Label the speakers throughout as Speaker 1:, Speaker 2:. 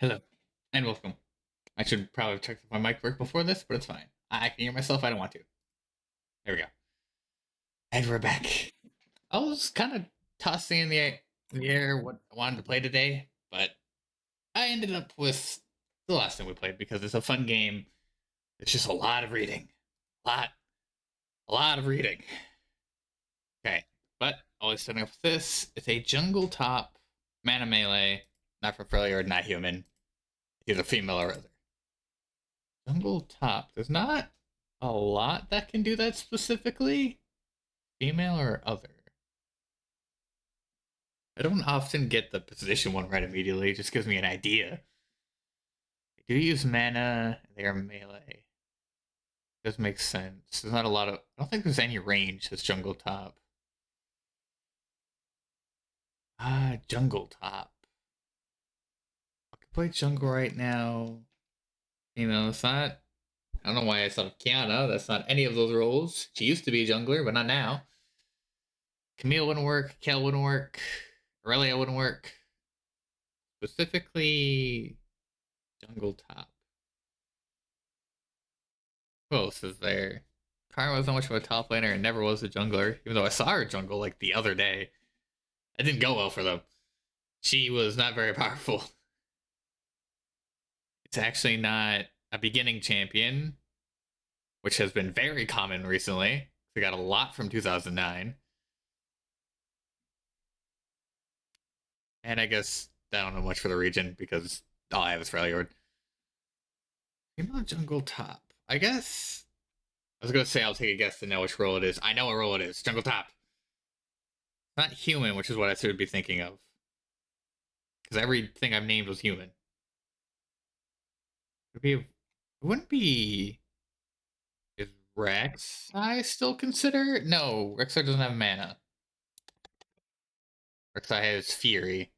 Speaker 1: Hello, and welcome. I should probably have checked if my mic worked before this, but it's fine. I can hear myself, I don't want to. There we go. And we're back. I was kind of tossing in the air what I wanted to play today, but I ended up with the last thing we played because it's a fun game. It's just a lot of reading. A lot of reading. Okay, but always starting up with this. It's a jungle top mana melee, not for failure, not human. Either female or other. Jungle top. There's not a lot that can do that specifically. Female or other. I don't often get the position one right immediately. It just gives me an idea. They do use mana. They are melee. Does make sense. There's not a lot of. I don't think there's any range as jungle top. Jungle top. I can play jungle right now. It's not. I don't know why I thought of Kiana. That's not any of those roles. She used to be a jungler, but not now. Camille wouldn't work. Kel wouldn't work. Aurelia wouldn't work. Specifically, jungle top. Who else is there? Karma wasn't much of a top laner and never was a jungler, even though I saw her jungle like the other day. It didn't go well for them. She was not very powerful. It's actually not a beginning champion, which has been very common recently. We got a lot from 2009. And I guess I don't know much for the region because all I have is Freljord. Female jungle top. I guess I was gonna say I'll take a guess to know which role it is. I know what role it is. Jungle top. Not human, which is what I should be thinking of. Because everything I've named was human. It wouldn't be. Is Rex I still consider? No, Rek'Sai doesn't have mana. Rek'Sai has Fury.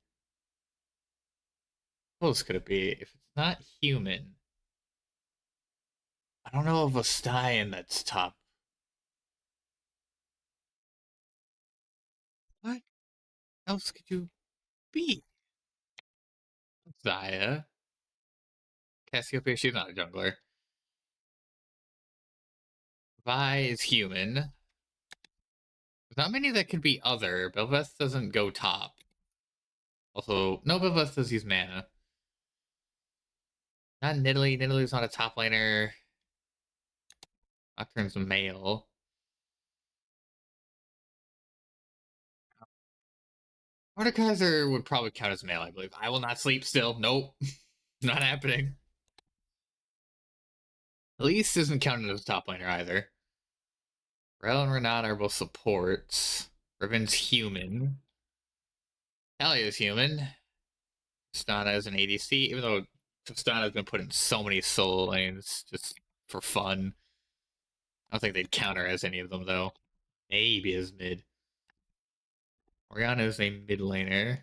Speaker 1: What else could it be? If it's not human, I don't know of a Stein that's top. What else could you be? Zaya. Cassiopeia, she's not a jungler. Vi is human. There's not many that could be other. Belveth doesn't go top. Also, no, Belveth does use mana. Not Nidalee. Nidalee's not a top laner. Nocturne's male. Mordekaiser would probably count as male, I believe. I will not sleep still. Nope. Not happening. Elise isn't counted as top laner either. Rel and Renata are both supports. Riven's human. Talia is human. Tristana is an ADC, even though Tristana's been put in so many solo lanes just for fun. I don't think they'd counter as any of them, though. Maybe as mid. Oriana is a mid laner.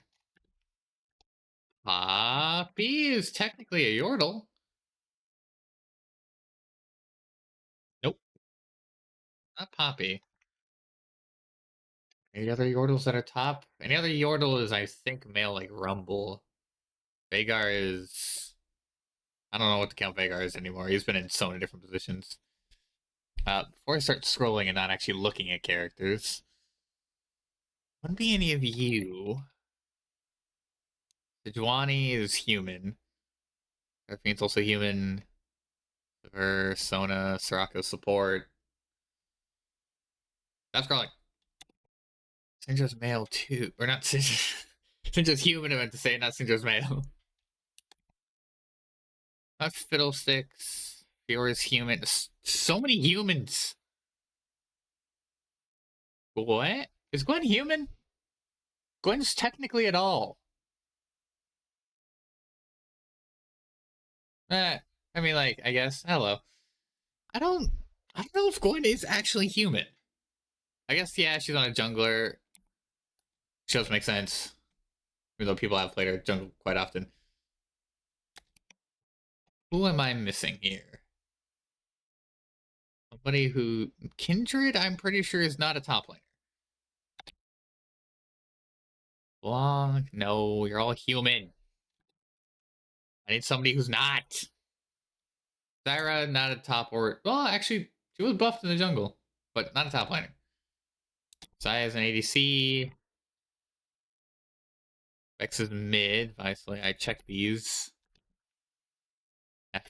Speaker 1: Poppy is technically a Yordle. Nope, not Poppy. Any other Yordles that are top? Any other Yordle is, I think, male like Rumble. Veigar is. I don't know what to count Veigar as anymore. He's been in so many different positions. Before I start scrolling and not actually looking at characters, wouldn't be any of you. Sejuani is human. Seraphine's also human. Her, Sona, Soraka support. Stop scrolling. Syndra's male too. Or not Syndra. Syndra's human, I meant to say, not Syndra's male. Not Fiddlesticks. Fiora's human. So many humans. What? Is Gwen human? Gwen's technically at all. I mean, like, I guess. Hello. I don't. I don't know if Gwen is actually human. I guess yeah, she's on a jungler. She does make sense, even though people have played her jungle quite often. Who am I missing here? Somebody who Kindred, I'm pretty sure is not a top laner. Blanc, no, you're all human. I need somebody who's not. Zyra, not a top or well, actually, she was buffed in the jungle, but not a top laner. Zaya is an ADC. Vex is mid. Obviously, I check these.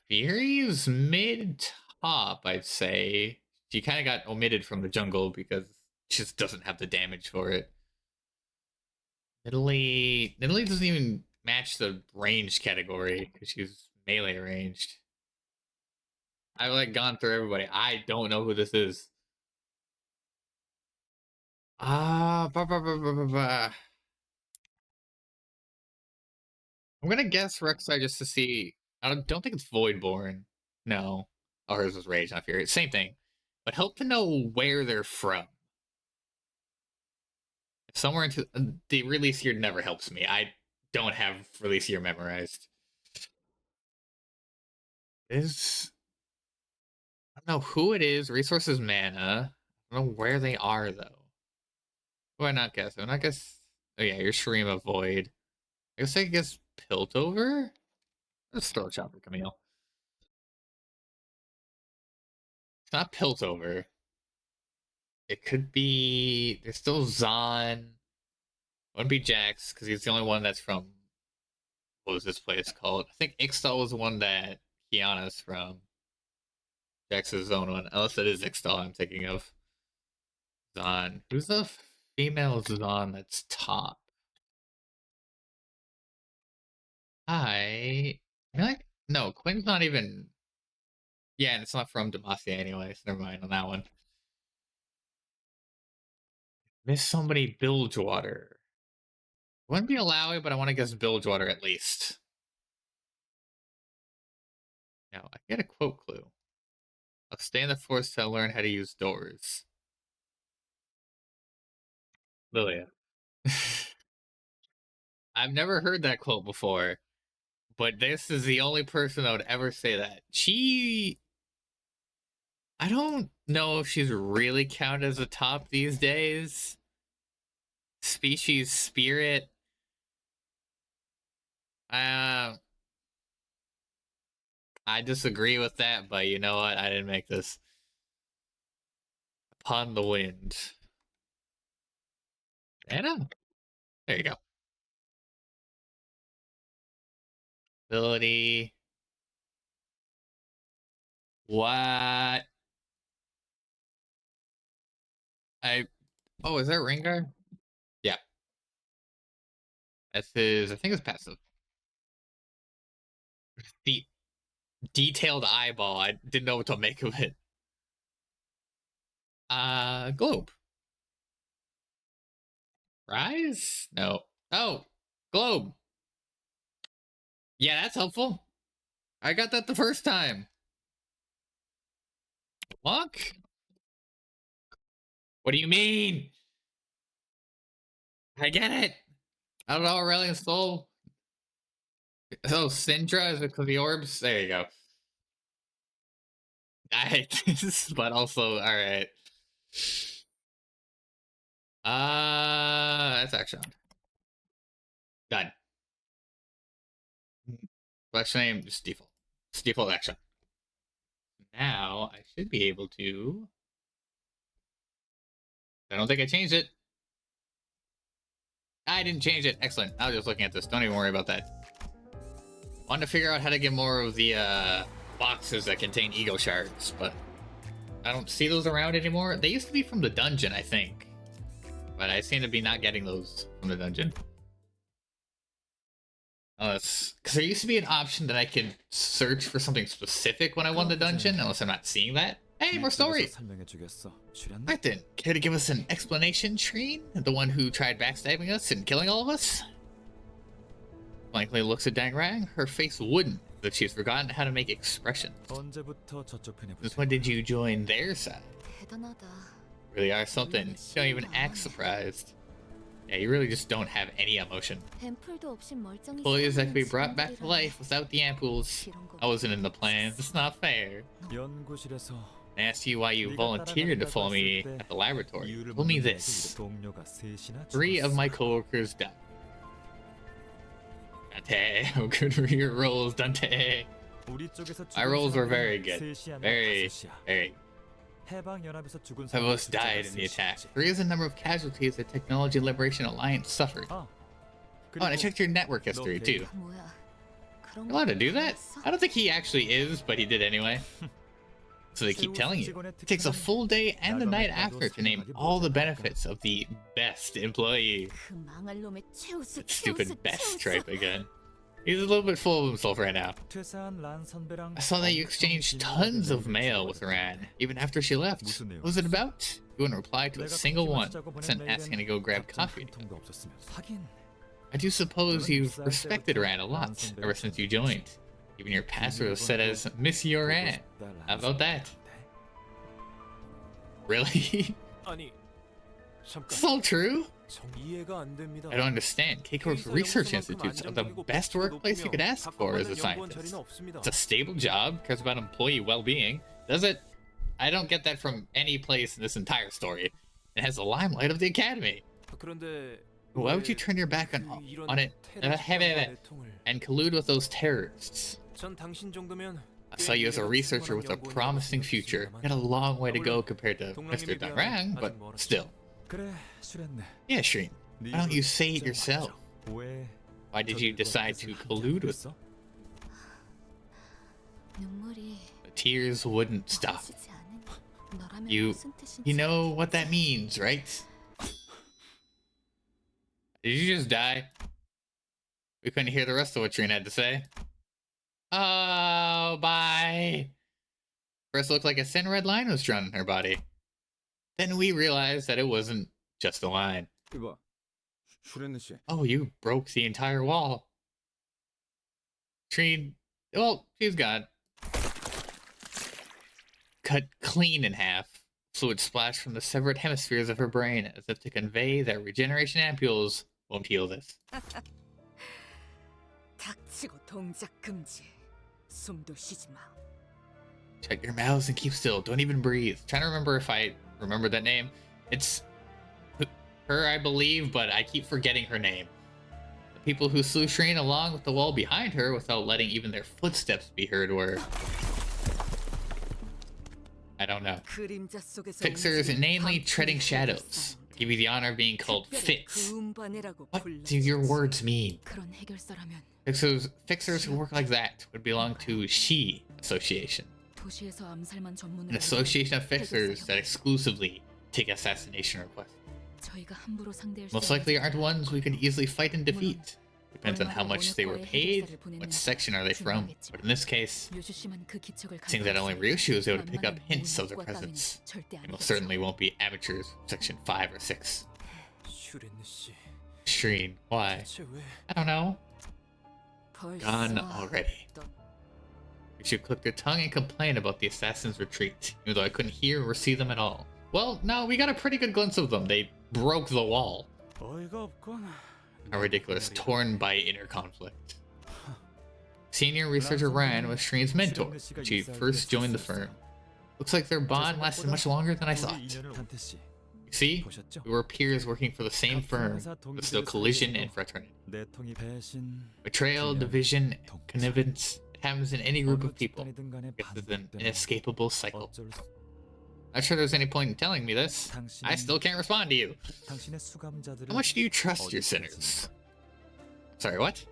Speaker 1: Fury's mid top, I'd say. She kind of got omitted from the jungle because she just doesn't have the damage for it. Nidalee doesn't even match the range category because she's melee ranged. I've like gone through everybody. I don't know who this is. Ah, I'm gonna guess Rek'Sai just to see. I don't think it's Voidborn. No. Oh, hers was Rage, not Fury. Same thing. But help to know where they're from. Somewhere into the release year never helps me. I don't have release year memorized. Is I don't know who it is. Resources, mana. I don't know where they are though. Who I not guess? I'm not guess. Oh yeah, you're Shurima Void. I guess Piltover. Let's throw a chopper, Camille. It's not Piltover. It could be. There's still Zon. Wouldn't be Jax because he's the only one that's from. What was this place called? I think Ixtal was the one that Kiana's from. Jax's own one. Unless it is Ixtal I'm thinking of. Zon. Who's the female Zon that's top? I feel like no, Quinn's not even. Yeah, and it's not from Demacia anyway, so never mind on that one. Miss somebody Bilgewater. Wouldn't be Alawi, but I want to guess Bilgewater at least. No, I get a quote clue. I'll stay in the forest to learn how to use doors. Lilia. I've never heard that quote before, but this is the only person that would ever say that. I don't know if she's really counted as a top these days. Species spirit. I disagree with that, but you know what? I didn't make this. Upon the wind. Anna? There you go. Ability. What? Oh, is that Rengar? Yeah. That's his, I think it's passive. The detailed eyeball. I didn't know what to make of it. Globe. Rise? No. Oh, globe. Yeah, that's helpful. I got that the first time. Luck? What do you mean? I get it. I don't know, Aurelian Soul. Oh, Syndra, is it because the orbs? There you go. I but also, alright. That's action. Done. Collection name, just default. It's default action. Now, I should be able to... I don't think I changed it. I didn't change it. Excellent. I was just looking at this. Don't even worry about that. Wanted to figure out how to get more of the boxes that contain ego shards, but I don't see those around anymore. They used to be from the dungeon, I think. But I seem to be not getting those from the dungeon. Unless, because there used to be an option that I could search for something specific when I won the dungeon, unless I'm not seeing that. Hey, more stories! Right then, care to give us an explanation, Shreen? The one who tried backstabbing us and killing all of us? Blankly looks at Dangrang, her face wooden, that she's forgotten how to make expressions. Since when did you join their side? Really are something. You don't even act surprised. Yeah, you really just don't have any emotion. Employees that could be brought back to life without the ampoules. I wasn't in the plans. It's not fair. I asked you why you volunteered to follow me at the laboratory. Tell me this. 3 of my coworkers died. Dante, how good were your rolls, Dante? My rolls were very good. Very. Some of us died in the attack. 3 is the number of casualties the Technology Liberation Alliance suffered. Oh, and I checked your network history, too. You're allowed to do that? I don't think he actually is, but he did anyway. So they keep telling you. It takes a full day and the night after to name all the benefits of the best employee. That stupid best stripe again. He's a little bit full of himself right now. I saw that you exchanged tons of mail with Ran, even after she left. What was it about? You wouldn't reply to a single one. I sent asking to go grab coffee. I do suppose you've respected Ran a lot ever since you joined. Even your password was set as Monsieur Ran. How about that? Really? It's all true? I don't understand. K-Corp's research institutes are the best workplace you could ask for as a scientist. It's a stable job, cares about employee well-being. Does it? I don't get that from any place in this entire story. It has the limelight of the academy. Why would you turn your back on it and collude with those terrorists? I saw you as a researcher with a promising future. You got a long way to go compared to Mr. Darang, but still. Yeah, Shreen. Why don't you say it yourself? Why did you decide to collude with them? The tears wouldn't stop. You know what that means, right? Did you just die? We couldn't hear the rest of what Shreen had to say. Oh, bye. First looked like a thin red line was drawn in her body. Then we realized that it wasn't just a line. Oh, you broke the entire wall. Shreen, well, she's gone. Cut clean in half. Fluid splashed from the severed hemispheres of her brain as if to convey that regeneration ampules won't heal this. Shut your mouths and keep still. Don't even breathe. I'm trying to remember if I remember that name. It's her, I believe, but I keep forgetting her name. The people who slew Shreen along with the wall behind her without letting even their footsteps be heard were... I don't know. Fixers inanely treading shadows. I give you the honor of being called Fix. What do your words mean? Fixers who work like that would belong to She Association. An association of fixers that exclusively take assassination requests. Most likely aren't ones we can easily fight and defeat. Depends on how much they were paid, what section are they from. But in this case, seeing that only Ryushu is able to pick up hints of their presence, they most certainly won't be amateurs section 5 or 6. Shreen, why? I don't know. Gone already. Ryushu clicked her tongue and complained about the assassin's retreat, even though I couldn't hear or see them at all. Well, no, we got a pretty good glimpse of them. They broke the wall. How ridiculous, torn by inner conflict. Senior researcher Ryan was Shreen's mentor when she first joined the firm. Looks like their bond lasted much longer than I thought. You see, we were peers working for the same firm, but still collision and fraternity. Betrayal, division, connivance, it happens in any group of people. It's an inescapable cycle. Not sure there's any point in telling me this. I still can't respond to you. How much do you trust your sinners? Sorry, what?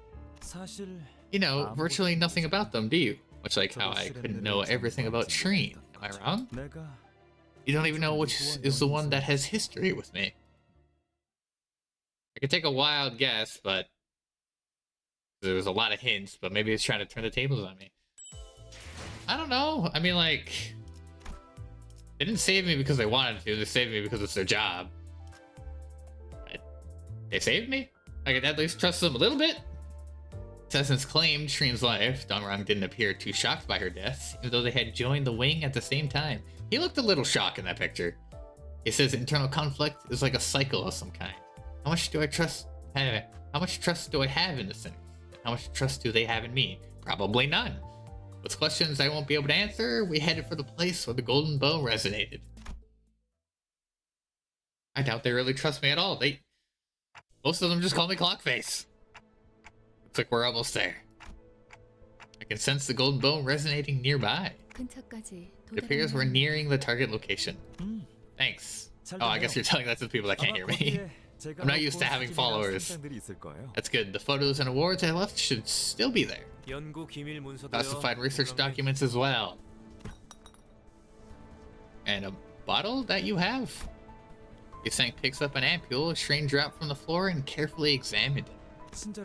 Speaker 1: You know, virtually nothing about them, do you? Much like how I couldn't know everything about Shreen. Am I wrong? You don't even know which is the one that has history with me. I could take a wild guess, but there was a lot of hints, but maybe it's trying to turn the tables on me. I don't know. I mean, like... They didn't save me because they wanted to, they saved me because it's their job. But they saved me? I could at least trust them a little bit. Assassins claimed Shreen's life. Dongrang didn't appear too shocked by her death, even though they had joined the wing at the same time. He looked a little shocked in that picture. He says internal conflict is like a cycle of some kind. How much do I trust? How much trust do I have in the sinners? How much trust do they have in me? Probably none. With questions I won't be able to answer, we headed for the place where the golden bow resonated. I doubt they really trust me at all. Most of them just call me Clockface. Looks like we're almost there. I can sense the golden bow resonating nearby. It appears we're nearing the target location. Thanks. Oh, I guess you're telling that to the people that can't hear me. I'm not used to having followers. That's good. The photos and awards I left should still be there. Classified research documents as well. And a bottle that you have. Yuseng picks up an ampule, a strain dropped from the floor, and carefully examined it.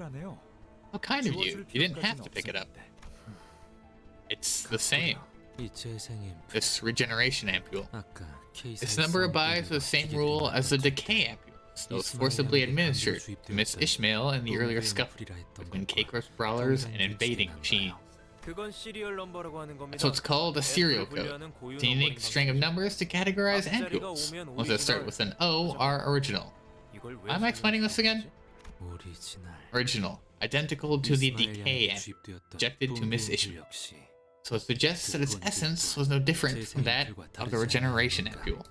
Speaker 1: How kind of you. You didn't have to pick it up. It's the same. This regeneration ampule. Its number abides with the same rule as the decay ampules. Those forcibly administered to Miss Ishmael in the earlier scuffle between K-Corp's brawlers and invading machines. That's what's called a serial code. It's a unique string of numbers to categorize ampules. Ones that start with an O are original. Why am I explaining this again? Original. Identical to the decay ampule, injected to Miss Ishmael. So it suggests that its essence was no different from that of the regeneration ampule.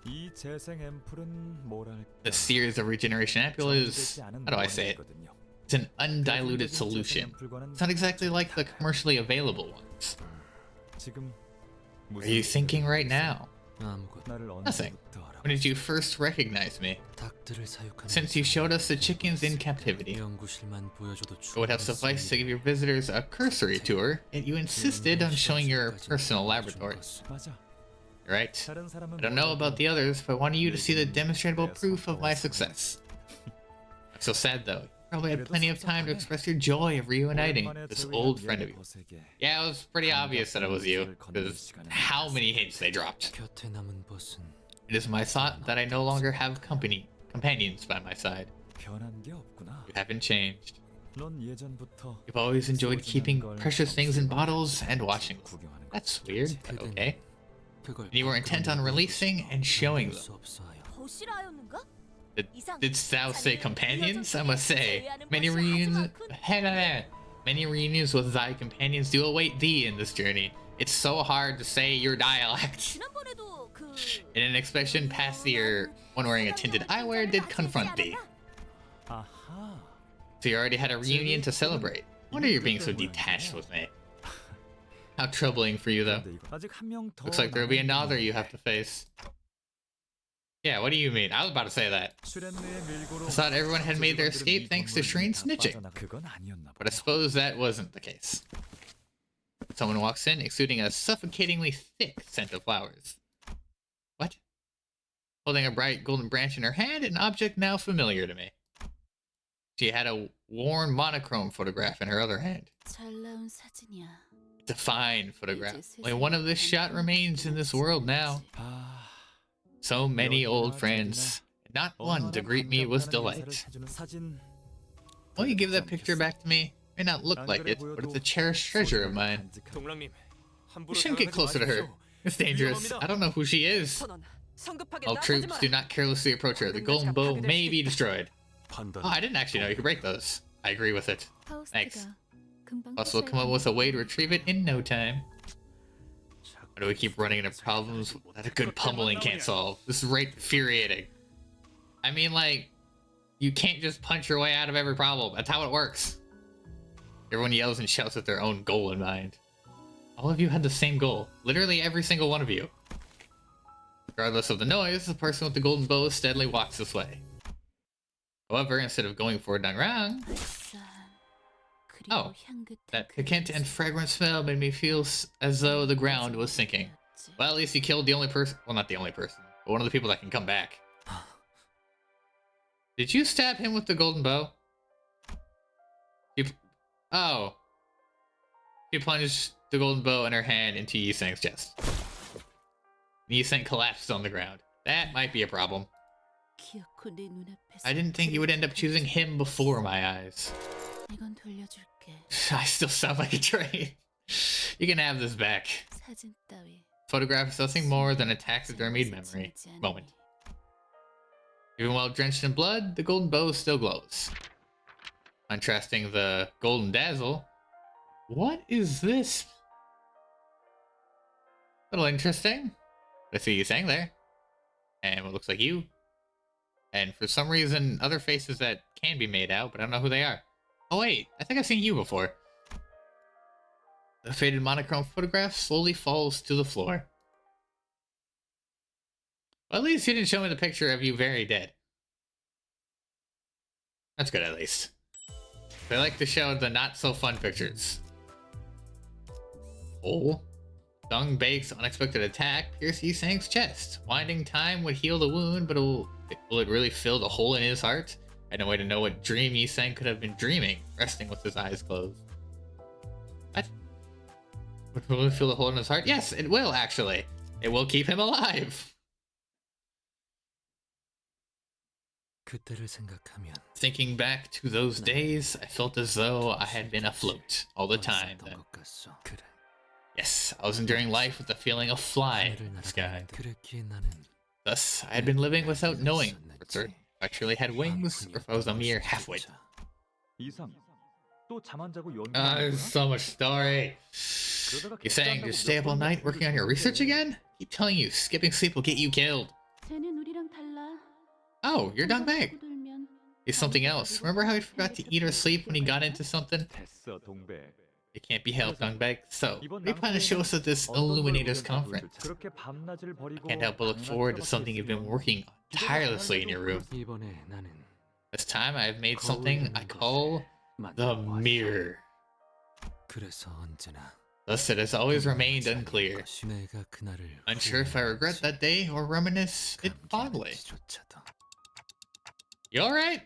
Speaker 1: The series of regeneration ampule is, how do I say it? It's an undiluted solution. It's not exactly like the commercially available ones. What are you thinking right now? Nothing. When did you first recognize me? Since you showed us the chickens in captivity. It would have sufficed to give your visitors a cursory tour, yet you insisted on showing your personal laboratory. Right? I don't know about the others, but I wanted you to see the demonstrable proof of my success. I'm so sad though. You probably had plenty of time to express your joy of reuniting this old friend of yours. Yeah, it was pretty obvious that it was you, because how many hints they dropped. It is my thought that I no longer have companions by my side. You haven't changed. You've always enjoyed keeping precious things in bottles and washing them. That's weird, but okay. And you were intent on releasing and showing them. Did thou say companions? I must say, many reunions with thy companions do await thee in this journey. It's so hard to say your dialect. In an expression past the year, one wearing a tinted eyewear did confront thee. So you already had a reunion to celebrate. Wonder you're being so detached with me. How troubling for you though. Looks like there'll be another you have to face. Yeah, what do you mean? I was about to say that. I thought everyone had made their escape thanks to Shreen snitching. But I suppose that wasn't the case. Someone walks in, exuding a suffocatingly thick scent of flowers. What? Holding a bright golden branch in her hand, an object now familiar to me. She had a worn monochrome photograph in her other hand. It's a fine photograph. Only one of this shot remains in this world now. So many old friends. Not one to greet me with delight. Will you give that picture back to me? May not look like it, but it's a cherished treasure of mine. You shouldn't get closer to her. It's dangerous. I don't know who she is. All troops do not carelessly approach her. The golden bow may be destroyed. Oh, I didn't actually know you could break those. I agree with it. Thanks. Also, we'll come up with a way to retrieve it in no time. Why do we keep running into problems that a good pummeling can't solve? This is right infuriating. I mean, like, you can't just punch your way out of every problem. That's how it works. Everyone yells and shouts with their own goal in mind. All of you had the same goal. Literally every single one of you. Regardless of the noise, the person with the golden bow steadily walks this way. However, instead of going for it done wrong... Oh, that piquant and fragrant smell made me feel as though the ground was sinking. Well, at least you killed the only person... Well, not the only person, but one of the people that can come back. Did you stab him with the golden bow? Oh. She plunged the golden bow in her hand into Yiseng's chest. Yiseng collapsed on the ground. That might be a problem. I didn't think you would end up choosing him before my eyes. I still sound like a train. You can have this back. Photograph is nothing more than a taxidermied moment. Even while drenched in blood, the golden bow still glows. Contrasting the golden dazzle. What is this? A little interesting. Let's see you sang there. And what looks like you. And for some reason, other faces that can be made out, but I don't know who they are. Oh wait, I think I've seen you before. The faded monochrome photograph slowly falls to the floor. Well, at least you didn't show me the picture of you very dead. That's good, at least. They like to show the not-so-fun pictures. Oh. Dung Bake's unexpected attack pierced Yisang's chest. Winding time would heal the wound, but will it really fill the hole in his heart? I had no way to know what dream Yisang could have been dreaming, resting with his eyes closed. What? Will it fill the hole in his heart? Yes, it will, actually. It will keep him alive. Thinking back to those days, I felt as though I had been afloat all the time then. Yes, I was enduring life with the feeling of flying in the sky. Thus, I had been living without knowing for certain if I truly had wings or if I was a mere halfwit. There's so much story. You're saying you stay up all night working on your research again? Keep telling you, skipping sleep will get you killed. Oh, you're Dung Bag. He's something else. Remember how he forgot to eat or sleep when he got into something? It can't be helped, Dung Bag. So, what do you plan to show us at this Illuminators conference? I can't help but look forward to something you've been working on tirelessly in your room. This time I have made something I call the mirror. Thus it has always remained unclear. Unsure if I regret that day or reminisce it fondly. You alright?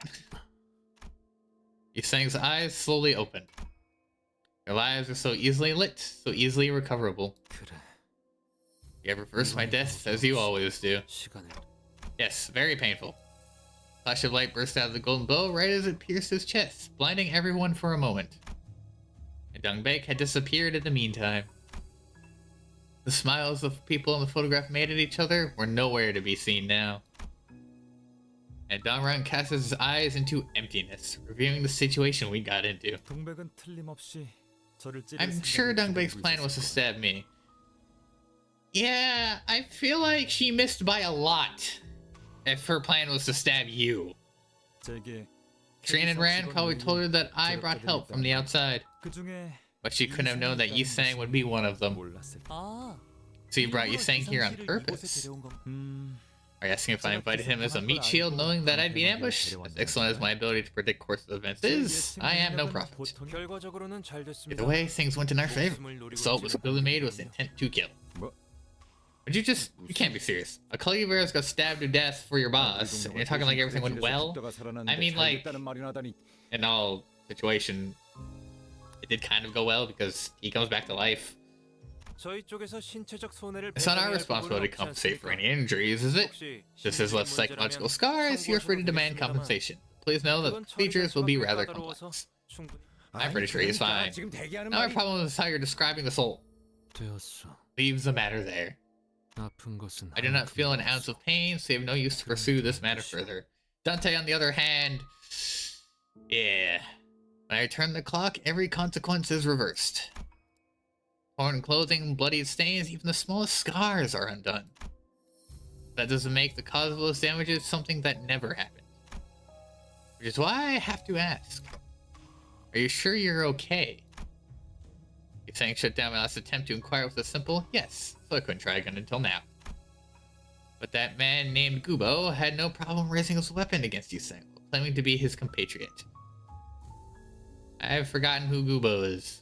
Speaker 1: Yisang's eyes slowly opened. Their lives are so easily lit, so easily recoverable. You have reversed my death, as you always do. Yes, very painful. A flash of light burst out of the golden bow right as it pierced his chest, blinding everyone for a moment. And Dung Bake had disappeared in the meantime. The smiles of people in the photograph made at each other were nowhere to be seen now. And Dongrang casts his eyes into emptiness, reviewing the situation we got into. I'm sure Dung Bake's plan was to stab me. Yeah, I feel like she missed by a lot if her plan was to stab you. Train and Rand probably told her that I brought help from the outside, but she couldn't have known that Yisang would be one of them. So you brought Yisang here on purpose. Are you asking if I invited him as a meat shield, knowing that I'd be ambushed? As excellent as my ability to predict course of events is, I am no prophet. Either way, things went in our favor. The assault was clearly made with intent to kill. But you can't be serious. A Cleaver's got stabbed to death for your boss, and you're talking like everything went well? I mean, like, in all situation, it did kind of go well because he comes back to life. It's not our responsibility to compensate for any injuries, is it? This has left psychological scars, you're free to demand compensation. Please know that the procedures will be rather complex. I'm pretty sure he's fine. Now our problem is how you're describing the soul. Leaves the matter there. I do not feel an ounce of pain, so you have no use to pursue this matter further. Dante, on the other hand... Yeah. When I return the clock, every consequence is reversed. Torn clothing, bloodied stains, even the smallest scars are undone. That doesn't make the cause of those damages something that never happened. Which is why I have to ask. Are you sure you're okay? You're saying shut down my last attempt to inquire with a simple yes, so I couldn't try again until now. But that man named Gubo had no problem raising his weapon against Yisang, claiming to be his compatriot. I have forgotten who Gubo is.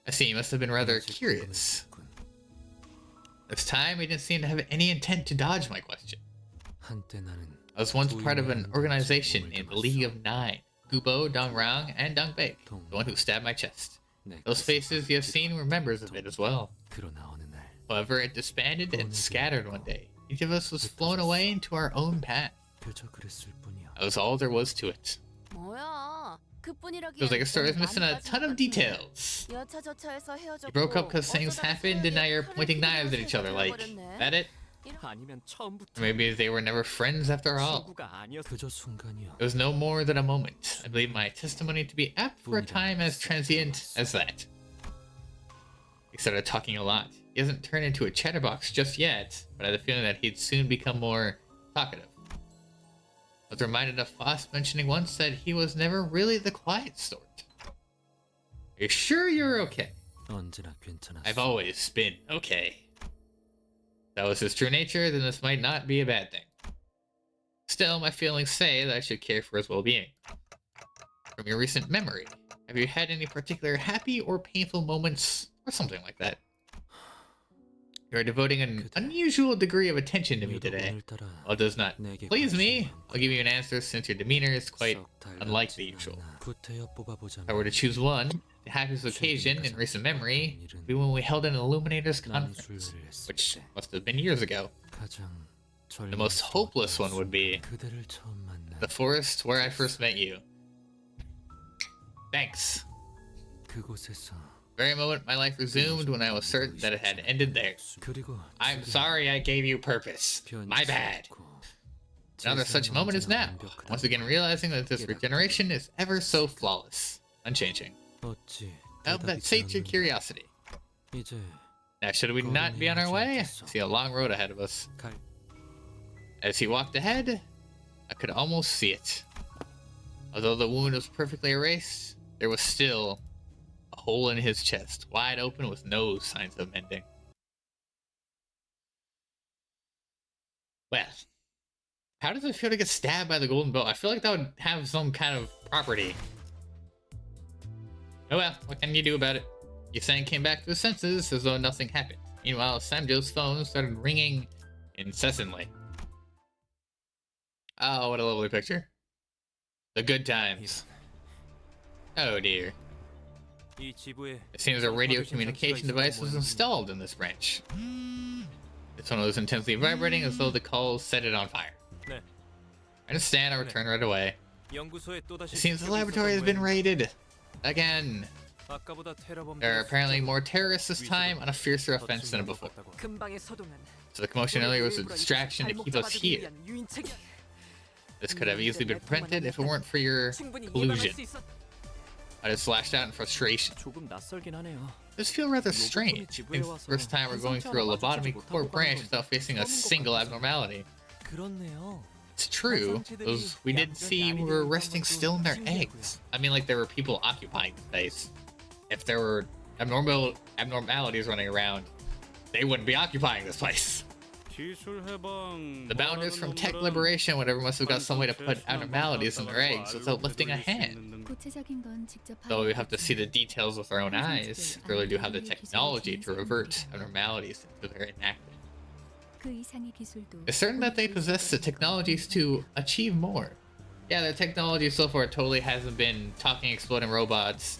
Speaker 1: I see you must have been rather curious. This time, he didn't seem to have any intent to dodge my question. I was once part of an organization named the League of Nine. Gubo, Dongrang, and Dung Bake, the one who stabbed my chest. Those faces you have seen were members of it as well. However, it disbanded and scattered one day. Each of us was flown away into our own path. That was all there was to it. It was like a story was missing a ton of details. You broke up because things happened and now you're pointing knives at each other like, that it? Or maybe they were never friends after all. It was no more than a moment. I believe my testimony to be apt for a time as transient as that. He started talking a lot. He hasn't turned into a chatterbox just yet, but I had the feeling that he'd soon become more talkative. I was reminded of Foss mentioning once that he was never really the quiet sort. Are you sure you're okay? I've always been okay. If that was his true nature, then this might not be a bad thing. Still, my feelings say that I should care for his well-being. From your recent memory, have you had any particular happy or painful moments, or something like that? You are devoting an unusual degree of attention to me today. While it does not please me, I'll give you an answer since your demeanor is quite unlike the usual. If I were to choose one, the happiest occasion in recent memory would be when we held an Illuminators conference, which must have been years ago. The most hopeless one would be the forest where I first met you. Thanks. Very moment my life resumed when I was certain that it had ended there. I'm sorry I gave you purpose. My bad. Another such moment is now, once again realizing that this regeneration is ever so flawless, unchanging. I hope that sates your curiosity. Now should we not be on our way? I see a long road ahead of us. As he walked ahead, I could almost see it. Although the wound was perfectly erased, there was still a hole in his chest, wide open with no signs of mending. Well, how does it feel to get stabbed by the golden bow? I feel like that would have some kind of property. Oh well, what can you do about it? Yusang came back to his senses as though nothing happened. Meanwhile, Samjo's phone started ringing incessantly. Oh, what a lovely picture. The good times. Oh dear. It seems a radio communication device was installed in this branch. This one was intensely vibrating as though the call set it on fire. I understand, I return right away. It seems the laboratory has been raided. Again. There are apparently more terrorists this time on a fiercer offense than before. So the commotion earlier was a distraction to keep us here. This could have easily been prevented if it weren't for your collusion. I just lashed out in frustration. This feels rather strange. It's the first time we're going through a lobotomy core branch without facing a single abnormality. It's true, those we did see were resting still in their eggs. I mean, like there were people occupying the space. If there were abnormalities running around, they wouldn't be occupying this place. The bounders from tech liberation, whatever, must have got some way to put abnormalities in their eggs without lifting a hand. Though we have to see the details with our own eyes, they really do have the technology to revert abnormalities into their enactment. It's certain that they possess the technologies to achieve more. Yeah, their technology so far totally hasn't been talking exploding robots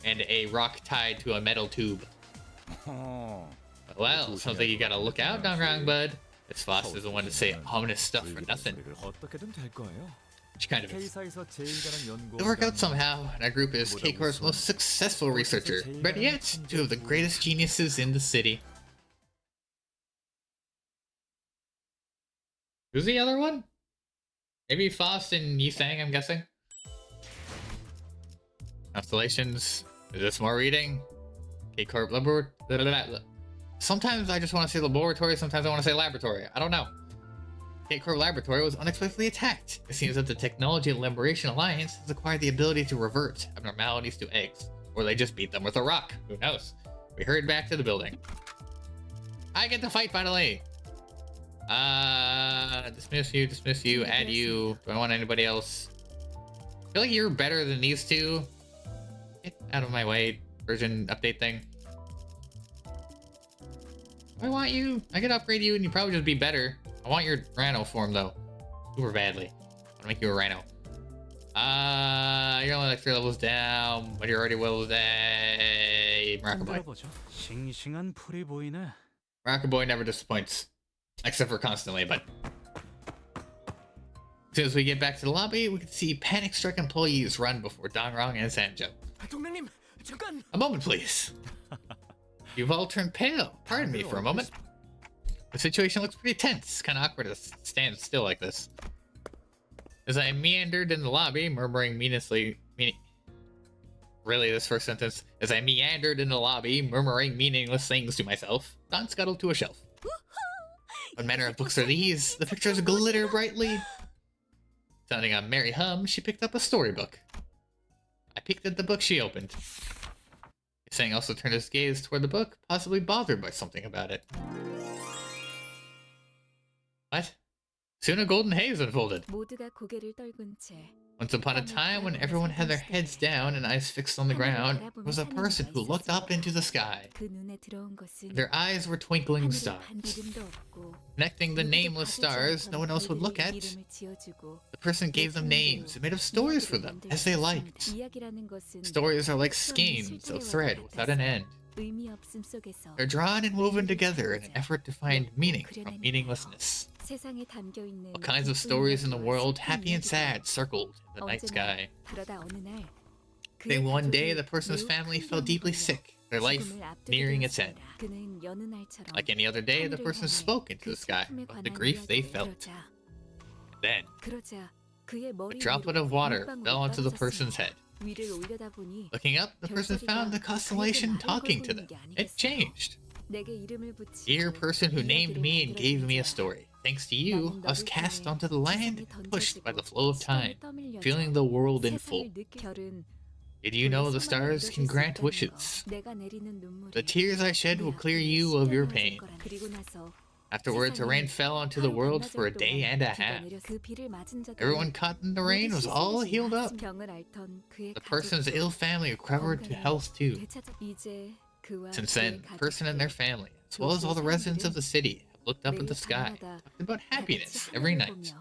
Speaker 1: and a rock tied to a metal tube. Well, something you gotta look out, Dongrang Bud. This Foss isn't one to say ominous stuff for nothing. Which kind of is. It'll work out somehow, and our group is K-Corp's most successful researcher. Better yet, two of the greatest geniuses in the city. Who's the other one? Maybe Foss and Yusang, I'm guessing. Constellations. Is this more reading? K-Corp Laboratory. Sometimes I just want to say laboratory, sometimes I want to say laboratory. I don't know. K-Corp Laboratory was unexpectedly attacked. It seems that the Technology and Liberation Alliance has acquired the ability to revert abnormalities to eggs. Or they just beat them with a rock. Who knows? We hurried back to the building. I get to fight finally! Dismiss you, add you. Do I want anybody else? I feel like you're better than these two. Get out of my way, version update thing. I want you. I could upgrade you and you'd probably just be better. I want your Rhino form though. Super badly. I want to make you a Rhino. You're only like 3 levels down, but you're already well day. Rocket Boy never disappoints. Except for constantly, but as soon as we get back to the lobby, we can see panic-struck employees run before Dongrang and Sanjo. A moment, please. You've all turned pale. Pardon me for a moment. The situation looks pretty tense. Kind of awkward to stand still like this. As I meandered in the lobby, murmuring meaninglessly... Really, this first sentence. As I meandered in the lobby, murmuring meaningless things to myself, Don scuttled to a shelf. What manner of books are these? The pictures glitter brightly. Sounding a merry hum, she picked up a storybook. I peeked at the book she opened. Sang also turned his gaze toward the book, possibly bothered by something about it. What? Soon a golden haze unfolded. Once upon a time, when everyone had their heads down and eyes fixed on the ground, there was a person who looked up into the sky. Their eyes were twinkling stars. Connecting the nameless stars no one else would look at, the person gave them names and made up stories for them, as they liked. Stories are like skeins of thread without an end. They're drawn and woven together in an effort to find meaning from meaninglessness. All kinds of stories in the world, happy and sad, circled in the night sky. Then one day, the person's family fell deeply sick, their life nearing its end. Like any other day, the person spoke into the sky about the grief they felt. Then, a droplet of water fell onto the person's head. Looking up, the person found the constellation talking to them. It changed. Dear person who named me and gave me a story. Thanks to you, I was cast onto the land and pushed by the flow of time, feeling the world in full. Did you know the stars can grant wishes? The tears I shed will clear you of your pain. Afterwards, a rain fell onto the world for a day and a half. Everyone caught in the rain was all healed up. The person's ill family recovered to health too. Since then, the person and their family, as well as all the residents of the city, have looked up at the sky, talked about happiness every night.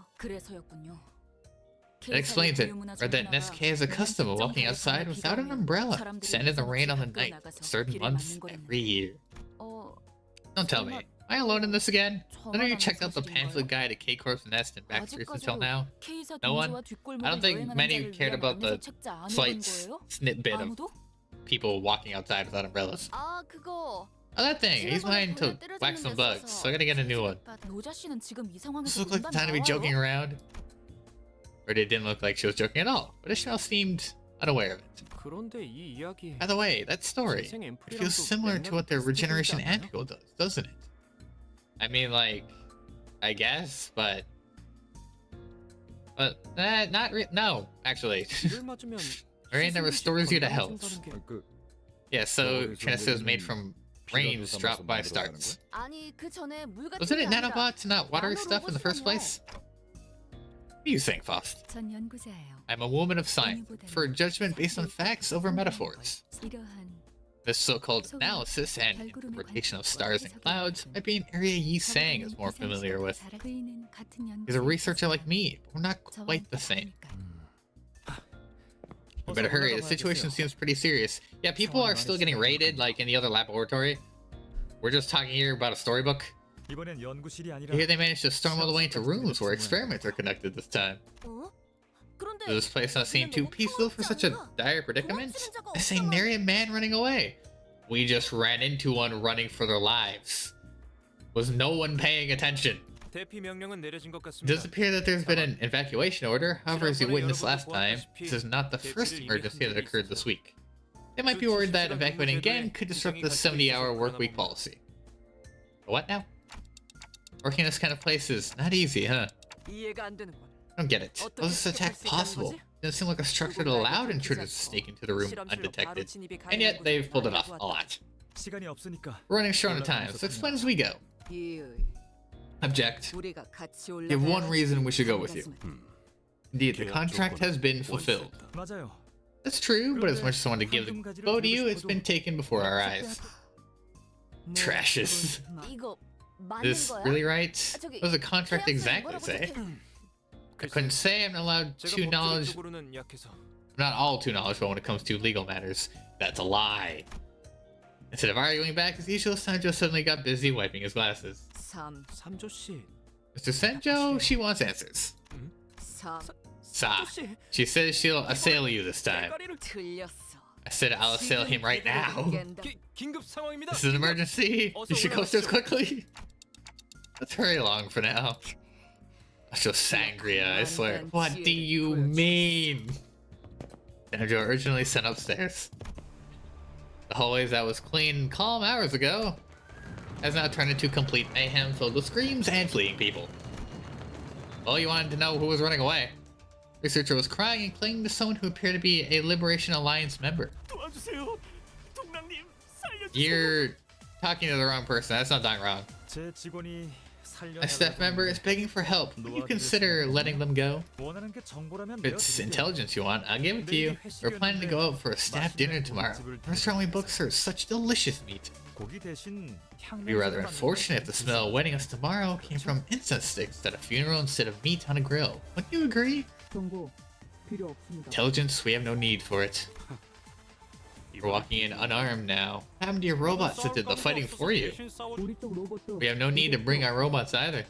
Speaker 1: That explains it. Read that Nesuke has a custom of walking outside without an umbrella, stand in the rain on the night of a certain month every year. Don't tell me. Am I alone in this again? I know you checked out the pamphlet guide at K-Corp's Nest and Backstreets until now. No one? I don't think many cared about the slight snippet of people walking outside without umbrellas. Oh, that thing! I used mine to whack some bugs, so I gotta get a new one. This looked like the time to be joking around. Or it didn't look like she was joking at all, but Ishmael seemed unaware of it. By the way, that story, it feels similar to what their regeneration ampule does, doesn't it? I mean, like, I guess, but no, actually. Rain that restores you to health. Yeah, so Trinessa is made from rains dropped by stars. Wasn't it nanobot to not water stuff in the first place? What do you think, Faust? I'm a woman of science, for a judgment based on facts over metaphors. This so-called analysis and interpretation of stars and clouds might be an area Yi Sang is more familiar with. He's a researcher like me, but we're not quite the same. We better hurry, the situation seems pretty serious. Yeah, people are still getting raided like in the other laboratory. We're just talking here about a storybook. I hear they managed to storm all the way into rooms where experiments are conducted this time. Does this place not seem too peaceful for such a dire predicament? I say nary a man running away. We just ran into one running for their lives. Was no one paying attention? It does appear that there's been an evacuation order. However, as you witnessed last time, this is not the first emergency that occurred this week. They might be worried that evacuating again could disrupt the 70-hour workweek policy. What now? Working in this kind of place is not easy, huh? I don't get it. How is this attack possible? It doesn't seem like a structure that allowed intruders to sneak into the room undetected. And yet, they've pulled it off a lot. We're running short on time, so explain as we go. Object. You have one reason we should go with you. Indeed, the contract has been fulfilled. That's true, but as much as I want to give the bow to you, it's been taken before our eyes. Trashes. Is this really right? What does the contract exactly say? I couldn't say. I'm not allowed too knowledge. I'm not all too knowledgeable when it comes to legal matters. That's a lie. Instead of arguing back as usual, Sanjo suddenly got busy wiping his glasses. Mr. Senjo, she wants answers. Sa. She says she'll assail you this time. I said I'll assail him right now. This is an emergency. You should go upstairs quickly. Let's hurry along for now. That's just sangria, I swear. What do you mean? Senjo originally sent upstairs. The hallways that was clean and calm hours ago has now turned into complete mayhem filled with screams and fleeing people. Well, you wanted to know who was running away. Researcher was crying and clinging to someone who appeared to be a Liberation Alliance member.
Speaker 2: 도와주세요. 동랑님 살려주세요.
Speaker 1: You're talking to the wrong person. That's not that wrong.
Speaker 2: 제 직원이
Speaker 1: A staff member is begging for help. Would you consider letting them go?
Speaker 2: 원하는 게 정보라면
Speaker 1: If it's intelligence you want, I'll give it to you. We're planning to go out for a staff dinner tomorrow. The restaurant we booked serves such delicious meat.
Speaker 2: 고기 대신
Speaker 1: It'd be rather unfortunate if the smell awaiting us tomorrow came from incense sticks at a funeral instead of meat on a grill. Wouldn't you agree? Intelligence, we have no need for it. You're walking in unarmed now. What happened to your robots that did the fighting for you? We have no need to bring our robots either.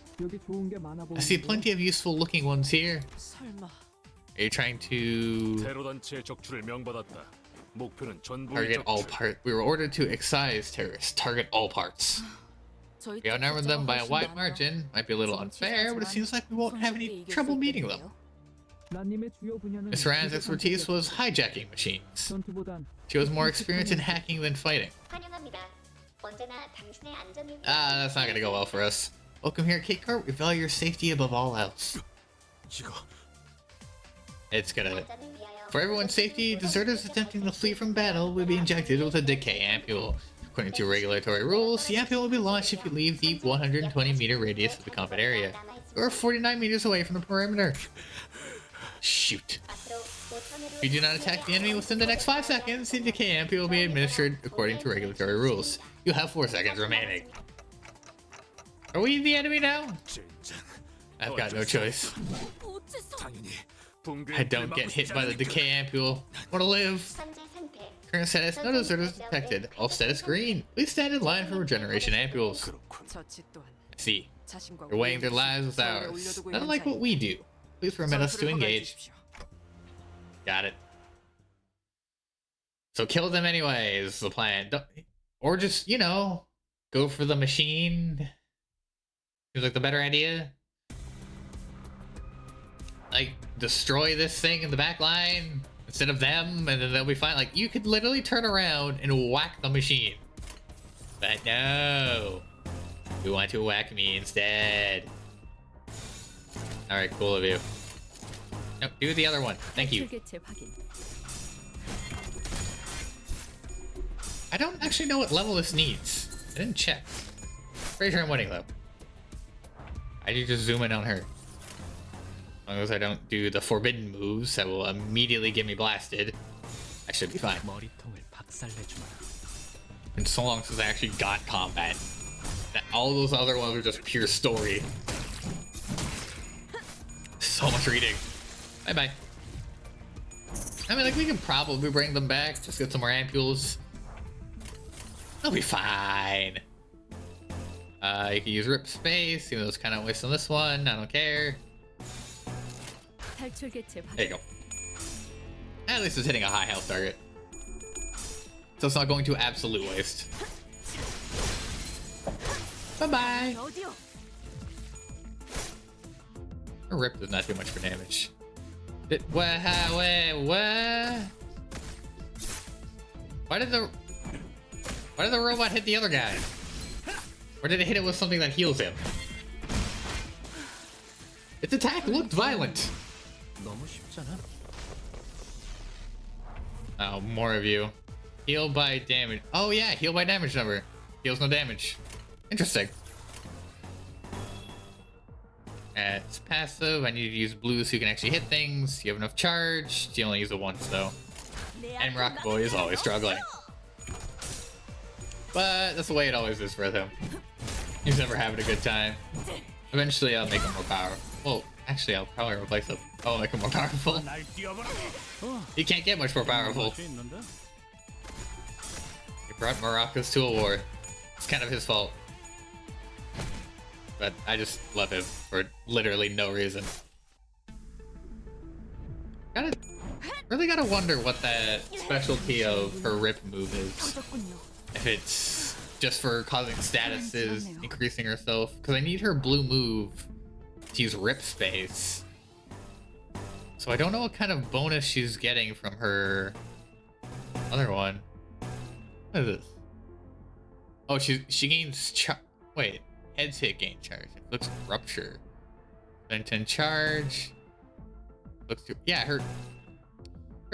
Speaker 1: I see plenty of useful looking ones here. Are you trying to target all parts? We were ordered to excise terrorists. Target all parts. We outnumbered them by a wide margin. Might be a little unfair, but it seems like we won't have any trouble meeting them. Miss Rand's expertise was hijacking machines. She was more experienced in hacking than fighting. That's not gonna go well for us. Welcome here, Kate Court. We value your safety above all else. It's gonna... For everyone's safety, deserters attempting to flee from battle will be injected with a decay ampule. According to regulatory rules, the ampule will be launched if you leave the 120-meter radius of the combat area. Or 49 meters away from the perimeter. Shoot. If you do not attack the enemy within the next 5 seconds, the decay ampule will be administered according to regulatory rules. You have 4 seconds remaining. Are we the enemy now? I've got no choice. I don't get hit by the decay ampule. Want to live? Current status, no deserters detected. All status green. Please stand in line for regeneration ampules. I see. You're weighing their lives with ours. Not unlike what we do. Please permit us to engage. Got it. So kill them anyway is the plan. Or just, you know, go for the machine. Seems like the better idea. Like, destroy this thing in the back line instead of them, and then they'll be fine. Like, you could literally turn around and whack the machine. But no. You want to whack me instead. Alright, cool of you. Nope, do the other one. Thank you. I don't actually know what level this needs. I didn't check. Pretty sure I'm winning though. I do just zoom in on her. As long as I don't do the forbidden moves that will immediately get me blasted, I should be fine. And so long since I actually got combat. That all those other ones are just pure story. So much reading. Bye bye. I mean, like, we can probably bring them back. Just get some more ampules. They'll be fine. You can use rip space, even though it's kind of wasting this one. I don't care. There you go. At least it's hitting a high health target. So it's not going to absolute waste. Bye-bye. A rip does not do much for damage. Why did the robot hit the other guy? Or did it hit it with something that heals him? Its attack looked violent. Oh, more of you. Heal by damage. Oh yeah, heal by damage number. Heals no damage. Interesting. It's passive. I need to use blue so you can actually hit things. You have enough charge. You only use it once though. And Rock Boy is always struggling. But that's the way it always is for him. He's never having a good time. Eventually I'll make him more powerful. Well, actually I'll probably replace him. I'll make him more powerful. He can't get much more powerful. He brought Maracas to a war. It's kind of his fault. But I just love him for literally no reason. Really gotta wonder what that specialty of her rip move is. If it's just for causing statuses, increasing herself. Because I need her blue move to use rip space. So I don't know what kind of bonus she's getting from her other one. What is this? Oh, she gains wait. Heads hit gain charge. It looks rupture. Then 10 charge. Looks too, yeah, her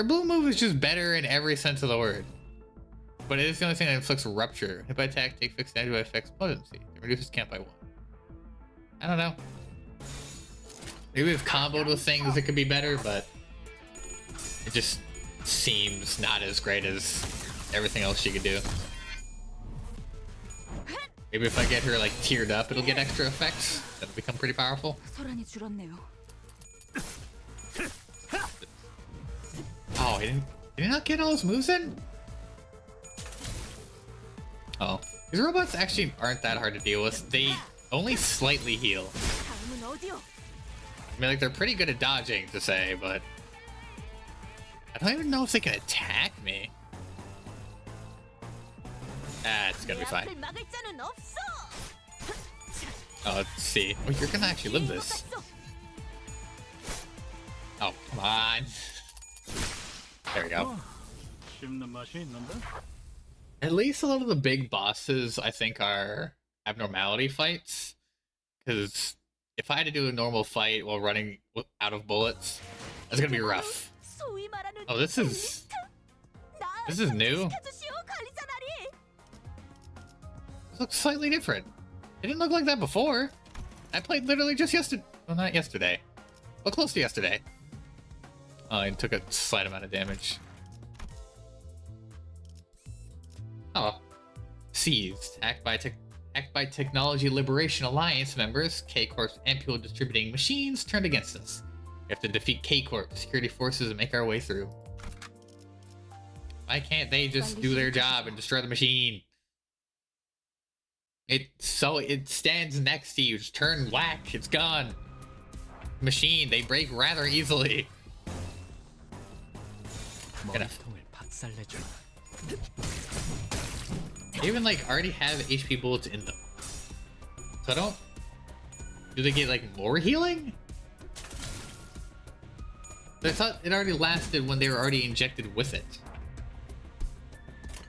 Speaker 1: blue move is just better in every sense of the word. But it is the only thing that inflicts rupture. Hit by attack, take fixed damage by affects potency. It reduces camp by 1. I don't know. Maybe if comboed with things it could be better, but it just seems not as great as everything else she could do. Maybe if I get her like tiered up, it'll get extra effects. That'll become pretty powerful. Oh, did he not get all his moves in? Oh, these robots actually aren't that hard to deal with. They only slightly heal. I mean, like, they're pretty good at dodging, to say, but I don't even know if they can attack me. Ah, it's gonna be fine. Oh, let's see. Oh, you're gonna actually live this. Oh, come on. There we go. At least a lot of the big bosses, I think, are abnormality fights. Because if I had to do a normal fight while running out of bullets, that's gonna be rough. Oh, this is new. This looks slightly different. It didn't look like that before. I played literally just yesterday. Well, not yesterday, but close to yesterday. Oh, it took a slight amount of damage. Oh, seized. Hacked by Technology Liberation Alliance members, K-Corp's ampule distributing machines turned against us. We have to defeat K-Corp security forces and make our way through. Why can't they just do their job and destroy the machine? It stands next to you. Just turn, whack, it's gone. Machine, they break rather easily. They even like already have HP bullets in them. So I don't... Do they get like more healing? But I thought it already lasted when they were already injected with it.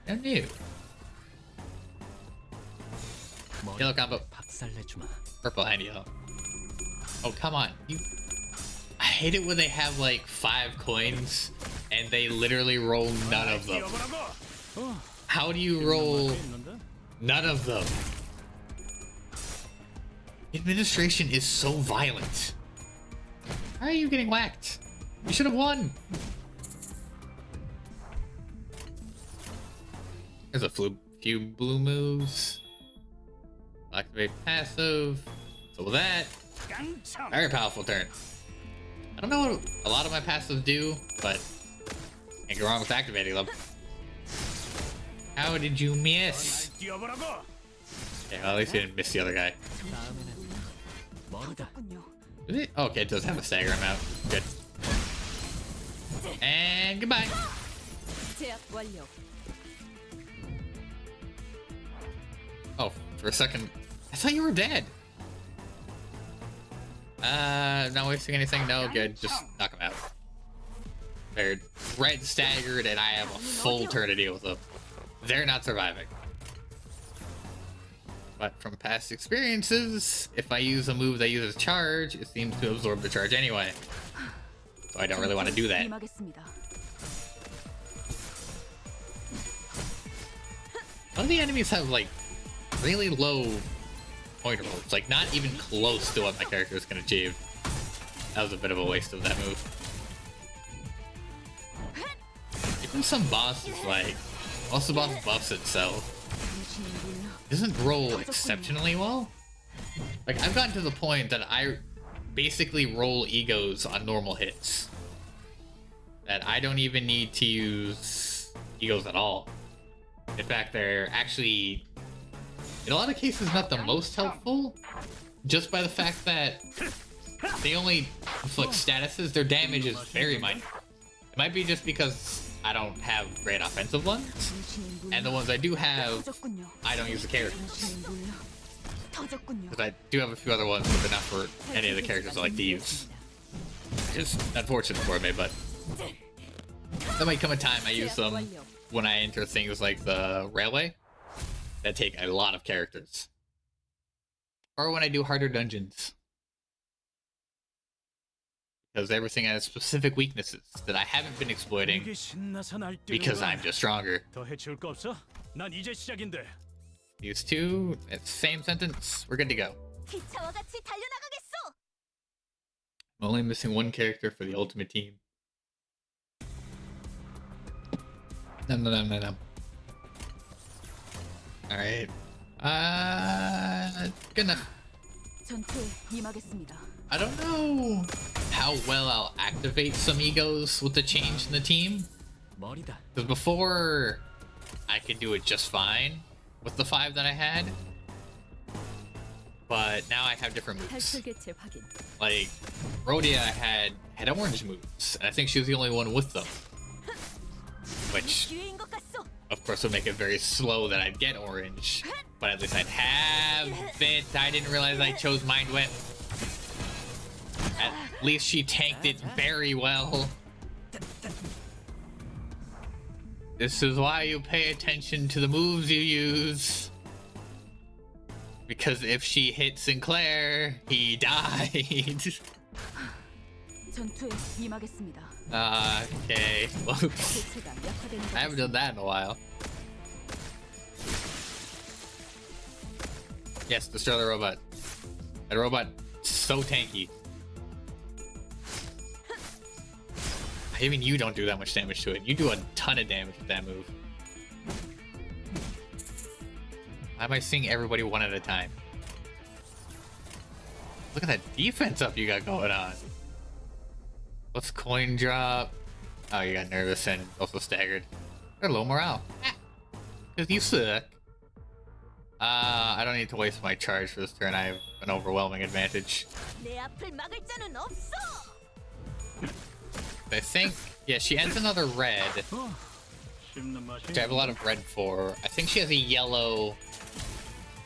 Speaker 1: How new? Yellow combo. Purple and yellow. Oh, come on. I hate it when they have like 5 coins and they literally roll none of them. How do you roll none of them? Administration is so violent. How are you getting whacked? You should have won. There's a few blue moves. Activate passive. So with that, very powerful turn. I don't know what a lot of my passives do, but can't go wrong with activating them. How did you miss? Yeah, well, at least you didn't miss the other guy. Did it? Okay, it does have a stagger amount. Good. And goodbye. Oh, for a second, I thought you were dead. Not wasting anything. No, good. Just knock him out. They're red staggered, and I have a full turn to deal with them. They're not surviving. But from past experiences, if I use a move that uses charge, it seems to absorb the charge anyway. So I don't really want to do that. Some of the enemies have like really low point rolls, like not even close to what my character can achieve. That was a bit of a waste of that move. Even some bosses, like most of the boss buffs itself, doesn't roll exceptionally well. Like I've gotten to the point that I basically roll egos on normal hits. That I don't even need to use egos at all. In fact, they're actually, in a lot of cases, not the most helpful, just by the fact that they only inflict statuses. Their damage is very minor. It might be just because I don't have great offensive ones, and the ones I do have, I don't use the characters. Because I do have a few other ones, but they're not for any of the characters I like to use. It's unfortunate for me, but there might come a time I use them when I enter things like the railway that take a lot of characters. Or when I do harder dungeons. because everything has specific weaknesses that I haven't been exploiting
Speaker 2: 이게 신나서 날
Speaker 1: because I'm
Speaker 2: 뛰는구나.
Speaker 1: just stronger.
Speaker 2: 더 해치울 거 없어? 난 이제 시작인데.
Speaker 1: These two, it's same sentence. We're good to go.
Speaker 3: 기차와 같이 달려나가겠어.
Speaker 1: I'm only missing one character for the ultimate team. No. Alright. Good enough.
Speaker 3: 전투에 임하겠습니다.
Speaker 1: I don't know how well I'll activate some egos with the change in the team.
Speaker 2: 머리다.
Speaker 1: Because before, I could do it just fine with the 5 that I had. But now I have different moves.
Speaker 3: 탈출개체 확인.
Speaker 1: Like, Rhodia had orange moves, and I think she was the only one with them. Which,
Speaker 3: 기회인 것 같소.
Speaker 1: of course, would make it very slow that I'd get orange. But at least I'd have it. I didn't realize I chose Mind Wind. At least she tanked it very well. This is why you pay attention to the moves you use. Because if she hit Sinclair, he died.
Speaker 3: 전투에 임하겠습니다.
Speaker 1: Okay. Whoops.
Speaker 3: 개체가 약화되는 것
Speaker 1: I haven't done that in a while. Yes, destroy the robot. That robot so tanky. Even you don't do that much damage to it. You do a ton of damage with that move. Why am I seeing everybody one at a time? Look at that defense up you got going on. What's coin drop? Oh, you got nervous and also staggered. Got low morale. Because you suck. I don't need to waste my charge for this turn. I have an overwhelming advantage.
Speaker 3: 내 앞을 막을 자는 없어.
Speaker 1: I think, yeah, she ends another red, which I have a lot of red for. I think she has a yellow.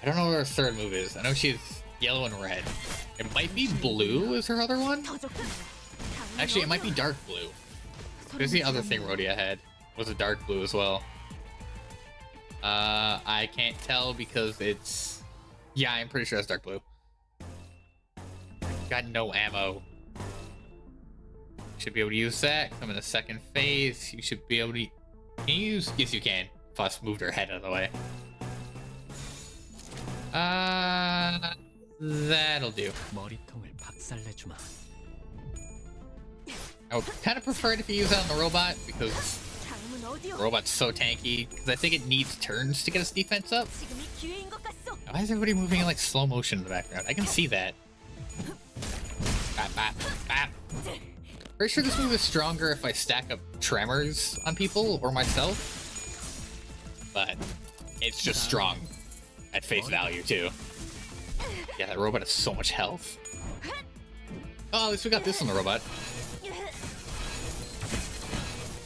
Speaker 1: I don't know what her third move is. I know she's yellow and red. It might be blue is her other one.
Speaker 3: 더 좋군.
Speaker 1: Actually, it might be dark blue. There's the other thing Rhodia had. Was a dark blue as well. I can't tell because it's... Yeah, I'm pretty sure it's dark blue. Got no ammo. Should be able to use that. I'm in the second phase. You should be able to... Can you use... Yes, you can. Fuss moved her head out of the way. That'll do.
Speaker 2: 머리통을 박살내주마.
Speaker 1: I would kind of prefer it if you use that on the robot because
Speaker 3: 다음은
Speaker 1: the
Speaker 3: 어디요?
Speaker 1: robot's so tanky. Because I think it needs turns to get its defense up.
Speaker 3: 지금이 기회인 것 같소.
Speaker 1: Why is everybody moving in like slow motion in the background? I can see that. Bap, bap, bap. Pretty sure this move is stronger if I stack up tremors on people or myself. But it's just strong at face value too. Yeah, that robot has so much health. Oh, at least we got this on the robot.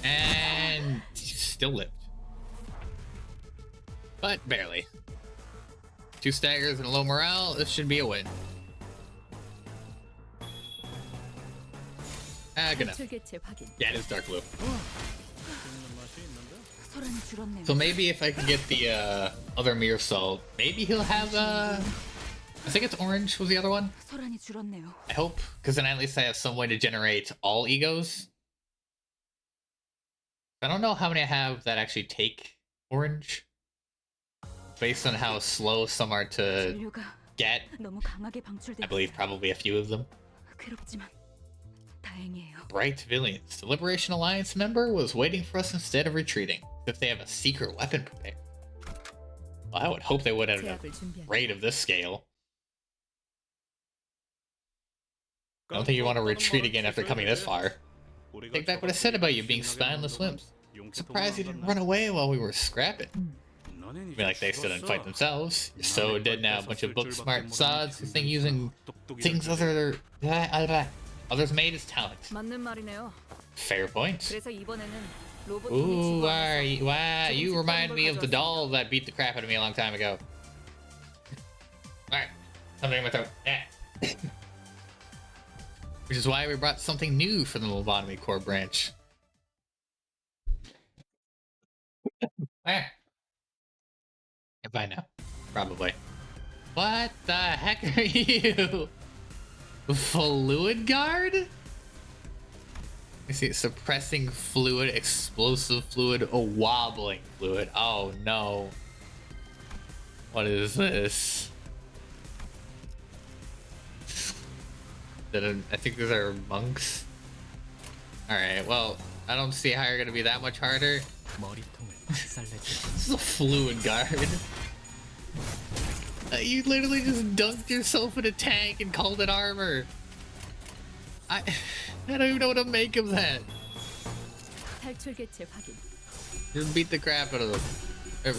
Speaker 1: And he still lived. But barely. 2 staggers and a low morale, this should be a win. Good enough.
Speaker 3: 탈출개체 확인.
Speaker 1: Yeah, it is dark blue.
Speaker 3: 소란이 줄었네요.
Speaker 1: So maybe if I can get the other mirror salt, maybe he'll have I think it's orange was the other one.
Speaker 3: 소란이 줄었네요.
Speaker 1: I hope, because then at least I have some way to generate all egos. I don't know how many I have that actually take orange. Based on how slow some are to
Speaker 3: 진료가
Speaker 1: get,
Speaker 3: 너무 강하게
Speaker 1: I believe
Speaker 3: 방출되었어요.
Speaker 1: probably a few of them.
Speaker 3: 괴롭지만 다행이에요.
Speaker 1: Bright Villains. The Liberation Alliance member was waiting for us instead of retreating. If they have a secret weapon prepared. Well, I would hope they would have a
Speaker 3: 제압을 준비한다.
Speaker 1: raid of this scale. I don't think you want to retreat again after coming this far. Take back what I said about you being spineless limbs. Surprised you didn't run away while we were scrapping. I mean, like they still didn't fight themselves. You're so dead now, a bunch of book smart sods who think using things others made is talent.
Speaker 3: 맞는 말이네요.
Speaker 1: Fair point.
Speaker 3: 그래서 이번에는 로봇
Speaker 1: Ooh, wow, you remind me of the doll that beat the crap out of me a long time ago. Alright, something in my throat. Yeah. Which is why we brought something new for the lobotomy core branch. Where? I'm fine now. Probably. What the heck are you? Fluid guard? You see, suppressing fluid, explosive fluid, a wobbling fluid. Oh no. What is this? I think these are monks. Alright, well, I don't see how you're gonna be that much harder.
Speaker 2: 머리통을 박살내주마.
Speaker 1: This is a fluid guard. You literally just dunked yourself in a tank and called it armor. I don't even know what to make of that.
Speaker 3: 탈출 개체 확인.
Speaker 1: Just beat the crap out of them.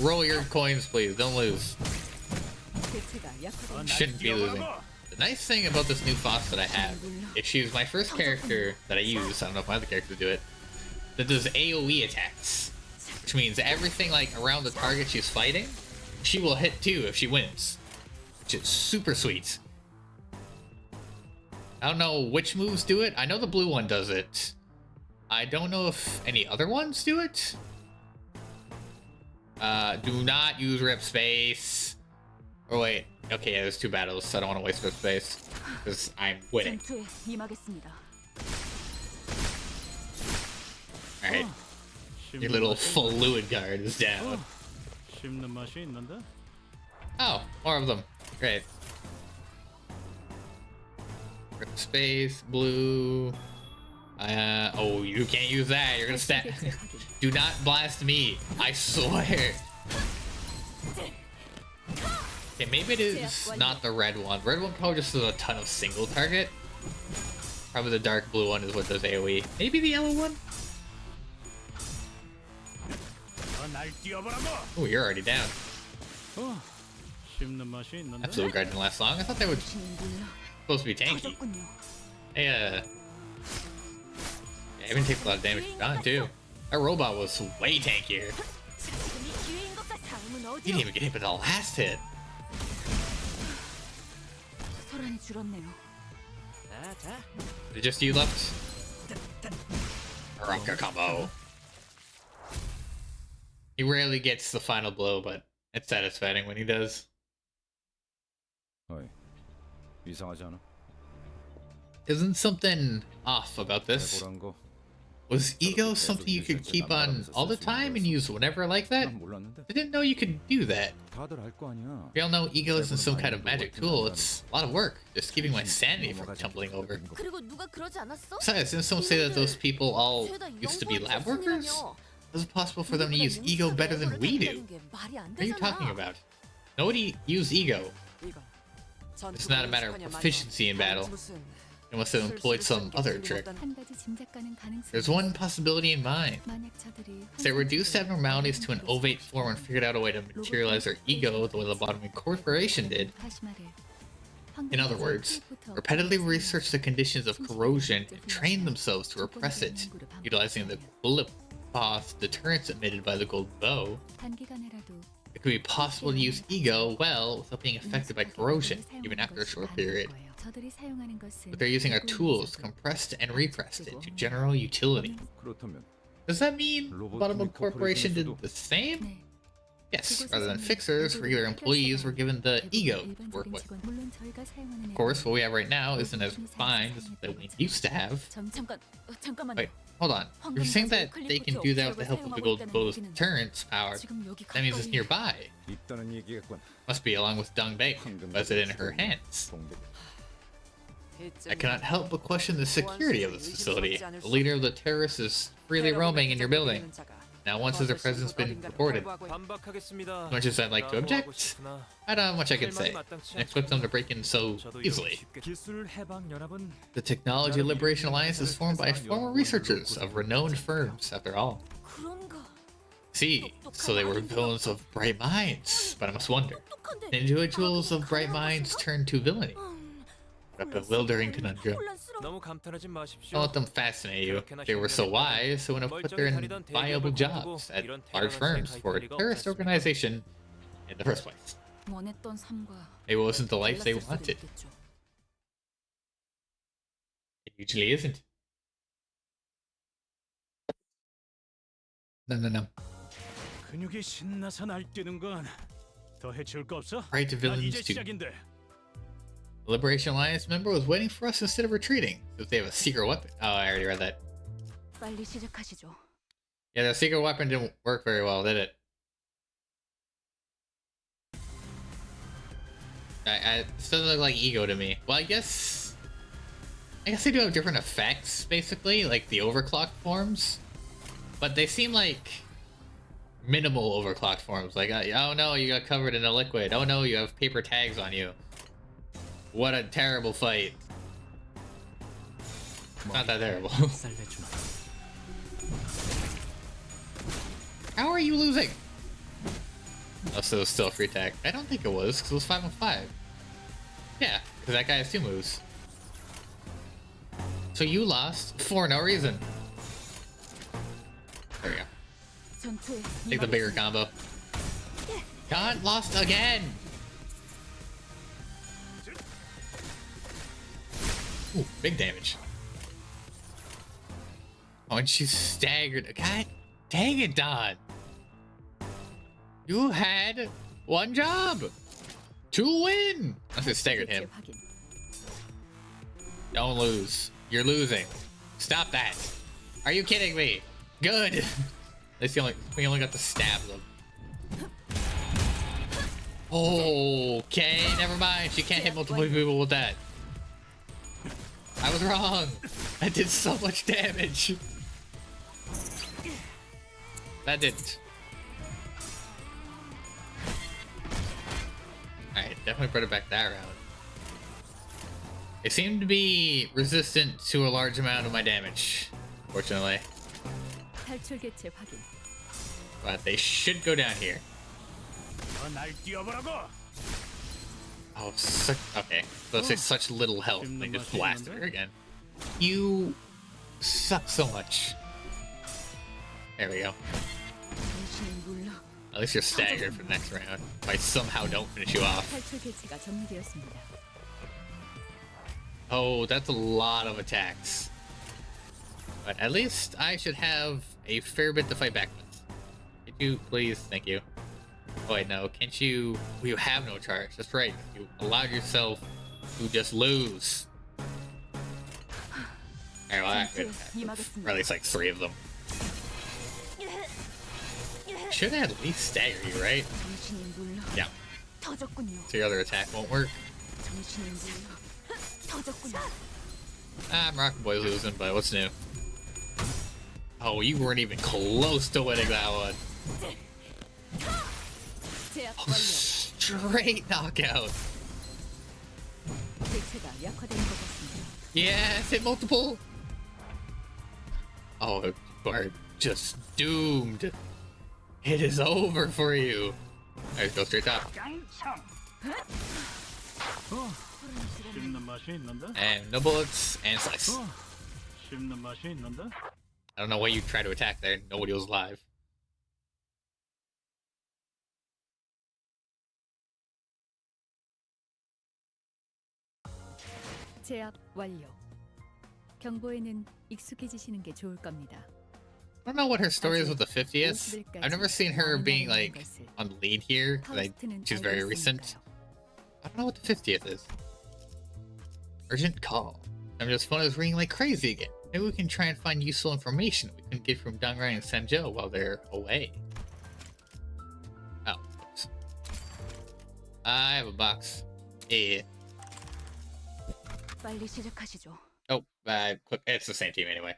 Speaker 1: Roll your coins, please. Don't lose.
Speaker 3: 개체가 약하게
Speaker 1: Shouldn't be losing. The nice thing about this new FOSS that I have, if she's my first character that I use, I don't know if my other characters do it, that does AoE attacks. Which means everything like around the target she's fighting, she will hit too if she wins. Which is super sweet. I don't know which moves do it. I know the blue one does it. I don't know if any other ones do it. Do not use rip space. Oh wait, okay, yeah, there's 2 battles, so I don't want to waste rip space. Because I'm winning.
Speaker 3: 전투에 임하겠습니다.
Speaker 1: Alright, your little fluid guard is down.
Speaker 2: 씹는 맛이 있는데?
Speaker 1: Oh, more of them. Great. Rip space, blue. Oh, you can't use that. You're gonna stat. Do not blast me. I swear. Okay, maybe it is not the red one. Red one probably just does a ton of single target. Probably the dark blue one is what does AoE. Maybe the yellow one?
Speaker 2: 날 뛰어보라고.
Speaker 1: Oh, you're already down.
Speaker 2: 씹는 맛이 있는데?
Speaker 1: Absolute guard didn't last long. I thought they were supposed to be tanky.
Speaker 3: 터졌군요.
Speaker 1: Hey, yeah, even takes a lot of damage to John too. That robot was way tankier. He didn't even get hit with the last hit.
Speaker 3: 소란이 줄었네요.
Speaker 1: Is it just you left? Rocker combo. He rarely gets the final blow, but it's satisfying when he does.
Speaker 4: 어이, 이상하지 않아?
Speaker 1: Isn't something off about this?
Speaker 4: 해보란 거.
Speaker 1: Was ego something you could keep on all the time and use whenever like that?
Speaker 4: 난 몰랐는데.
Speaker 1: I didn't know you could do that.
Speaker 4: 다들 알 거 아니야.
Speaker 1: We all know ego isn't some kind of magic tool. It's a lot of work, just keeping my sanity from tumbling over.
Speaker 5: 그리고 누가 그러지 않았어?
Speaker 1: Besides, didn't someone say that those people all used to be lab workers? Is it possible for them to use ego better than we do? What are you talking about? Nobody use ego. It's not a matter of proficiency in battle. They must have employed some other trick.
Speaker 3: 한 가지 짐작 가능 가능성.
Speaker 1: There's one possibility in mind.
Speaker 3: 만약 저들이
Speaker 1: They reduced abnormalities to an ovate form and figured out a way to materialize their ego the way the Lobotomy Corporation did. In other words, repeatedly research the conditions of corrosion and train themselves to repress it, utilizing the bullet path deterrence emitted by the gold bow.
Speaker 3: 단기간에라도
Speaker 1: It could be possible to use ego well without being affected by corrosion, even after a short period.
Speaker 3: 저들이 사용하는 것은
Speaker 1: But they're using our tools, compressed and repressed into general utility.
Speaker 4: 그렇다면
Speaker 1: Does that mean Lobotomy Corporation did the same?
Speaker 3: 네.
Speaker 1: Yes, rather than fixers, regular employees were given the ego to work with.
Speaker 3: 물론 저희가 사용하는
Speaker 1: Of course, what we have right now isn't as refined as what we used to have.
Speaker 3: 잠깐만요.
Speaker 1: Wait, hold on. You're saying that they can do that with the help of the gold bow's deterrence power. That means it's nearby.
Speaker 4: 있다는 얘기겠군.
Speaker 1: Must be along with Dung Bae, who has it in her hands. I cannot help but question the security of this facility. The leader of the terrorists is freely roaming in your building. Now, once has their presence been reported? As much as I'd like to object, I don't have much I can say. I expect them to break in so easily.
Speaker 2: 기술 해방 연합은
Speaker 1: The Technology Liberation Alliance is formed by former researchers of renowned firms, after all.
Speaker 5: 그런가?
Speaker 1: See, so they were villains of bright minds, but I must wonder, individuals of bright minds turn to villainy? What a bewildering conundrum.
Speaker 6: 너무 감탄하지 마십시오.
Speaker 1: Don't let them fascinate you. They were so wise, so wouldn't have put their viable jobs at large firms for a terrorist organization in the first place.
Speaker 3: 원했던 삶과
Speaker 1: It wasn't the life they wanted.
Speaker 3: 달랐을
Speaker 1: It usually isn't. No.
Speaker 2: 근육이 신나서 날뛰는 건 더 해줄 거 없어?
Speaker 1: Right to
Speaker 2: 난
Speaker 1: villains
Speaker 2: 이제
Speaker 1: too.
Speaker 2: 시작인데.
Speaker 1: The Liberation Alliance member was waiting for us instead of retreating. If they have a secret weapon. Oh, I already read that.
Speaker 3: 빨리 시작하시죠.
Speaker 1: Yeah, the secret weapon didn't work very well, did it? It still look like ego to me. Well, I guess they do have different effects, basically, like the overclocked forms. But they seem like minimal overclocked forms. Like, oh no, you got covered in a liquid. Oh no, you have paper tags on you. What a terrible fight. Not that terrible. How are you losing? Oh, so it's still a free tag. I don't think it was, because it was 5 on 5. Yeah, because that guy has 2 moves. So you lost for no reason. There we go. Take the bigger combo. God lost again! Ooh, big damage. Oh, and she's staggered. God dang it, Don. You had one job to win. I just staggered him. Don't lose. You're losing. Stop that. Are you kidding me? Good. At least we only got to stab them. Okay, never mind. She can't hit multiple people with that. I was wrong. I did so much damage. That didn't. Alright, definitely brought it back that round. It seemed to be resistant to a large amount of my damage, fortunately. But they should go down here. Oh, okay. So say such little health. They just blasted her again. You suck so much. There we go. At least you're staggered for the next round. If I somehow don't finish you off. Oh, that's a lot of attacks. But at least I should have a fair bit to fight back with. Could you please? Thank you. Oh wait, no. Can't you? Well, you have no charge. That's right. You allowed yourself to just lose. Alright, well, or at least like 3 of them. Should at least stagger you, right? Yeah. So your other attack won't work. Rocket Boy's losing, but what's new? Oh, you weren't even close to winning that one. Oh, straight knockout. Yes, hit multiple. Oh, you are just doomed. It is over for you. Alright, go straight top. And no bullets and slice. I don't know why you tried to attack there. Nobody was alive.
Speaker 3: 제압 완료. 경보에는 익숙해지시는 게 좋을 겁니다.
Speaker 1: I don't know what her story is with the 50th. I've never seen her being like on the lead here. She's very recent. I don't know what the 50th is. Urgent call. Samjo's phone is ringing like crazy again. Maybe we can try and find useful information we can get from Dong Ryan and Samjo while they're away. Oh, oops. I have a box. Yeah.
Speaker 3: 빨리 시작하시죠.
Speaker 1: Oh, it's the same team anyway.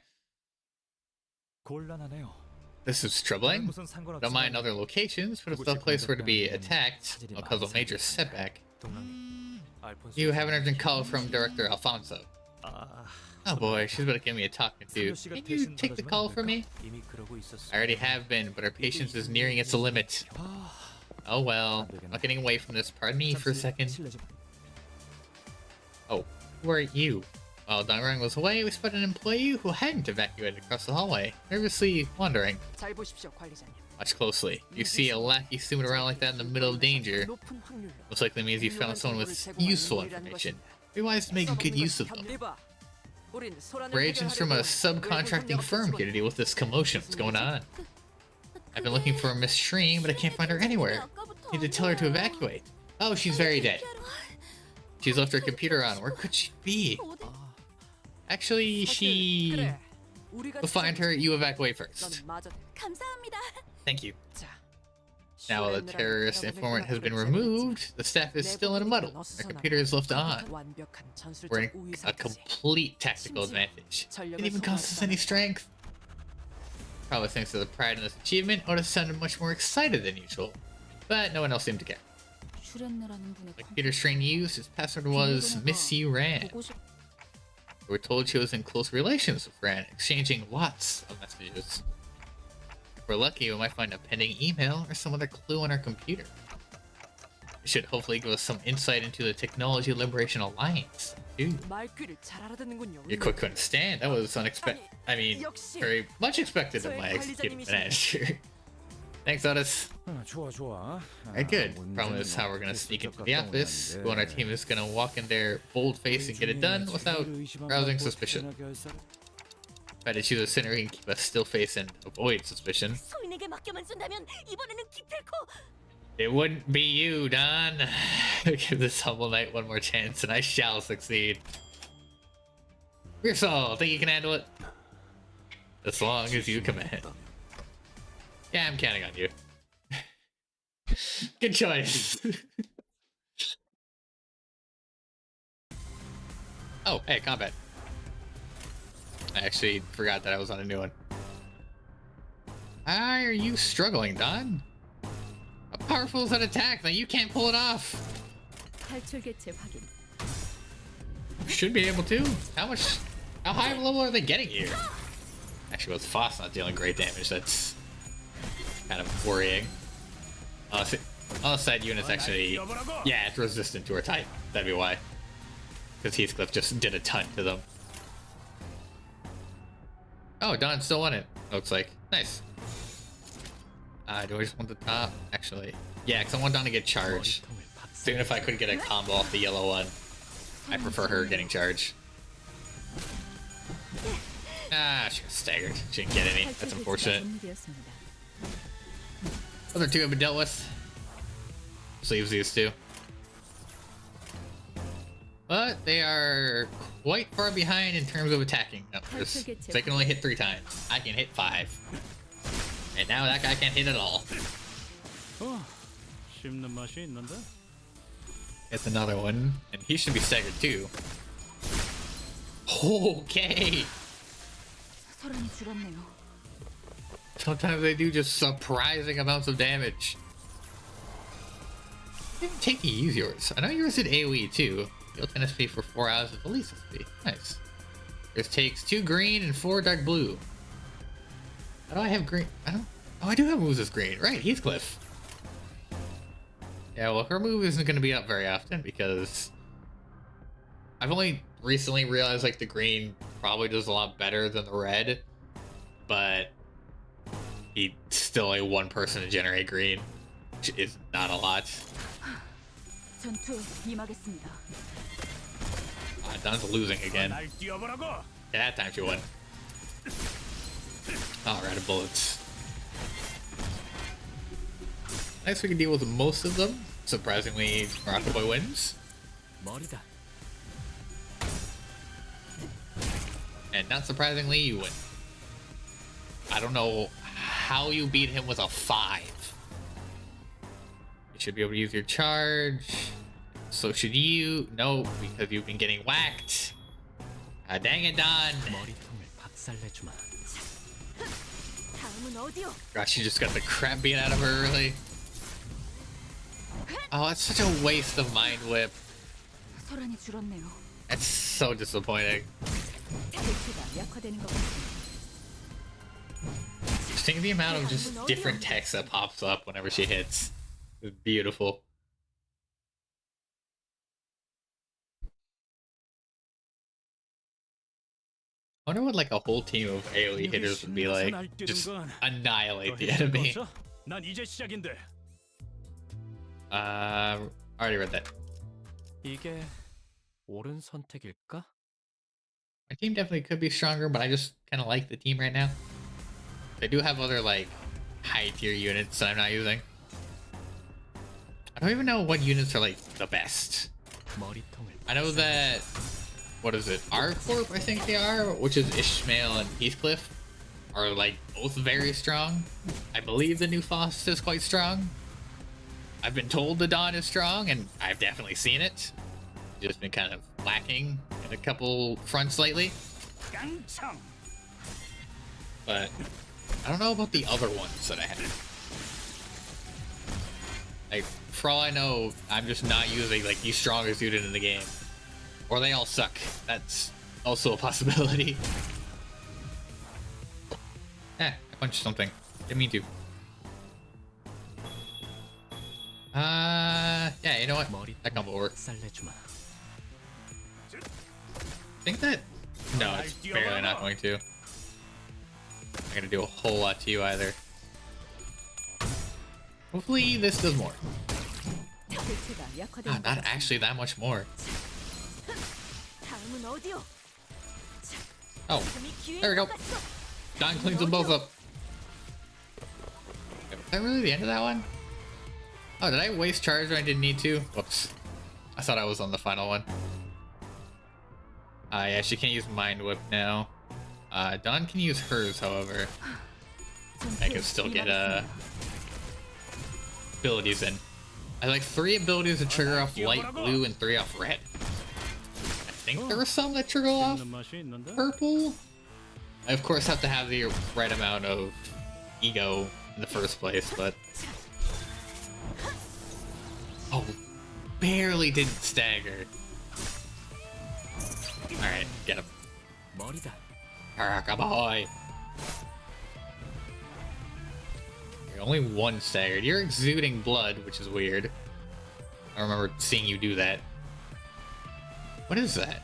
Speaker 1: This is troubling. Don't mind other locations, but if the place were to be attacked, it'll cause a major setback. You have an urgent call from Director Alfonso. Oh boy, she's about to give me a talking to. Can you take the call for me? I already have been, but our patience is nearing its limit. Oh well, I'm not getting away from this. Pardon me for a second. Oh, who are you? While Dongrang was away, we spotted an employee who hadn't evacuated across the hallway, nervously wandering. Watch closely. You see a lackey zooming around like that in the middle of danger. Most likely means you found someone with useful information. Be wise to make good use of them. We're agents from a subcontracting firm here to deal with this commotion. What's going on? I've been looking for Miss Shreen, but I can't find her anywhere. Need to tell her to evacuate. Oh, she's very dead. She's left her computer on. Where could she be? Actually, she To find her, you evacuate first.
Speaker 5: 감사합니다.
Speaker 1: Thank you. Now the terrorist informant has been removed, the staff is still in a muddle. The computer is left on. We're in a complete tactical advantage. Didn't even cost us any strength. Probably thanks to the pride in this achievement, Otis sounded much more excited than usual. But no one else seemed to care. The computer strain used, his password was Miss You Ran. We were told she was in close relations with Ran, exchanging lots of messages. If we're lucky, we might find a pending email or some other clue on our computer. It should hopefully give us some insight into the Technology Liberation Alliance, too. You're quick to understand. That was unexpected. I mean, very much expected of my executive manager. Thanks, Otis.
Speaker 4: 좋아.
Speaker 1: Alright, good. Problem is how we're gonna sneak into the office. Who on our team is gonna walk in there bold face and get it done without rousing suspicion. If I had to choose a sinner who can keep a still face and avoid suspicion,
Speaker 5: 소인에게 맡겨만 준다면 이번에는 기필코.
Speaker 1: it wouldn't be you, Don. Give this humble knight one more chance and I shall succeed. Your soul, think you can handle it? As long as you command. Yeah, I'm counting on you. Good choice. Oh, hey, combat. I actually forgot that I was on a new one. Why are you struggling, Don? How powerful is that attack? Like, you can't pull it off.
Speaker 3: 탈출 개체 확인.
Speaker 1: Should be able to. How high of a level are they getting here? Actually, with Foss not dealing great damage, that's kind of worrying. All side units actually, yeah, it's resistant to her type. That'd be why. Because Heathcliff just did a ton to them. Oh, Don still won it, looks like. Nice. Do I just want the top? Actually, yeah, because I want Don to get charged. So even if I could get a combo off the yellow one, I prefer her getting charged. Ah, she got staggered. She didn't get any. That's unfortunate. Other two have been dealt with. Just leaves these two. But they are quite far behind in terms of attacking numbers. They can only hit 3 times. I can hit 5. And now that guy can't hit at all.
Speaker 2: 씹는 맛이 있는데?
Speaker 1: It's another one. And he should be staggered too. Okay.
Speaker 3: 소란이 줄었네요.
Speaker 1: Sometimes they do just surprising amounts of damage. Didn't take to use yours. I know yours did AoE too. Heal 10 SP for 4 hours of the least SP. Nice. Yours takes 2 green and 4 dark blue. How do I have green? I don't. Oh, I do have moves as green. Right, Heathcliff. Yeah, well, her move isn't going to be up very often because I've only recently realized like the green probably does a lot better than the red, but he's still a 1 person to generate green, which is not a lot.
Speaker 3: 전투에 임하겠습니다.
Speaker 1: Don's losing again.
Speaker 2: 날 뛰어보라고.
Speaker 1: Yeah, that time she won. Oh, we're out of bullets. Nice, we can deal with most of them. Surprisingly, Rocket Boy wins.
Speaker 6: 머리다.
Speaker 1: And not surprisingly, you win. I don't know how you beat him with a 5. You should be able to use your charge. So should you. No, because you've been getting whacked. Ah, dang it, Don.
Speaker 6: 머리통을 박살내주마.
Speaker 5: 다음은 어디요?
Speaker 1: Gosh, she just got the crap beat out of her early. Oh, it's such a waste of Mind Whip.
Speaker 3: 소란이 줄었네요.
Speaker 1: That's so disappointing.
Speaker 3: 개체가 약화되는 것 같습니다.
Speaker 1: Just think of the amount of just different text that pops up whenever she hits. It's beautiful. I wonder what like a whole team of AoE hitters would be like. Just annihilate the enemy.
Speaker 2: 난 이제 시작인데.
Speaker 1: Already read that.
Speaker 6: 이게 옳은 선택일까?
Speaker 1: My team definitely could be stronger, but I just kind of like the team right now. They do have other like high tier units that I'm not using. I don't even know what units are like the best.
Speaker 6: 머리통을
Speaker 1: I know that, what is it, R Corp I think they are, which is Ishmael and Heathcliff. are like both very strong. I believe the new Frost is quite strong. I've been told the Dawn is strong, and I've definitely seen it. Just been kind of lacking in a couple fronts lately. But I don't know about the other ones that I have. Like, for all I know, I'm just not using like the strongest unit in the game. Or they all suck. That's also a possibility. I punched something. Didn't mean to. Yeah, you know what? That combo works.
Speaker 6: 박살내주마.
Speaker 1: Think that? No, it's barely not going to. Not gonna do a whole lot to you either. Hopefully this does more.
Speaker 3: 자극체가 약화되는
Speaker 1: Ah, not actually that much more.
Speaker 5: 다음은 어디요?
Speaker 1: Oh,
Speaker 5: 지금이
Speaker 1: there we
Speaker 5: 기회인
Speaker 1: go.
Speaker 5: 것 같소.
Speaker 1: Don cleans them both up. Was that really the end of that one? Oh, did I waste charge when I didn't need to? Whoops. I thought I was on the final one. Yeah, she can't use Mind Whip now. Dawn can use hers, however. I can still get abilities in. I have like 3 abilities to trigger off light blue and 3 off red. I think there were some that trigger off
Speaker 2: 씹는 맛이 있는데?
Speaker 1: purple. I of course have to have the right amount of ego in the first place, but oh, barely didn't stagger. All right, get him.
Speaker 6: 머리다.
Speaker 1: Boy. You're only 1 staggered. You're exuding blood, which is weird. I remember seeing you do that. What is that?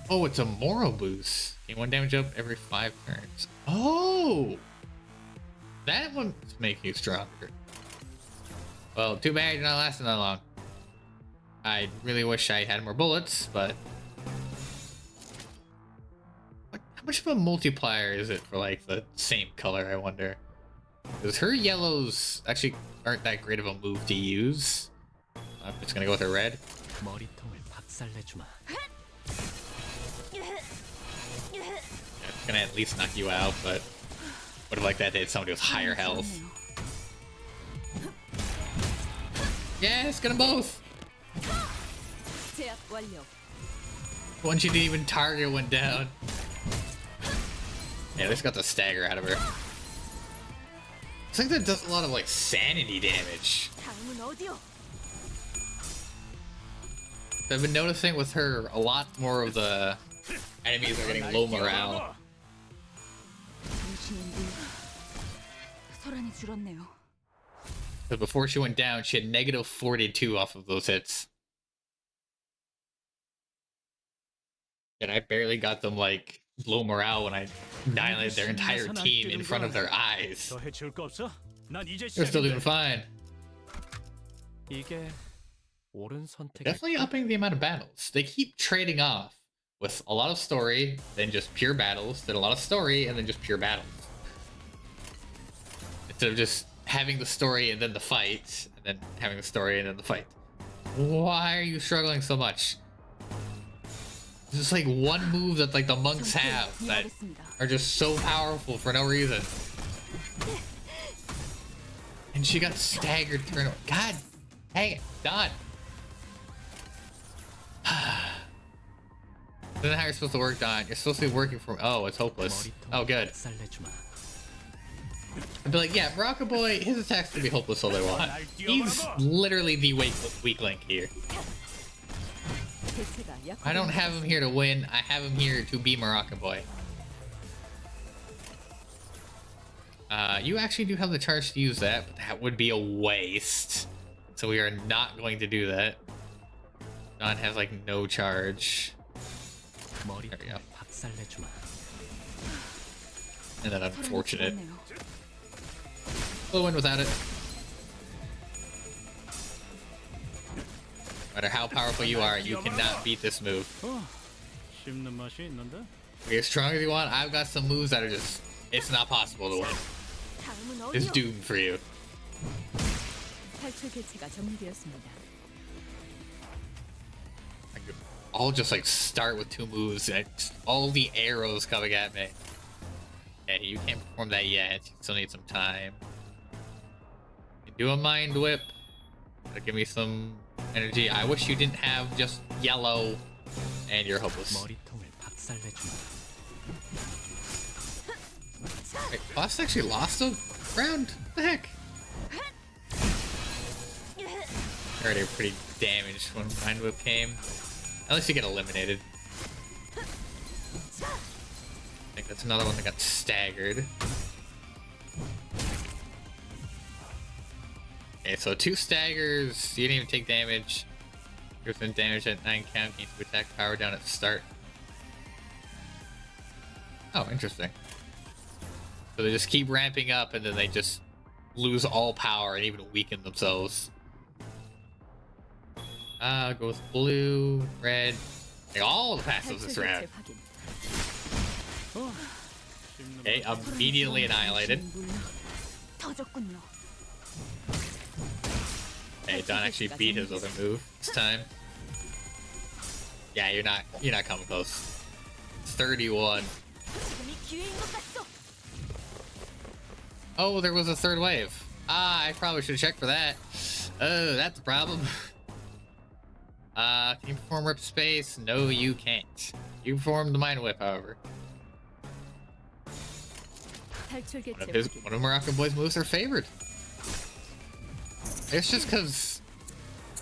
Speaker 1: Oh, it's a moral boost. Gain 1 damage up every 5 turns. Oh! That one's making you stronger. Well, too bad you're not lasting that long. I really wish I had more bullets, but... How much of a multiplier is it for, like, the same color, I wonder? Because her yellows actually aren't that great of a move to use. I'm just gonna go with her red.
Speaker 6: 머리통을 박살내주마.
Speaker 1: It's gonna at least knock you out, but would have liked that to hit somebody with higher health. Yes, get them both!
Speaker 3: 제압 완료.
Speaker 1: One she didn't even target went down. Yeah, this got the stagger out of her. I think that does a lot of like sanity damage.
Speaker 5: 다음은 어디요?
Speaker 1: I've been noticing with her a lot more of the enemies are getting low morale.
Speaker 3: 당신은 소란이 줄었네요.
Speaker 1: Because before she went down, she had negative 42 off of those hits. And I barely got them like low morale when I annihilated their entire team in front of their eyes.
Speaker 2: 더 해치울 거 없어? 난 이제
Speaker 1: They're still doing
Speaker 2: 시작인데.
Speaker 1: fine.
Speaker 6: 이게 옳은 선택일까?
Speaker 1: Definitely upping the amount of battles. They keep trading off with a lot of story, then just pure battles, then a lot of story, and then just pure battles. Instead of just having the story and then the fight, and then having the story and then the fight. Why are you struggling so much? There's just like one move that like the monks have that are just so powerful for no reason. And she got staggered turn. God dang it, Don. This is how you're supposed to work, Don. You're supposed to be working from. Oh, it's hopeless. Oh, good.
Speaker 6: 박살내주마.
Speaker 1: I'd be like, yeah, Baraka Boy, his attacks can be hopeless all they want. He's literally the weak link here. I don't have him here to win. I have him here to be Moroccan Boy. You actually do have the charge to use that, but that would be a waste. So we are not going to do that. Don has like no charge. There we go.
Speaker 6: 머리통을 박살내주마.
Speaker 1: And then unfortunate. We'll win without it. No matter how powerful you are, you cannot beat this move.
Speaker 2: 씹는 맛이 있는데?
Speaker 1: Be as strong as you want. I've got some moves that are just, it's not possible to win.
Speaker 5: 다음은
Speaker 1: It's
Speaker 5: 어디요?
Speaker 1: doomed for you.
Speaker 3: 탈출 개체가 정리되었습니다.
Speaker 1: I'll just like start with 2 moves and all the arrows coming at me. Okay, you can't perform that yet. You still need some time. You do a mind whip. That'll give me some energy. I wish you didn't have just yellow and you're hopeless.
Speaker 6: 머리통을 박살내주마.
Speaker 1: Wait, Boss actually lost a round? What the heck? Already pretty damaged when Mind Whip came. At least you get eliminated. I think that's another one that got staggered. Okay, so 2 staggers. You didn't even take damage. You're within damage at 9 count. Need to attack power down at the start. Oh, interesting. So they just keep ramping up and then they just lose all power and even weaken themselves. Go with blue, red, like all the passives this round. Okay, immediately annihilated.
Speaker 3: 터졌군요.
Speaker 1: Hey, Don actually beat his other move this time. Yeah, you're not coming close. 31.
Speaker 5: 지금이 기회인 것 같소.
Speaker 1: Oh, there was a third wave. I probably should have checked for that. Oh, that's a problem. Can you perform Rip Space? No, you can't. You can perform the Mind Whip, however.
Speaker 3: 탈출 개체
Speaker 1: One of Morocco Boy's moves are favored. It's just because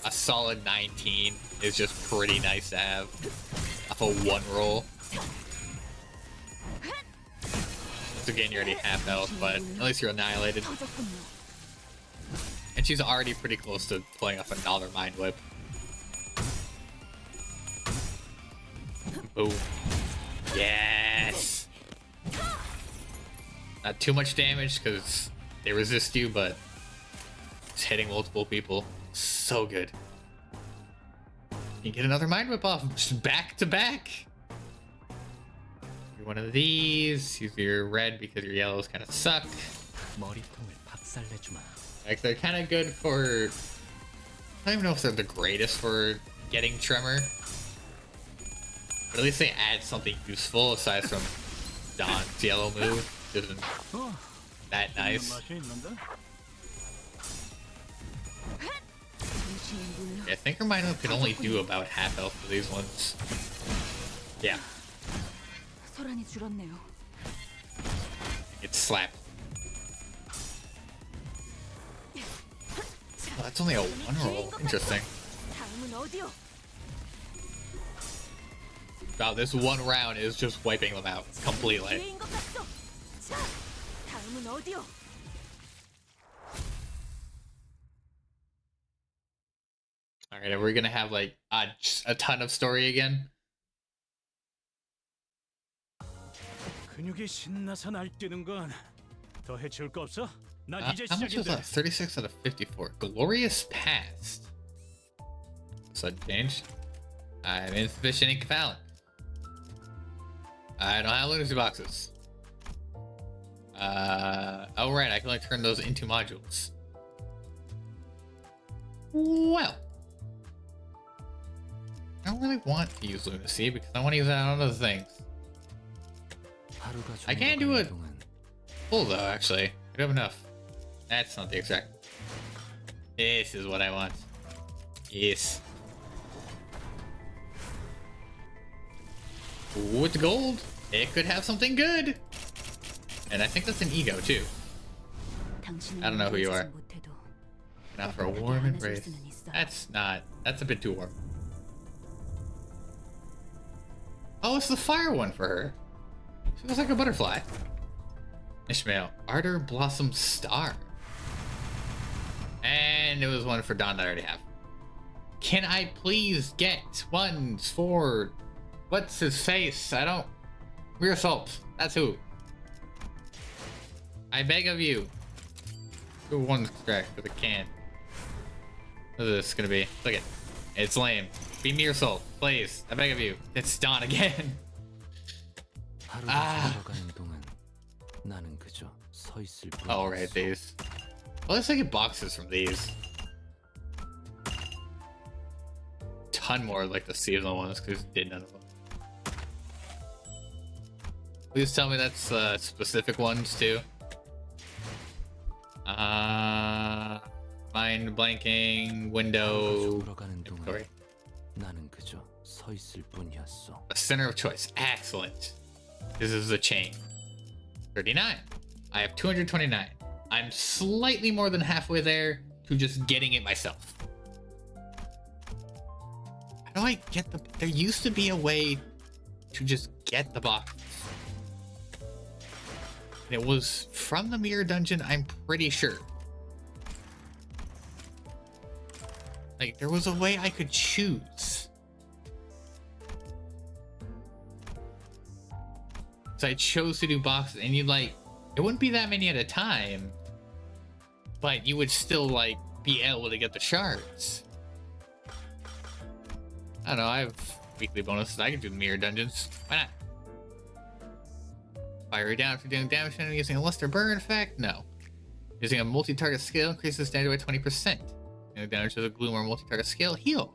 Speaker 1: a solid 19 is just pretty nice to have off a 1 roll. So again, you're already half health, but at least you're annihilated.
Speaker 3: 터졌군요.
Speaker 1: And she's already pretty close to pulling off another Mind Whip. Boom. Yes! Not too much damage because they resist you, but just hitting multiple people, so good. You get another Mind Whip off, just back to back. You're one of these. Use your red because your yellows kind of suck.
Speaker 6: 머리통을 박살내주마.
Speaker 1: Like they're kind of good for. I don't even know if they're the greatest for getting Tremor, but at least they add something useful aside from Don's yellow move. Isn't that nice?
Speaker 2: 맛이 있는데?
Speaker 1: Yeah, I think her Mind Whip can only do about half health for these ones. Yeah,
Speaker 3: 소란이 줄었네요.
Speaker 1: it's slapped. Oh, that's only a 1 roll. Interesting.
Speaker 5: 다음은 어디요?
Speaker 1: Wow, this 1 round is just wiping them out completely.
Speaker 5: 기회인 것 같소. 자, 다음은 어디요?
Speaker 1: Alright, are we gonna have like a ton of story again?
Speaker 2: 근육이 신나서 날뛰는 건 더 해치울 거 없어? 난 이제
Speaker 1: How much was
Speaker 2: 시작인데.
Speaker 1: that? 36 out of 54. Glorious Past. Sudden change. I'm insufficient incapacit. I don't have lunacy boxes. Oh right, I can only turn those into modules. Well, I don't really want to use lunacy because I want to use that on other things.
Speaker 6: 하루가
Speaker 1: I can't do it.
Speaker 6: 동안
Speaker 1: Full though, actually. I do have enough. That's not the exact. This is what I want. Yes. With gold, it could have something good. And I think that's an ego too. I don't know who you are. Now for a warm embrace. That's a bit too warm. Oh, it's the fire one for her. She looks like a butterfly. Ishmael, Ardor Blossom Star. And it was one for Don that I already have. Can I please get ones for... What's his face? I don't... Rear Assault. That's who. I beg of you. Do one extract with a can. What is this gonna be? Look it. It's lame. Be Mere Assault, please. I beg of you. It's Don again.
Speaker 6: 하루가
Speaker 1: 아.
Speaker 6: 흘러가는 동안 나는 그저 서 있을 뿐.
Speaker 1: Oh, right, these. Well, let's get boxes from these. Ton more like the seasonal ones because did none of them. Please tell me that's specific ones too. Mind blanking, window.
Speaker 6: 돌아가는 동안
Speaker 1: Sorry.
Speaker 6: 나는 그저 서 있을 뿐이었어.
Speaker 1: A center of choice. Excellent. This is a chain. 39. I have 229. I'm slightly more than halfway there to just getting it myself. How do I get the... There used to be a way to just get the box. And it was from the mirror dungeon, I'm pretty sure. Like, there was a way I could choose. So I chose to do boxes, and you like... It wouldn't be that many at a time, but you would still, like, be able to get the shards. I don't know, I have weekly bonuses. I can do mirror dungeons. Why not? Fire down for doing damage to using a luster burn effect? No. Using a multi-target skill increases damage by 20%. Doing damage with a gloom or multi-target skill, heal.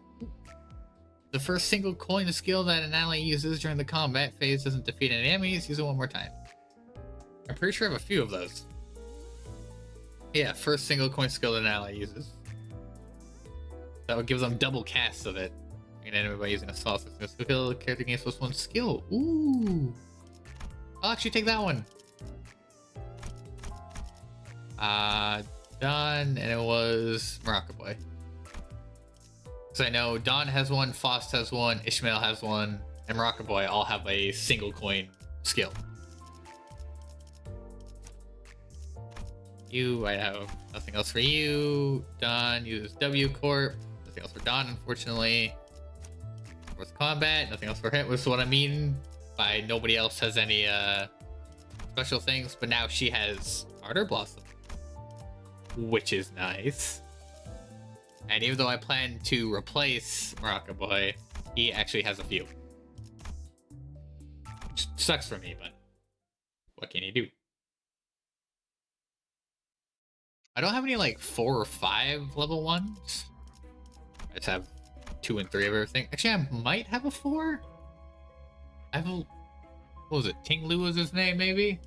Speaker 1: The first single coin skill that an ally uses during the combat phase doesn't defeat any enemies. Use it one more time. I'm pretty sure I have a few of those. Yeah, first single coin skill that an ally uses. That would give them double casts of it. An enemy by using a small skill, character gains +1 skill. Ooh. I'll actually take that one. Done, and it was Morocco Boy. So I know Don has one, Faust has one, Ishmael has one, and Morocco Boy all have a single coin skill. You, I have nothing else for you. Don uses W Corp. Nothing else for Don, unfortunately. Fourth combat, nothing else for him. Which is what I mean by nobody else has any special things, but now she has Ardor Blossom, which is nice. And even though I plan to replace Morocco Boy, he actually has a few. Which sucks for me, but what can you do? I don't have any like 4 or 5 level 1s. I just have 2 and 3 of everything. Actually, I might have a 4. I have a... What was it? Ting Lu was his name, maybe?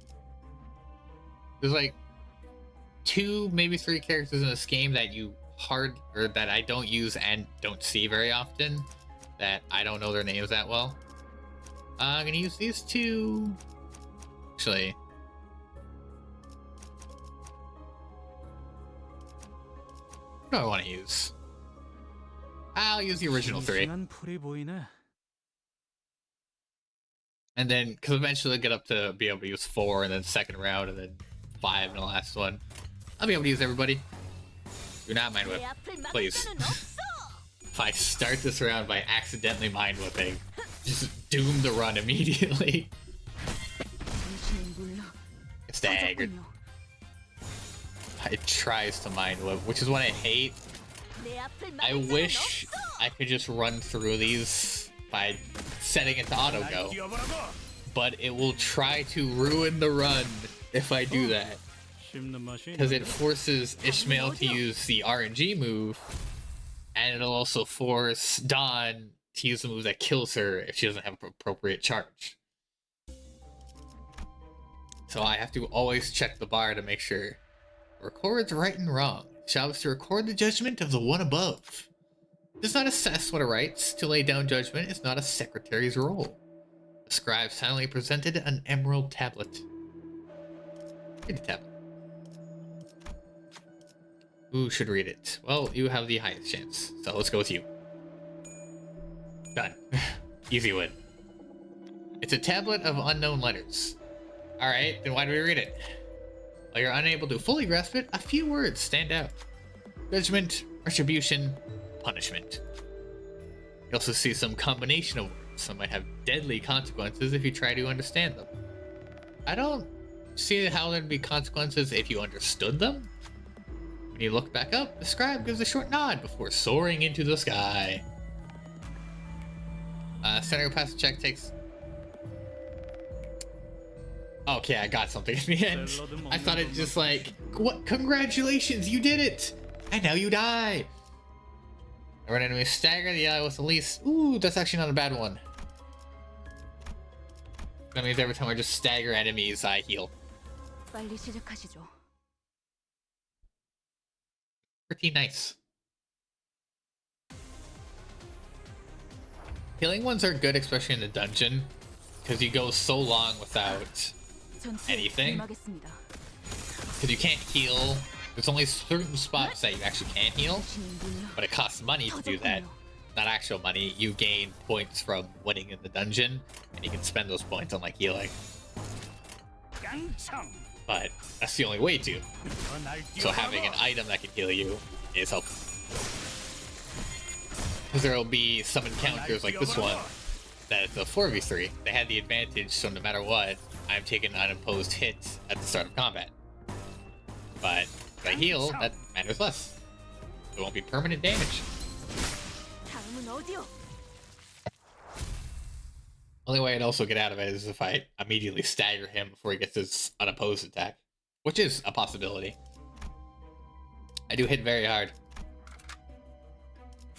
Speaker 1: There's like 2, maybe 3 characters in this game that that I don't use and don't see very often. That I don't know their names that well. I'm gonna use these 2. Actually... What do I want to use? I'll use the original 3.
Speaker 2: 싱싱한 풀이 보이네.
Speaker 1: And then, because eventually I'll get up to be able to use 4, and then second round, and then 5 in the last one. I'll be able to use everybody. Do not mind whip, please. If I start this round by accidentally mind whipping, just doom the run immediately.
Speaker 3: 당신은 물러
Speaker 1: Staggered.
Speaker 3: 터졌군요.
Speaker 1: It tries to mind whip, which is what I hate. I wish I could just run through these by setting it to auto go, but it will try to ruin the run if I do that,
Speaker 2: 씹는 맛이
Speaker 1: because it forces Ishmael to use the RNG move, and it'll also force Dawn to use the move that kills her if she doesn't have appropriate charge. So I have to always check the bar to make sure. Records right and wrong. Job is to record the judgment of the one above. Does not assess what it writes. To lay down judgment is not a secretary's role. The scribe silently presented an emerald tablet. Read the tablet. Who should read it? Well, you have the highest chance, so let's go with you. Done. Easy win. It's a tablet of unknown letters. Alright, then why do we read it? While you're unable to fully grasp it, a few words stand out. Judgment, retribution, punishment. You also see some combination of words. Some might have deadly consequences if you try to understand them. I don't see how there'd be consequences if you understood them. When you look back up, the scribe gives a short nod before soaring into the sky. Center passage check takes... Okay, I got something in the end. I thought it just like, what? Congratulations, you did it! And now you die! I run enemy stagger, the ally with the least. Ooh, that's actually not a bad one. That means every time I just stagger enemies, I heal.
Speaker 5: 빨리 시작하시죠.
Speaker 1: Pretty nice. Healing ones are good, especially in the dungeon, because you go so long without
Speaker 5: 전투에
Speaker 1: anything.
Speaker 5: 임하겠습니다.
Speaker 1: Because you can't heal. There's only certain spots that you actually can heal,
Speaker 5: 당신은 물론
Speaker 1: but it costs money to do that. Not actual money. You gain points from winning in the dungeon, and you can spend those points on like healing.
Speaker 2: 깡총.
Speaker 1: But that's the only way to.
Speaker 2: 날
Speaker 1: So having an item that can heal you is helpful. Because there will be some encounters like this one that it's a 4v3. They had the advantage, so no matter what, I'm taking unopposed hits at the start of combat. But if I heal, that matters less. It won't be permanent damage.
Speaker 5: 다음은 어디요?
Speaker 1: Only way I'd also get out of it is if I immediately stagger him before he gets his unopposed attack, which is a possibility. I do hit very hard.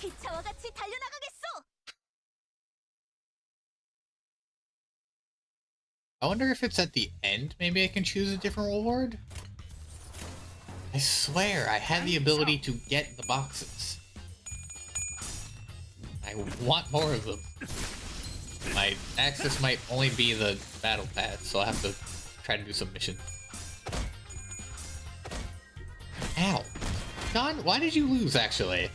Speaker 5: 기차와 같이 달려나가겠소.
Speaker 1: I wonder if it's at the end, maybe I can choose a different reward? I swear, I had the ability to get the boxes. I want more of them. My access might only be the battle pass, so I'll have to try to do some missions. Ow. Don, why did you lose, actually?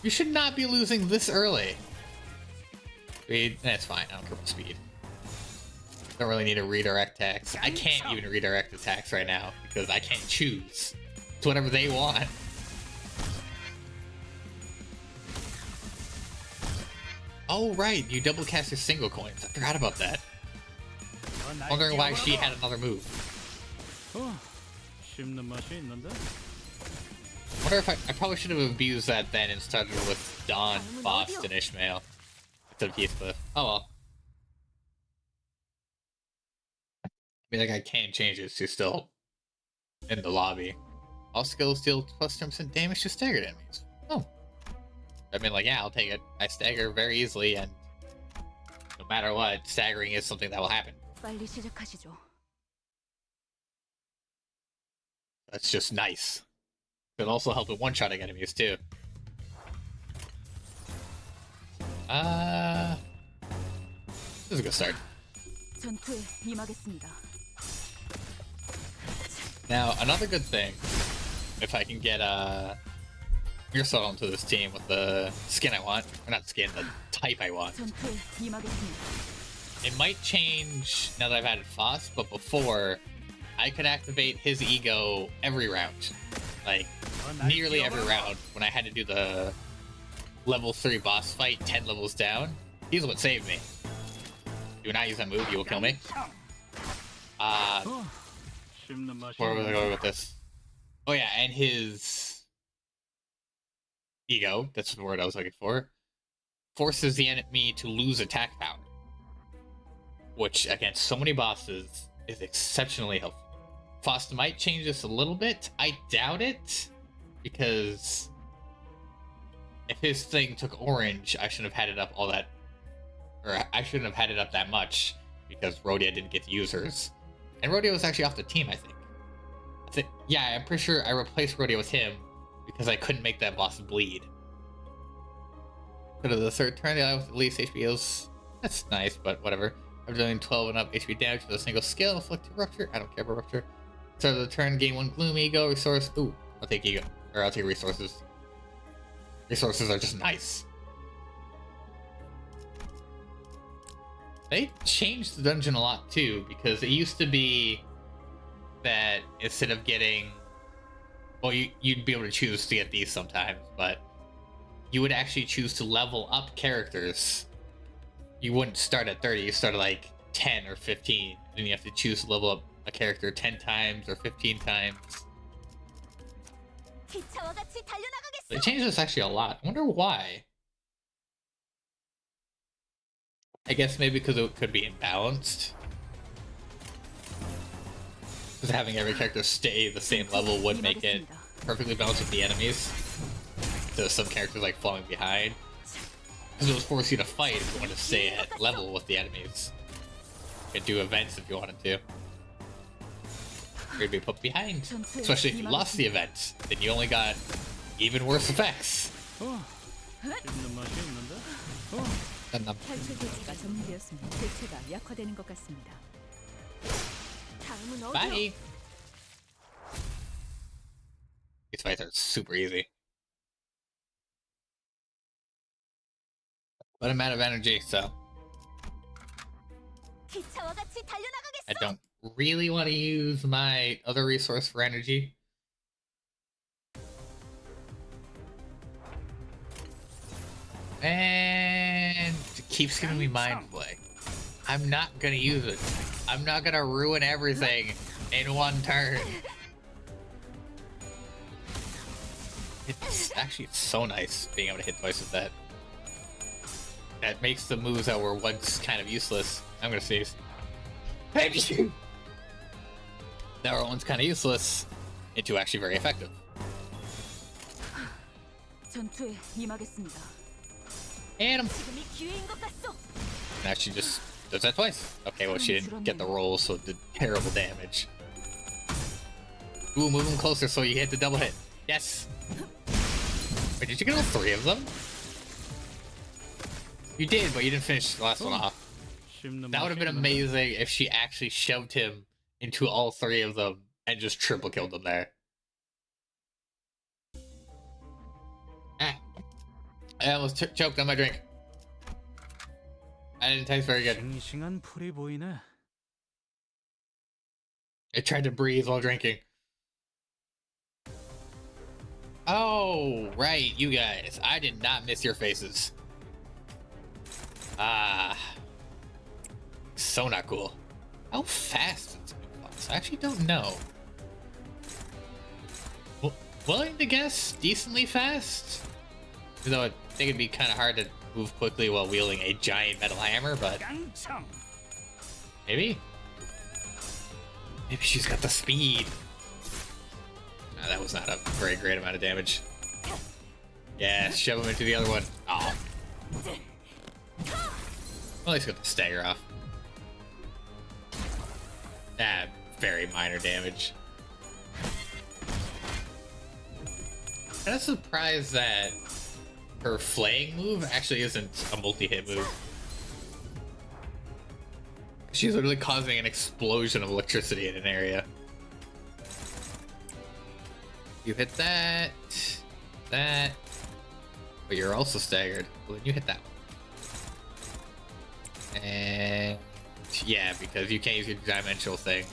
Speaker 1: You should not be losing this early. Speed, that's fine, I don't care about speed. Don't really need a redirect attacks. I can't even redirect attacks right now, because I can't choose. It's whatever they want. Oh right, you double cast your single coins. I forgot about that. Wondering why she had another move.
Speaker 2: 씹는 맛이 있는데.
Speaker 1: Wonder if I probably should have abused that then and started with Dawn, Faust, and Ishmael instead of Heathcliff. Oh well. I mean, like I can change it to still in the lobby. All skills deal plus 10% damage to staggered enemies. Oh. I mean, like, yeah, I'll take it. I stagger very easily, and no matter what, staggering is something that will happen.
Speaker 5: 빨리 시작하시죠.
Speaker 1: That's just nice. It'll also help with one-shotting enemies, too. This is a good start.
Speaker 5: 전투에 임하겠습니다.
Speaker 1: Now, another good thing, if I can get Yourself onto this team with the skin I want, or not skin, the type I want.
Speaker 5: 전투에 임하겠습니다.
Speaker 1: It might change now that I've added Faust, but before, I could activate his ego every round. Like, nearly every round, when I had to do the level 3 boss fight 10 levels down. He's what saved me. Do not use that move, you will kill me.
Speaker 2: 씹는 맛이.
Speaker 1: Where was I going with this? Oh yeah, and his ego, that's the word I was looking for, forces the enemy to lose attack power. Which, against so many bosses, is exceptionally helpful. Faust might change this a little bit. I doubt it, because if his thing took orange, I shouldn't have had it up all that, or I shouldn't have had it up that much, because Rhodia didn't get to use hers. And Rhodia was actually off the team, I think. Yeah, I'm pretty sure I replaced Rhodia with him, because I couldn't make that boss bleed. Go to the third turn, the ally with the least HP heals. That's nice, but whatever. I'm doing 12 and up HP damage with a single skill, inflict rupture. I don't care about rupture. Start of the turn, gain 1 gloom ego, resource. Ooh, I'll take ego. Or I'll take resources. Resources are just nice. They changed the dungeon a lot too, because it used to be that instead of getting, well, you'd be able to choose to get these sometimes, but you would actually choose to level up characters. You wouldn't start at 30, you start at like 10 or 15, and then you have to choose to level up a character 10 times or 15 times.
Speaker 5: 기차와 같이 달려나가겠소.
Speaker 1: They changed this actually a lot. I wonder why. I guess maybe because it could be imbalanced. Because having every character stay the same level would make it perfectly balanced with the enemies. So some characters like falling behind. Because it would force you to fight if you want to stay at level with the enemies. could do events if you wanted to. You'd be put behind. Especially if you lost the event, then you only got even worse effects.
Speaker 2: 씹는 맛이 있는데?
Speaker 5: 탈출 조치가 전문되었습니다. 대체가 약화되는 것 같습니다. 다음은 어디요?
Speaker 1: Bye. These fights are super easy. But I'm out of energy, so
Speaker 5: 기차와 같이 달려나가겠어.
Speaker 1: I don't really want to use my other resource for energy. And it keeps giving me mind play. I'm not gonna use it. I'm not gonna ruin everything in one turn. It's actually so nice being able to hit twice with that. That makes the moves that were once kind of useless. I'm gonna sneeze. That were once kind of useless into actually very effective.
Speaker 5: 전투에 임하겠습니다.
Speaker 1: And him.
Speaker 5: 지금이 기회인 것 같소.
Speaker 1: Now she just does that twice. Okay, well she didn't get the roll, so it did terrible damage. Ooh, move him closer so you hit the double hit. Yes. Wait, did you get all three of them? You did, but you didn't finish the last one off.
Speaker 2: 씹는
Speaker 1: That would have
Speaker 2: 맛이
Speaker 1: been
Speaker 2: 있는데?
Speaker 1: amazing if she actually shoved him into all three of them and just triple killed him there. Ah. I almost choked on my drink. I didn't taste very good.
Speaker 2: 싱싱한 풀이 보이네.
Speaker 1: I tried to breathe while drinking. Oh, right, you guys. I did not miss your faces. Ah. So not cool. How fast is it? I actually don't know. Willing to guess decently fast? Though I think it'd be kind of hard to move quickly while wielding a giant metal hammer, but
Speaker 2: 깡총.
Speaker 1: maybe? Maybe she's got the speed. No, that was not a very great amount of damage. Yeah, shove him into the other one. Oh. Well, at least got the stagger off. Ah, very minor damage. Kind of surprised that her flaying move actually isn't a multi-hit move. She's literally causing an explosion of electricity in an area. You hit that, but you're also staggered. Well, then you hit that one. And yeah, because you can't use your dimensional thing,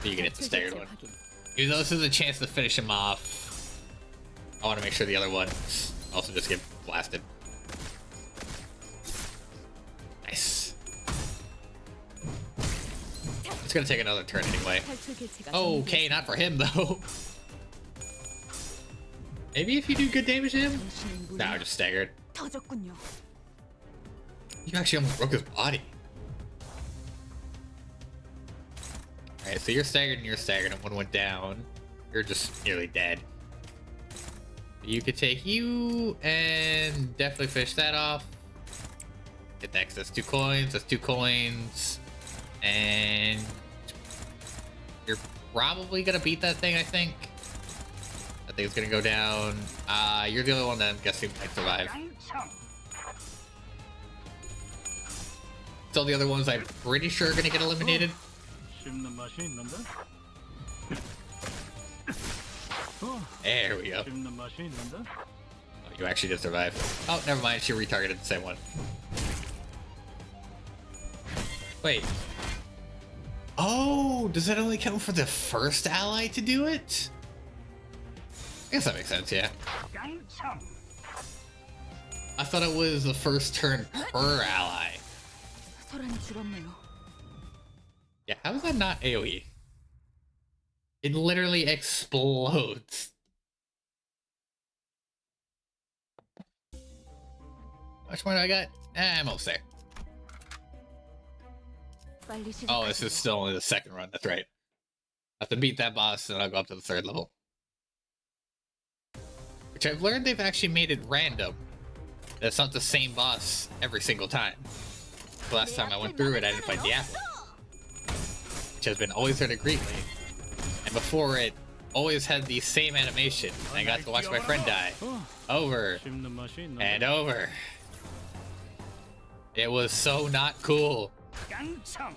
Speaker 1: so you can hit the staggered one. Even though this is a chance to finish him off, I want to make sure the other ones also just get blasted. Nice. It's gonna take another turn anyway. Okay, not for him though. Maybe if you do good damage to him? Nah, just staggered.
Speaker 5: 터졌군요.
Speaker 1: You actually almost broke his body. Alright, so you're staggered and you're staggered and one went down. You're just nearly dead. You could take you and definitely finish that off. Get the excess 2 coins. That's 2 coins. And you're probably gonna beat that thing, I think. That thing's gonna go down. You're the only one that I'm guessing might survive. So the other ones I'm pretty sure are gonna get eliminated.
Speaker 2: 씹는 맛이 있는데?
Speaker 1: There we go.
Speaker 2: 씹는 맛이 있는데?
Speaker 1: Oh, you actually did survive. Oh, never mind. She retargeted the same one. Wait. Oh, does that only count for the first ally to do it? I guess that makes sense, yeah. I thought it was the first turn per ally.
Speaker 5: 소란이 줄었네요.
Speaker 1: Yeah, how is that not AoE? It literally explodes. How much more do I got? I'm almost there.
Speaker 5: 빨리 시작하시죠.
Speaker 1: Oh, this is still only the second run. That's right. I have to beat that boss, and I'll go up to the 3rd level. Which I've learned they've actually made it random. That's not the same boss every single time. The last time I went through it, I didn't fight the apple. which has been always there to greet me. And before it always had the same animation. And I got to watch my friend die. Over
Speaker 2: 씹는 맛이 있는데.
Speaker 1: and over. It was so not cool.
Speaker 2: 깡총.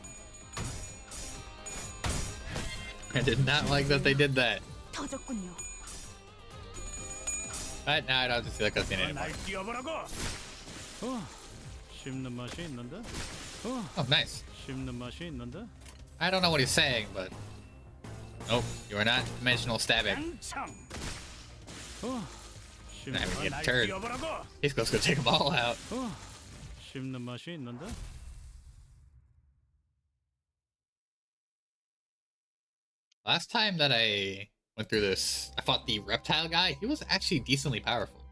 Speaker 1: I did not like that they did that.
Speaker 3: 터졌군요.
Speaker 1: But now I don't have to see that cutscene anymore.
Speaker 2: 날 뛰어보라고. 씹는 맛이 있는데.
Speaker 1: Oh, nice.
Speaker 2: 씹는 맛이 있는데.
Speaker 1: I don't know what he's saying, but... Nope, you are not dimensional stabbing.
Speaker 2: 깡총.
Speaker 1: I haven't get
Speaker 2: 날
Speaker 1: turned.
Speaker 2: 뛰어보라고.
Speaker 1: He's going to take them all out.
Speaker 2: 씹는 맛이 있는데.
Speaker 1: Last time that I went through this, I fought the reptile guy. He was actually decently powerful.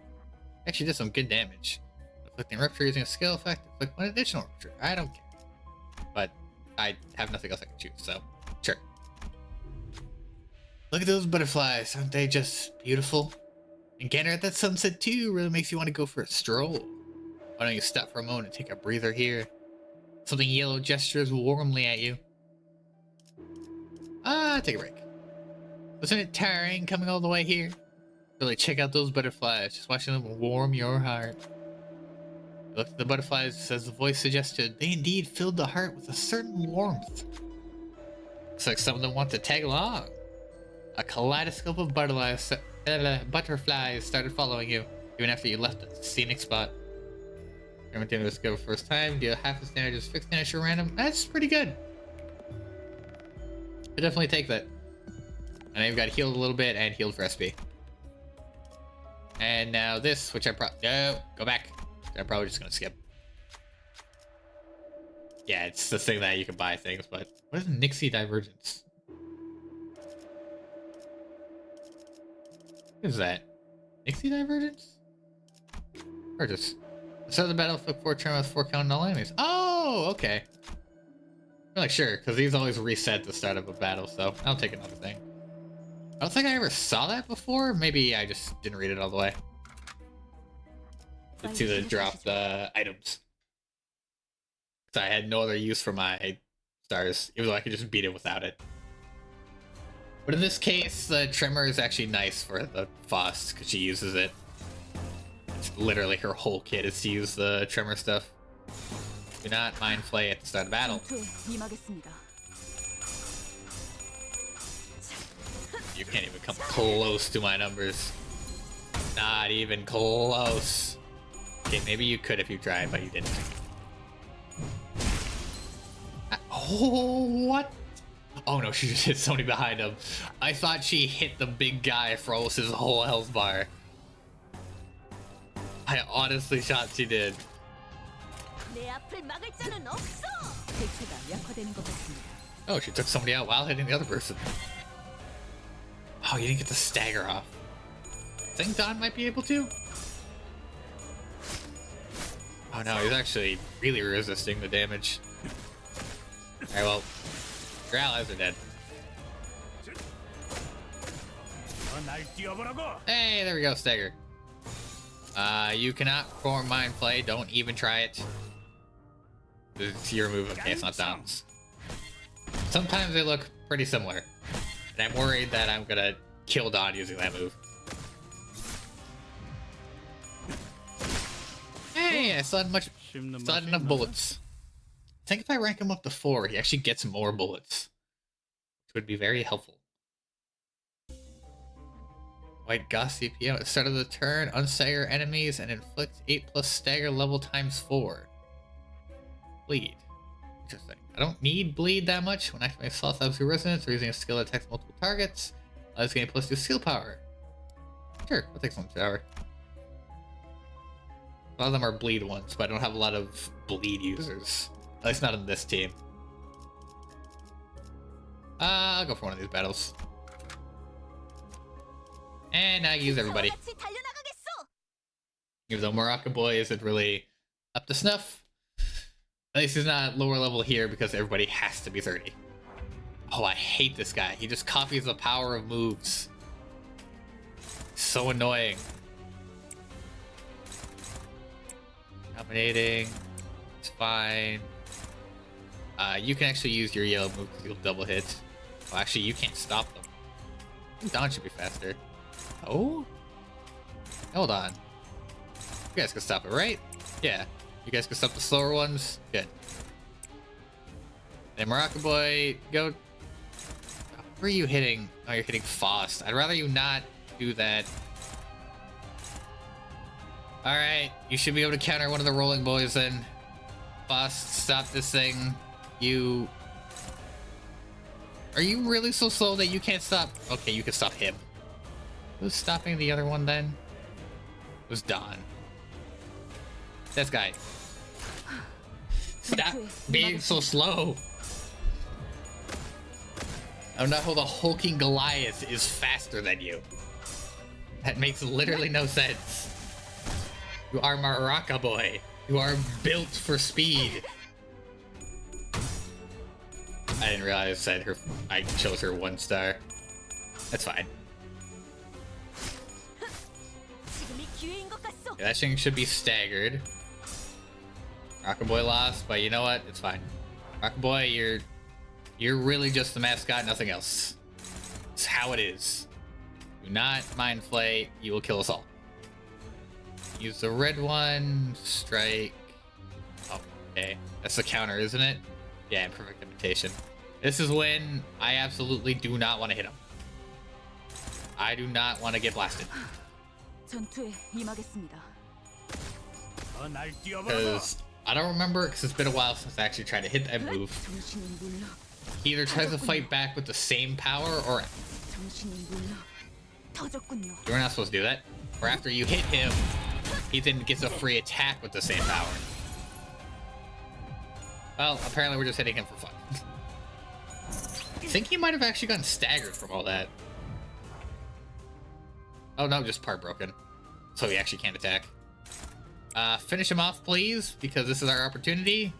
Speaker 1: Actually did some good damage. Inflicting rupture using a skill effect, inflict one additional rupture. I don't care. But I have nothing else I can choose, so sure. Look at those butterflies. Aren't they just beautiful? And getting at that sunset too really makes you want to go for a stroll. Why don't you stop for a moment and take a breather here? Something yellow gestures warmly at you. Take a break. Wasn't it tiring coming all the way here? Really check out those butterflies. Just watching them warm your heart. You look at the butterflies as the voice suggested. They indeed filled the heart with a certain warmth. Looks like some of them want to tag along. A kaleidoscope of butterflies started following you, even after you left the scenic spot. Everything was good first time. Deal half the standard is fixed damage or random. That's pretty good. I definitely take that. And I've got healed a little bit and healed for SP. And now this, which I probably... No, go back. I'm probably just going to skip. Yeah, it's the thing that you can buy things, but... What is Nixie Divergence? What is that? Nixie Divergence? Or just... Start the battle for 4 turn with 4 count on all enemies. Oh, okay. I'm like, sure, because these always reset the start of a battle, so I'll take another thing. I don't think I ever saw that before. Maybe I just didn't read it all the way. Let's see the drop the items. Because I had no other use for my stars, even though I could just beat it without it. But in this case, the trimmer is actually nice for the Faust, because she uses it. It's literally her whole kit is to use the trimmer stuff. Do not mind flay at the start of battle.
Speaker 3: 전투에 임하겠습니다.
Speaker 1: You can't even come close to my numbers. Not even close. Okay, maybe you could if you tried, but you didn't. Oh, what? Oh no, she just hit somebody behind him. I thought she hit the big guy, froze his whole health bar. I honestly thought she did.
Speaker 3: 내 앞을 막을 자는 없어.
Speaker 5: 대체가 약화되는 것 같습니다.
Speaker 1: Oh, she took somebody out while hitting the other person. Oh, you didn't get the stagger off. Think Don might be able to? Oh no, he's actually really resisting the damage. Alright, well, your allies are dead.
Speaker 2: 날 뛰어보라고.
Speaker 1: Hey, there we go, stagger. You cannot perform mind play. Don't even try it. It's your move. Okay, it's not Dom's. Sometimes they look pretty similar. And I'm worried that I'm gonna kill Don using that move. Hey, I still had enough bullets. I think if I rank him up to 4, he actually gets more bullets. Which would be very helpful. White Gauss CPM at the start of the turn, unstagger enemies, and inflict 8+ stagger level times 4. Bleed. Interesting. I don't need bleed that much when activating Sloth Absolute Resonance or using a skill that attacks multiple targets. Allows gain +2 skill power. Sure, I'll take some power. A lot of them are bleed ones, but I don't have a lot of bleed users. At least not in this team. I'll go for one of these battles. And I use everybody. Even though Morocco Boy isn't really up to snuff. At least he's not lower level here because everybody has to be 30. Oh, I hate this guy. He just copies the power of moves. So annoying. Dominating. It's fine. You can actually use your yellow move because you'll double hit. Well, actually, you can't stop them. Dawn should be faster. Oh? Hold on. You guys can stop it, right? Yeah. You guys can stop the slower ones? Good. Then Morocco Boy, go... Where are you hitting? Oh, you're hitting Faust. I'd rather you not do that. Alright, you should be able to counter one of the rolling boys then. Faust, stop this thing. You... Are you really so slow that you can't stop? Okay, you can stop him. Who's stopping the other one then? It was Dawn. This guy. Stop being so slow. Oh no, the hulking Goliath is faster than you. That makes literally no sense. You are Maraca Boy. You are built for speed. I didn't realize that I chose her 1 star. That's fine. Yeah, that thing should be staggered. Rocket Boy lost, but you know what? It's fine. Rocket Boy, you're really just the mascot, nothing else. It's how it is. Do not mind flay, you will kill us all. Use the red one, strike. Oh, okay. That's the counter, isn't it? Yeah, perfect imitation. This is when I absolutely do not want to hit him. I do not want to get blasted.
Speaker 3: 전투에 임하겠습니다.
Speaker 2: 날 뛰어봐.
Speaker 1: Because I don't remember, because it's been a while since I actually tried to hit that move.
Speaker 3: 정신이 물러.
Speaker 1: He either tries to fight back with the same power, or
Speaker 3: 정신이 물러. 터졌군요.
Speaker 1: you're not supposed to do that. Or after you hit him, he then gets a free attack with the same power. Well, apparently we're just hitting him for fun. I think he might have actually gotten staggered from all that. Oh no, just part broken. So he actually can't attack. Finish him off, please, because this is our opportunity.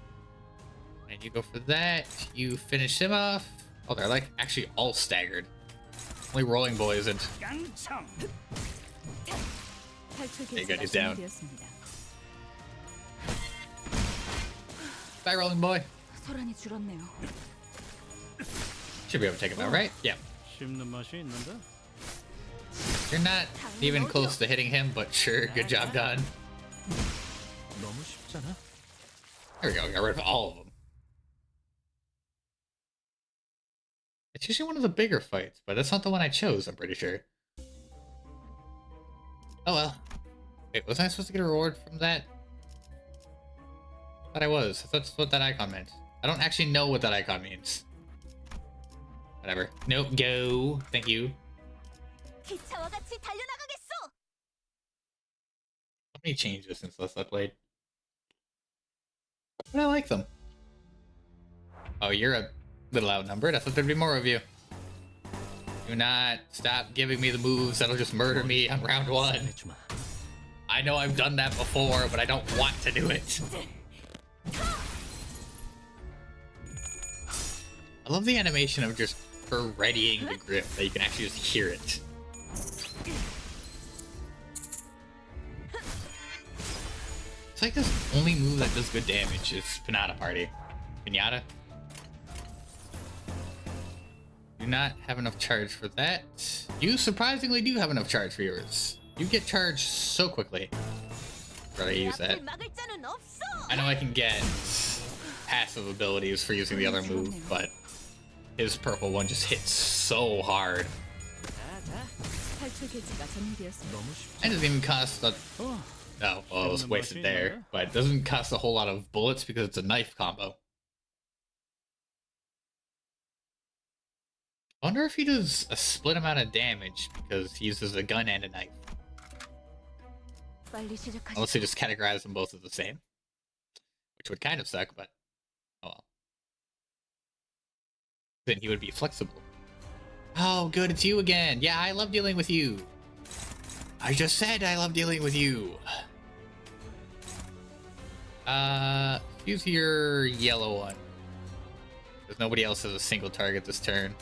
Speaker 1: And you go for that. You finish him off. Oh, they're like actually all staggered. Only Rolling Boy isn't. There you go, he's down. Bye, Rolling Boy.
Speaker 3: 소란이 줄었네요.
Speaker 1: Should be able to take him out, right? Yeah.
Speaker 2: 씹는 맛이 있는데.
Speaker 1: You're not even close to hitting him, but sure, good job done.
Speaker 2: 너무 쉽잖아.
Speaker 1: There we go, got rid of all of them. It's usually one of the bigger fights, but that's not the one I chose, I'm pretty sure. Oh well. Wait, wasn't I supposed to get a reward from that? I thought I was. I thought that's what that icon meant. I don't actually know what that icon means. Whatever. Nope, go. Thank you.
Speaker 3: 기차와 같이 달려나가겠어.
Speaker 1: How many changes since last I played? But I like them. Oh, you're a little outnumbered. I thought there'd be more of you. Do not stop giving me the moves that'll just murder me on round 1. I know I've done that before, but I don't want to do it. I love the animation of just her readying the grip, that you can actually just hear it. It's like this only move that does good damage is Pinata Party. Pinata? Do not have enough charge for that. You surprisingly do have enough charge for yours. You get charged so quickly. Rather use that. I know I can get passive abilities for using the other move, but his purple one just hits so hard. And it doesn't even cost a... Oh, well, it was wasted there. But it doesn't cost a whole lot of bullets because it's a knife combo. I wonder if he does a split amount of damage because he uses a gun and a knife. Unless he just categorizes them both as the same. Which would kind of suck, but oh well. Then he would be flexible. Oh, good, it's you again. Yeah, I love dealing with you. I just said I love dealing with you. Use your yellow one. Because nobody else has a single target this turn.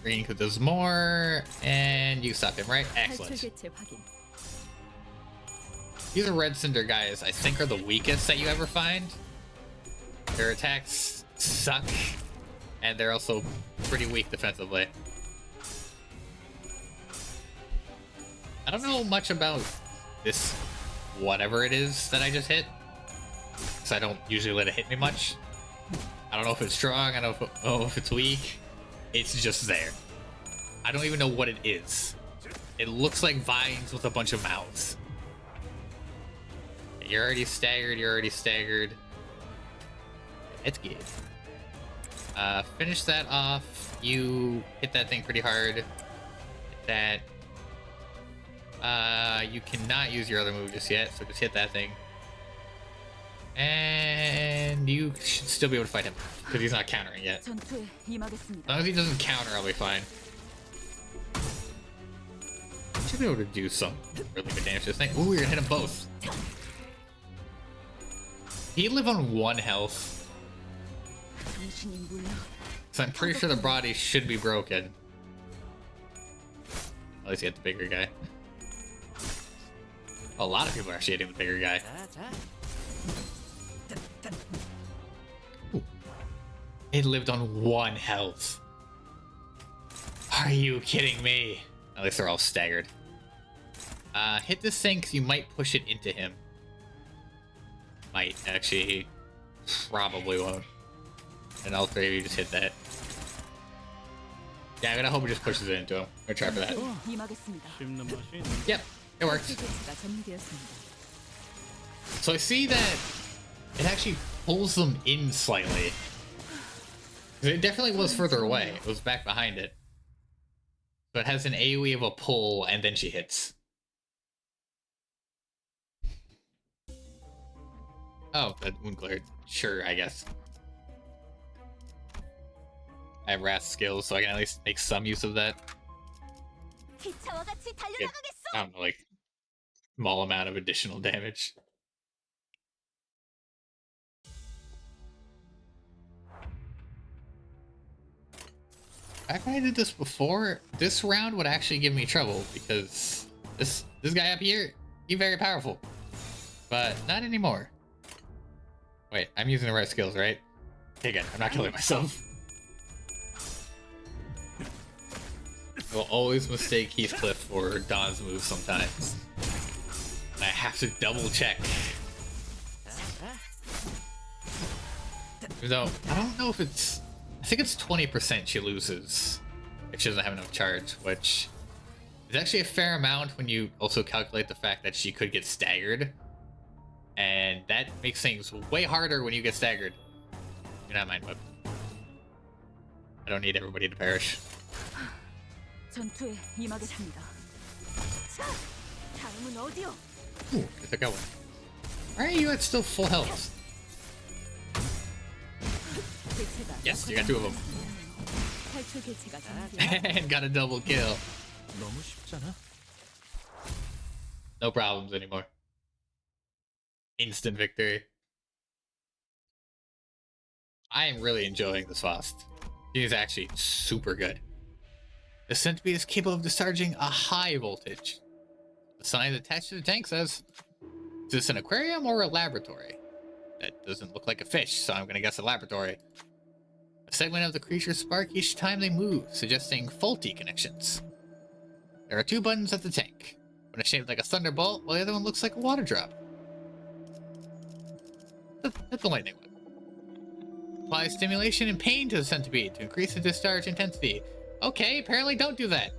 Speaker 1: Green because there's more, and you stop him, right? Excellent. These are Red Cinder guys, I think, are the weakest that you ever find. Their attacks suck, and they're also pretty weak defensively. I don't know much about this whatever it is that I just hit, because I don't usually let it hit me much. I don't know if it's strong, I don't know if it's weak. It's just there. I don't even know what it is. It looks like vines with a bunch of mouths. You're already staggered, you're already staggered. It's good. Finish that off. You hit that thing pretty hard. Hit that. You cannot use your other move just yet, so just hit that thing. And you should still be able to fight him, because he's not countering yet.
Speaker 3: 전투에 임하겠습니다.
Speaker 1: As long as he doesn't counter, I'll be fine. I should be able to do some really good damage to this thing. Ooh, you're gonna hit them both. He live on 1 health,
Speaker 3: 정신이 물러
Speaker 1: so I'm pretty sure the body should be broken. At least hit the bigger guy. A lot of people are actually hitting the bigger guy. Ooh. It lived on 1 health. Are you kidding me? At least they're all staggered. Hit this thing because you might push it into him. Might, actually. He probably won't. And all 3 of you just hit that. Yeah, I'm gonna hope it just pushes it into him. I'm gonna try for that.
Speaker 3: 임하겠습니다.
Speaker 2: 씹는 맛이 있는
Speaker 1: Yep, it works.
Speaker 5: 탈출 배치가 전개되었습니다.
Speaker 1: So I see that it actually pulls them in slightly. It definitely was further away. It was back behind it. So it has an AoE of a pull, and then she hits. Oh, that wound cleared. Sure, I guess. I have wrath skills, so I can at least make some use of that.
Speaker 3: 기차와 같이
Speaker 1: Get,
Speaker 3: 달려나가겠어.
Speaker 1: I don't know, like, small amount of additional damage. Back when I did this before, this round would actually give me trouble because this guy up here, he's very powerful, but not anymore. Wait, I'm using the right skills, right? Okay, good. I'm not killing myself. I will always mistake Heathcliff for Don's move sometimes. I have to double check. Though I don't know if it's. I think it's 20% she loses if she doesn't have enough charge, which is actually a fair amount when you also calculate the fact that she could get staggered. And that makes things way harder when you get staggered. You're not mind whip. I don't need everybody to perish.
Speaker 3: 전투에 임하겠습니다. 자, 다음은 어디요?
Speaker 1: Ooh, I took out one. Why are you at still full health?
Speaker 5: 배치가
Speaker 1: Yes, you got 2 of them.
Speaker 5: 탈출 배치가 전개되었습니다.
Speaker 1: And got a double kill.
Speaker 2: 너무 쉽잖아.
Speaker 1: No problems anymore. Instant victory. I am really enjoying this Faust. She is actually super good. The centipede is capable of discharging a high voltage. The sign attached to the tank says, is this an aquarium or a laboratory? That doesn't look like a fish, so I'm gonna guess a laboratory. A segment of the creature spark each time they move, suggesting faulty connections. There are 2 buttons at the tank. One is shaped like a thunderbolt, while the other one looks like a water drop. That's the lightning one. Apply stimulation and pain to the centipede to increase the discharge intensity. Okay, apparently don't do that.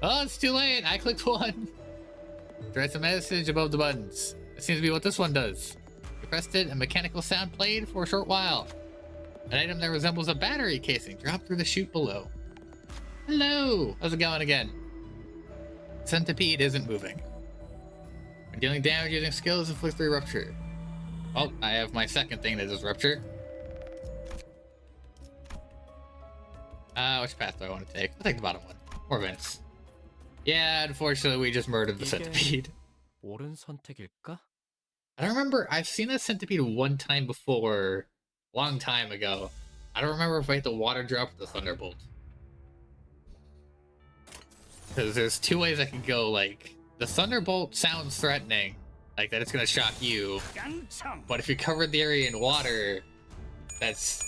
Speaker 1: Oh, it's too late. I clicked 1. Writes a message above the buttons. That seems to be what this one does. You pressed it, a mechanical sound played for a short while. An item that resembles a battery casing dropped through the chute below. Hello! How's it going again? Centipede isn't moving. When dealing damage using skills, inflict 3 rupture. Oh, I have my second thing that does rupture. Which path do I want to take? I'll take the bottom one. More vents. Yeah, unfortunately, we just murdered the centipede.
Speaker 6: 옳은 선택일까?
Speaker 1: I don't remember. I've seen that centipede one time before, long time ago. I don't remember if I hit the water drop or the thunderbolt. Because there's 2 ways I can go, like, The Thunderbolt sounds threatening, like that it's gonna shock you.
Speaker 2: 깡총.
Speaker 1: But if you cover the area in water, that's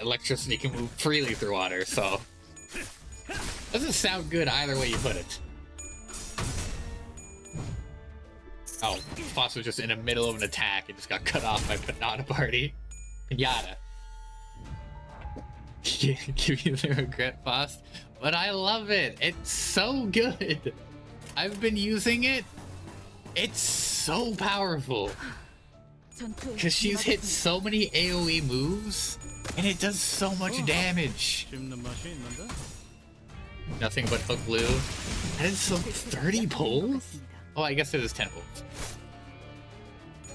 Speaker 1: electricity can move freely through water, so doesn't sound good either way you put it. Oh, Foss was just in the middle of an attack and just got cut off by Pinata Party. Pinata. Give you the regret, Foss. But I love it. It's so good. I've been using it. It's so powerful.
Speaker 3: 전투에
Speaker 1: Because she's hit
Speaker 3: 임하겠습니다.
Speaker 1: so many AoE moves, and it does so much damage.
Speaker 2: 씹는 맛이 있는데?
Speaker 1: Nothing but hook glue. That is so 30 pulls? Oh, I guess it is 10 pulls.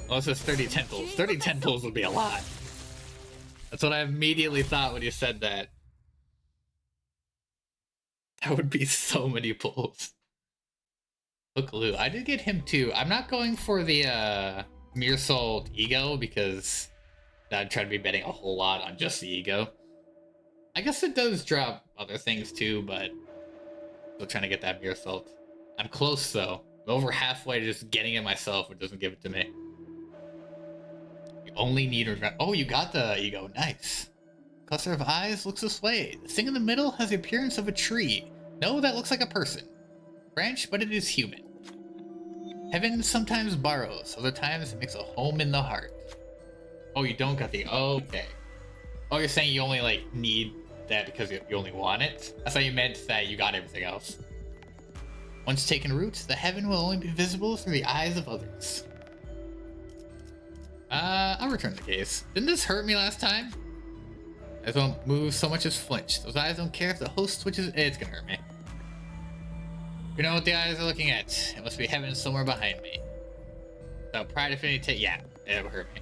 Speaker 1: Well, it says 30 10 pulls. 30 10 pulls would be a lot. That's what I immediately thought when you said that. That would be so many pulls. Hook glue. I did get him too. I'm not going for the Mirsold ego because I'd try to be betting a whole lot on just the ego. I guess it does drop other things too, but still trying to get that Mirsold. I'm close though. I'm over halfway to just getting it myself. It doesn't give it to me. You only need oh, you got the ego. Nice. Cluster of eyes looks this way. The thing in the middle has the appearance of a tree. No, that looks like a person. Branch, but it is human. Heaven sometimes borrows, other times it makes a home in the heart. Oh, you don't got the... Okay. Oh, you're saying you only, like, need that because you only want it? I thought you meant that you got everything else. Once taken root, the heaven will only be visible through the eyes of others. I'll return the case. Didn't this hurt me last time? I don't move so much as flinch. Those eyes don't care if the host switches. It's gonna hurt me. You know what the eyes are looking at? It must be heaven somewhere behind me. So pride affinity yeah, it would hurt me.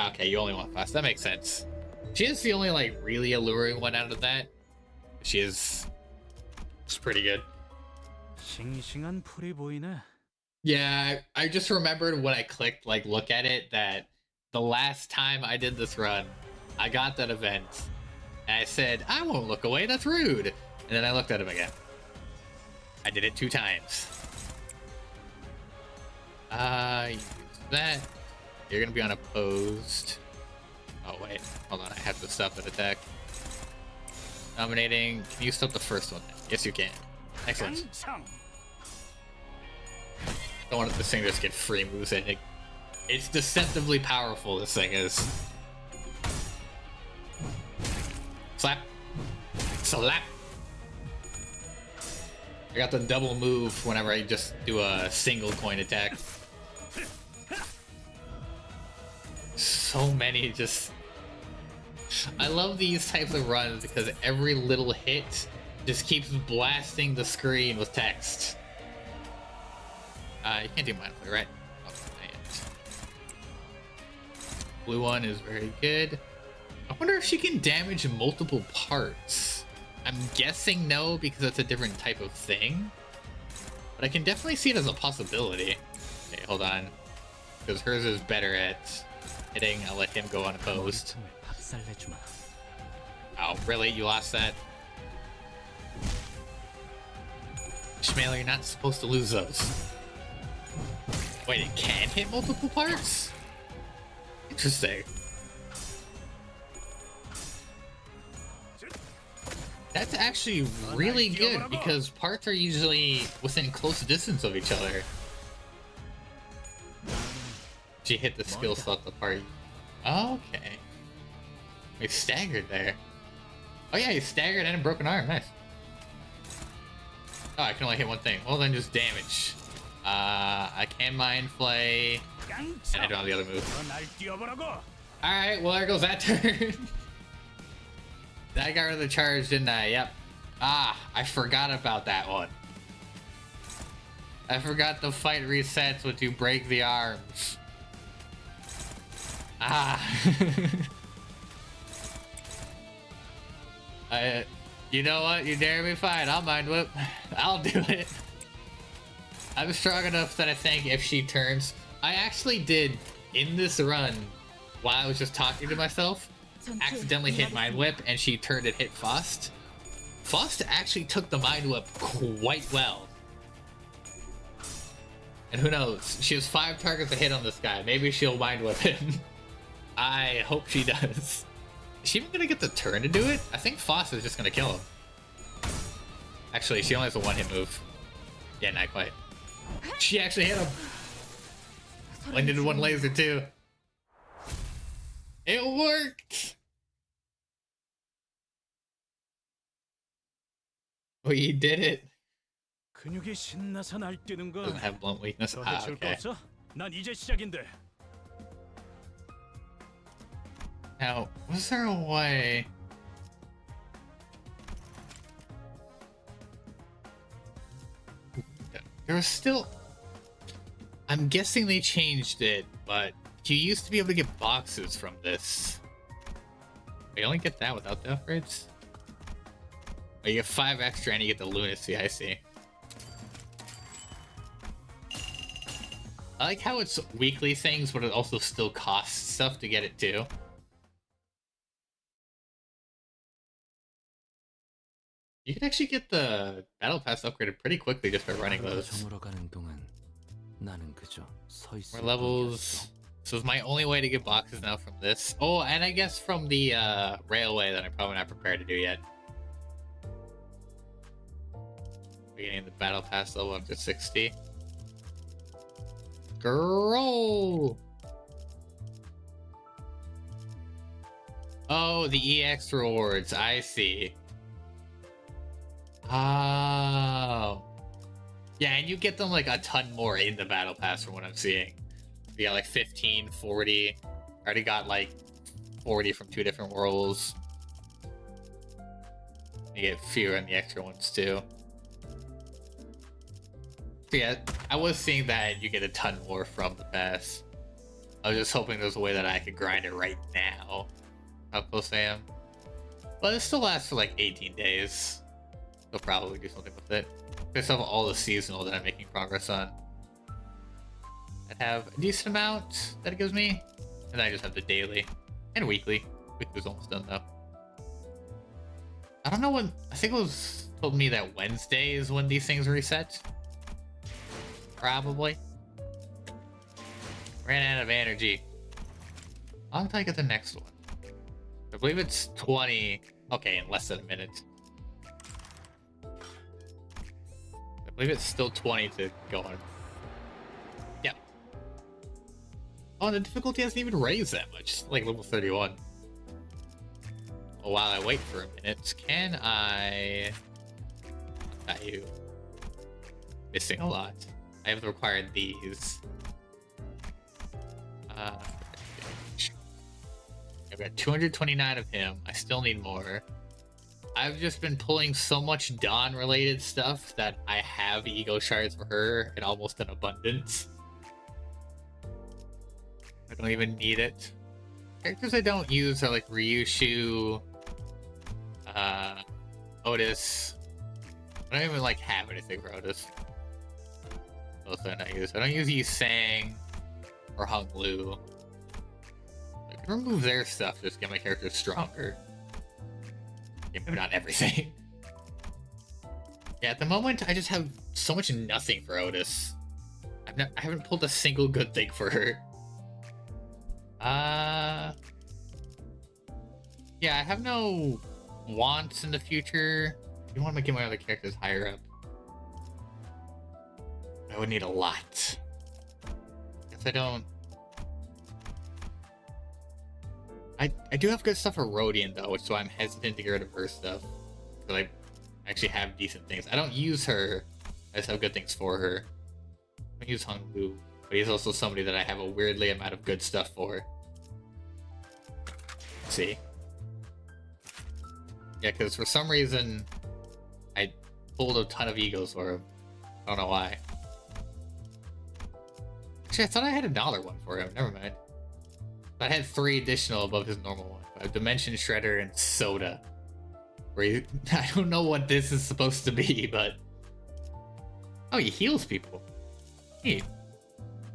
Speaker 1: Okay, you only want fast. That makes sense. She is the only like really alluring one out of that. She is. It's pretty good.
Speaker 2: 싱싱한 풀이 보이네.
Speaker 1: Yeah, I just remembered when I clicked like look at it that the last time I did this run, I got that event and I said, I won't look away, that's rude. And then I looked at him again. I did it 2 times. Use that. You're gonna be unopposed. Oh wait, hold on, I have to stop that attack. Dominating. Can you stop the first one? Yes, you can. Excellent.
Speaker 2: 깡총.
Speaker 1: Don't want this thing to just get free moves in. It's deceptively powerful, this thing is. Slap. Slap. I got the double move whenever I just do a single coin attack. So many just... I love these types of runs because every little hit just keeps blasting the screen with text. You can't do mindfully, right? Oh, not yet. Blue one is very good. I wonder if she can damage multiple parts. I'm guessing no, because that's a different type of thing. But I can definitely see it as a possibility. Okay, hold on. Because hers is better at hitting. I'll let him go unopposed.
Speaker 6: 박살내주마.
Speaker 1: Oh, really? You lost that? Schmaler, you're not supposed to lose those. Wait, it can hit multiple parts? Interesting. That's actually really good because parts are usually within close distance of each other. She hit the skill slot the part. Okay. We staggered there. Oh yeah, you staggered and a broken arm. Nice. Oh, I can only hit one thing. Well, then just damage. I can mind flay, and I don't have the other move. Alright, well there goes that turn. I got rid of the charge, didn't I? Yep. Ah, I forgot about that one. I forgot the fight resets once you break the arms. Ah. You know what? You dare me? Fine, I'll mind whip. I'll do it. I'm strong enough that I think if she turns... I actually did, in this run, while I was just talking to myself, accidentally hit Mind Whip, and she turned and hit Faust. Faust actually took the Mind Whip quite well. And who knows? She has 5 targets to hit on this guy. Maybe she'll mind whip him. I hope she does. Is she even gonna get the turn to do it? I think Foss is just gonna kill him. Actually, she only has a 1-hit move. Yeah, not quite. She actually hit him. Landed 1 laser too. It worked! We did it.
Speaker 2: 근육이 신나서 날뛰는 건
Speaker 1: Doesn't have blunt weakness.
Speaker 2: 더
Speaker 1: Ah,
Speaker 2: 해줄 거
Speaker 1: okay.
Speaker 2: 없어? 난 이제 시작인데.
Speaker 1: Now, was there a way? There was still... I'm guessing they changed it, but you used to be able to get boxes from this. You only get that without the upgrades? Oh, you get 5 extra and you get the lunacy, I see. I like how it's weekly things, but it also still costs stuff to get it too. You can actually get the battle pass upgraded pretty quickly just by running those.
Speaker 6: 정으로 가는 동안 나는 그저 서 있을
Speaker 1: More levels. So it's my only way to get boxes now from this. Oh, and I guess from the railway that I'm probably not prepared to do yet. Beginning the battle pass level up to 60. Girl! Oh, the EX rewards. I see. Oh. Yeah, and you get them like a ton more in the battle pass from what I'm seeing. You got like 15, 40. I already got like 40 from 2 different worlds. You get fewer in the extra ones too. So yeah, I was seeing that you get a ton more from the pass. I was just hoping there's a way that I could grind it right now. How close I am. But it still lasts for like 18 days. They'll probably do something with it. Based off all the seasonal that I'm making progress on. I have a decent amount that it gives me. And I just have the daily. And weekly. Weekly's almost done though. I don't know when... I think it was told me that Wednesday is when these things reset. Probably. Ran out of energy. How long until I get the next one? I believe it's 20. Okay, in less than a minute. I believe it's still 20 to go on. Yeah. Oh, the difficulty hasn't even raised that much. It's like level 31. Well, while I wait for a minute, can I... Got you. Missing a lot. I have required these. I've got 229 of him. I still need more. I've just been pulling so much Dawn related stuff that I have ego shards for her in almost an abundance. I don't even need it. Characters I don't use are like Ryushu, Otis. I don't even like have anything for Otis. Those I don't use. I don't use Yusang or Hung Lu. I can remove their stuff just to get my characters stronger. Yeah, maybe not everything. Yeah, at the moment I just have so much nothing for Otis. I haven't pulled a single good thing for her. Yeah, I have no wants in the future. I want to get my other characters higher up. I would need a lot. Guess I don't. I do have good stuff for Rodian though, which is why I'm hesitant to get rid of her stuff. Because I actually have decent things. I don't use her. I just have good things for her. I use Hung Lu, but he's also somebody that I have a weirdly amount of good stuff for. Let's see. Yeah, because for some reason I pulled a ton of egos for him. I don't know why. Actually, I thought I had another one for him. Never mind. I had 3 additional above his normal one. A Dimension Shredder and Soda. Where I don't know what this is supposed to be, but... Oh, he heals people. Neat.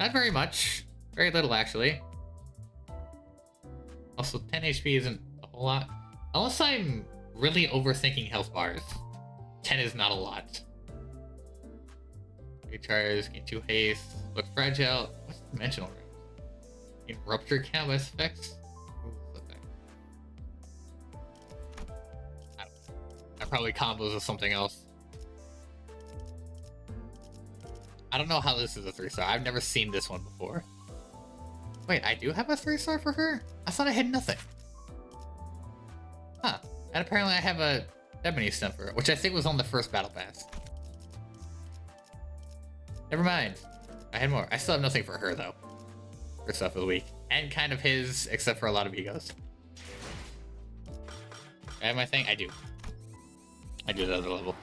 Speaker 1: Not very much. Very little, actually. Also, 10 HP isn't a whole lot. Unless I'm really overthinking health bars. 10 is not a lot. Recharge, gain 2 haste, look fragile. What's dimensional room? Gain rupture canvas effects. What's that? I don't know. That probably combos with something else. I don't know how this is a 3-star. I've never seen this one before. Wait, I do have a 3-star for her? I thought I had nothing. Huh. And apparently I have a Ebony stem for her, which I think was on the first battle pass. Never mind. I had more. I still have nothing for her though. Her stuff of the week. And kind of his, except for a lot of egos. I have my thing? I do. I do the other level.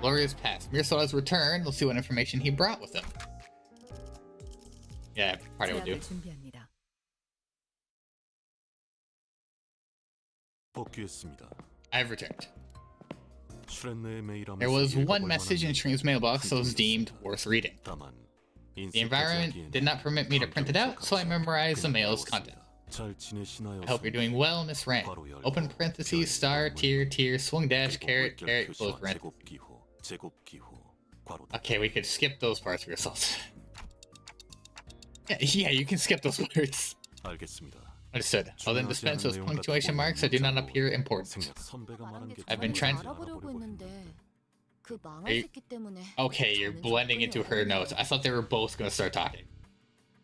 Speaker 1: Glorious past. Mirasola's return. We'll see what information he brought with him. Yeah, party will do.
Speaker 5: 제압을 준비합니다.
Speaker 7: 복귀했습니다.
Speaker 1: I've returned.
Speaker 7: 슈렌네의 메일함에서
Speaker 1: There was
Speaker 7: 읽어볼
Speaker 1: one message in
Speaker 7: 만한
Speaker 1: Shrink's mailbox that was
Speaker 7: 큰
Speaker 1: deemed
Speaker 7: 있습니다.
Speaker 1: worth reading.
Speaker 7: 다만
Speaker 1: The environment did not permit me to print it out, so I memorized the mail's content.
Speaker 7: 잘 지내시나요?
Speaker 1: I hope you're doing well, Miss Rand. Open parentheses, star, tier, tier, swing dash, carrot, carrot, close parentheses. Okay, we could skip those parts for yourself. Yeah, you can skip those parts.
Speaker 7: 알겠습니다.
Speaker 1: Understood. I'll then dispense those punctuation marks that do not appear important.
Speaker 7: 생략 선배가 말한 게
Speaker 1: I've been trying to-
Speaker 3: 알아보려고 했는데 그 망할
Speaker 1: Are you-
Speaker 3: 새끼 때문에
Speaker 1: Okay, you're
Speaker 3: 저는
Speaker 1: blending into her
Speaker 3: 쫓겨요.
Speaker 1: notes. I thought they were both gonna start talking.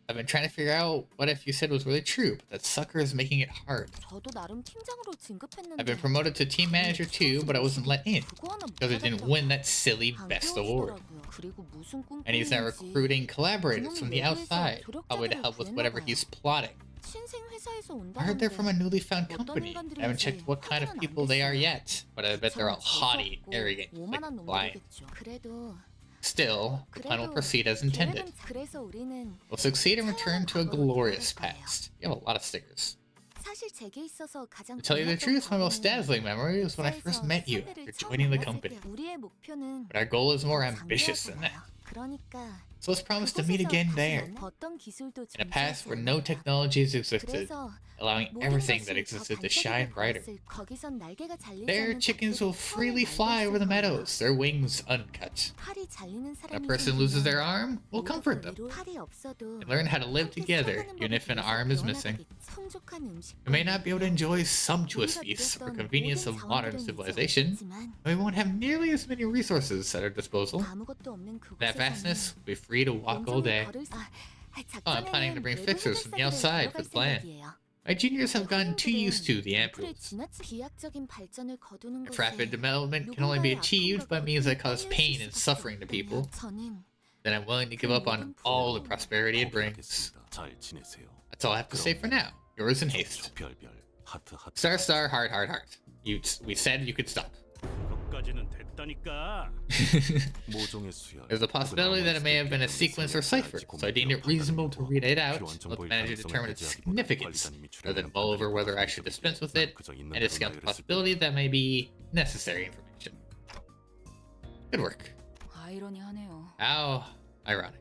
Speaker 1: I've been trying to figure out what if you said was really true, but that sucker is making it hard.
Speaker 3: 저도 나름 팀장으로 진급했는데
Speaker 1: I've been promoted to team manager too, but I wasn't let in
Speaker 3: 그거 하나 못
Speaker 1: because I didn't
Speaker 3: 받았다고
Speaker 1: win that silly
Speaker 3: 안
Speaker 1: best award.
Speaker 3: 깨워주더라고요. 그리고 무슨
Speaker 1: And he's now
Speaker 3: 꿍꿍이인지
Speaker 1: recruiting collaborators from the
Speaker 3: 그놈이
Speaker 1: outside,
Speaker 3: 외부에서
Speaker 1: probably to help with whatever he's plotting.
Speaker 3: 신생 회사에서
Speaker 1: I heard they're
Speaker 3: 온다는데
Speaker 1: from a newly found
Speaker 3: 어떤
Speaker 1: company. I haven't
Speaker 3: 인간들인지
Speaker 1: checked what kind of
Speaker 3: 확인은 안
Speaker 1: people they are
Speaker 3: 됐어요.
Speaker 1: yet, but I bet they're all
Speaker 3: 저는
Speaker 1: haughty,
Speaker 3: 재수없고
Speaker 1: arrogant, like
Speaker 3: 오만한
Speaker 1: blind.
Speaker 3: 놈들이겠죠. 그래도
Speaker 1: Still, the plan will proceed as intended.
Speaker 3: 계획은 그래서 우리는
Speaker 1: We'll succeed and return to a glorious past. You have a lot of stickers.
Speaker 3: 사실 제게 있어서 가장
Speaker 1: To tell you the
Speaker 3: 중요했던
Speaker 1: truth, my most
Speaker 3: 과거는
Speaker 1: dazzling memory was when I first met you
Speaker 3: 선배를
Speaker 1: after
Speaker 3: 처음
Speaker 1: joining the
Speaker 3: 만났을
Speaker 1: company.
Speaker 3: 때 우리의 목표는
Speaker 1: But our goal is more ambitious than that.
Speaker 3: 그러니까
Speaker 1: So let's promise to meet again there,
Speaker 3: 어떤 기술도
Speaker 1: in a past where no
Speaker 3: 존재하지 않는다.
Speaker 1: technologies existed,
Speaker 3: 그래서
Speaker 1: allowing
Speaker 3: 모든
Speaker 1: everything
Speaker 3: 것이
Speaker 1: that
Speaker 3: 더
Speaker 1: existed to
Speaker 3: 발전이
Speaker 1: shine
Speaker 3: 될
Speaker 1: brighter.
Speaker 3: 것을 거기선 날개가 잘리지
Speaker 1: There,
Speaker 3: 않는
Speaker 1: chickens will
Speaker 3: 닭들이
Speaker 1: freely
Speaker 3: 처음에
Speaker 1: fly over the
Speaker 3: 날고 있을
Speaker 1: meadows, their wings uncut.
Speaker 3: 거야. 팔이 잘리는
Speaker 1: When a
Speaker 3: 사람이
Speaker 1: person loses
Speaker 3: 생기면
Speaker 1: their arm, we'll comfort them
Speaker 3: 팔이 없어도
Speaker 1: and learn how to live
Speaker 3: 함께
Speaker 1: together,
Speaker 3: 살아가는
Speaker 1: even if an
Speaker 3: 법을
Speaker 1: arm is
Speaker 3: 배워나가겠지.
Speaker 1: missing.
Speaker 3: 풍족한 음식과
Speaker 1: We may not be able to enjoy sumptuous
Speaker 3: 우리가
Speaker 1: feasts for
Speaker 3: 누렸던
Speaker 1: convenience
Speaker 3: 모든
Speaker 1: of modern
Speaker 3: 자원들은 이제
Speaker 1: civilization,
Speaker 3: 없지만
Speaker 1: and we won't have nearly as many resources at our disposal.
Speaker 3: 아무것도 없는
Speaker 1: That vastness
Speaker 3: 그곳에서는
Speaker 1: will be free to walk all day. Oh, I'm planning to bring fixers from the outside for the plan. My juniors have gotten too used to the ampules. If rapid development can only be achieved by means that cause pain and suffering to people, then I'm willing to give up on all the prosperity it brings.
Speaker 7: 알겠습니다. 잘 지내세요.
Speaker 1: That's all I have to say for now. Yours in haste.
Speaker 7: 별별 하트 하트.
Speaker 1: Star, star, heart, heart, heart. We said you could stop.
Speaker 2: 그것까지는 됐다니까.
Speaker 7: 모종의 수혈.
Speaker 1: There's a possibility that it may have been a sequence or cipher, so I deemed it reasonable to read it out, let the manager determine its significance, rather than mull over whether I should dispense with it, and discount the possibility that may be necessary information. Good work.
Speaker 5: 아이러니하네요.
Speaker 1: How ironic.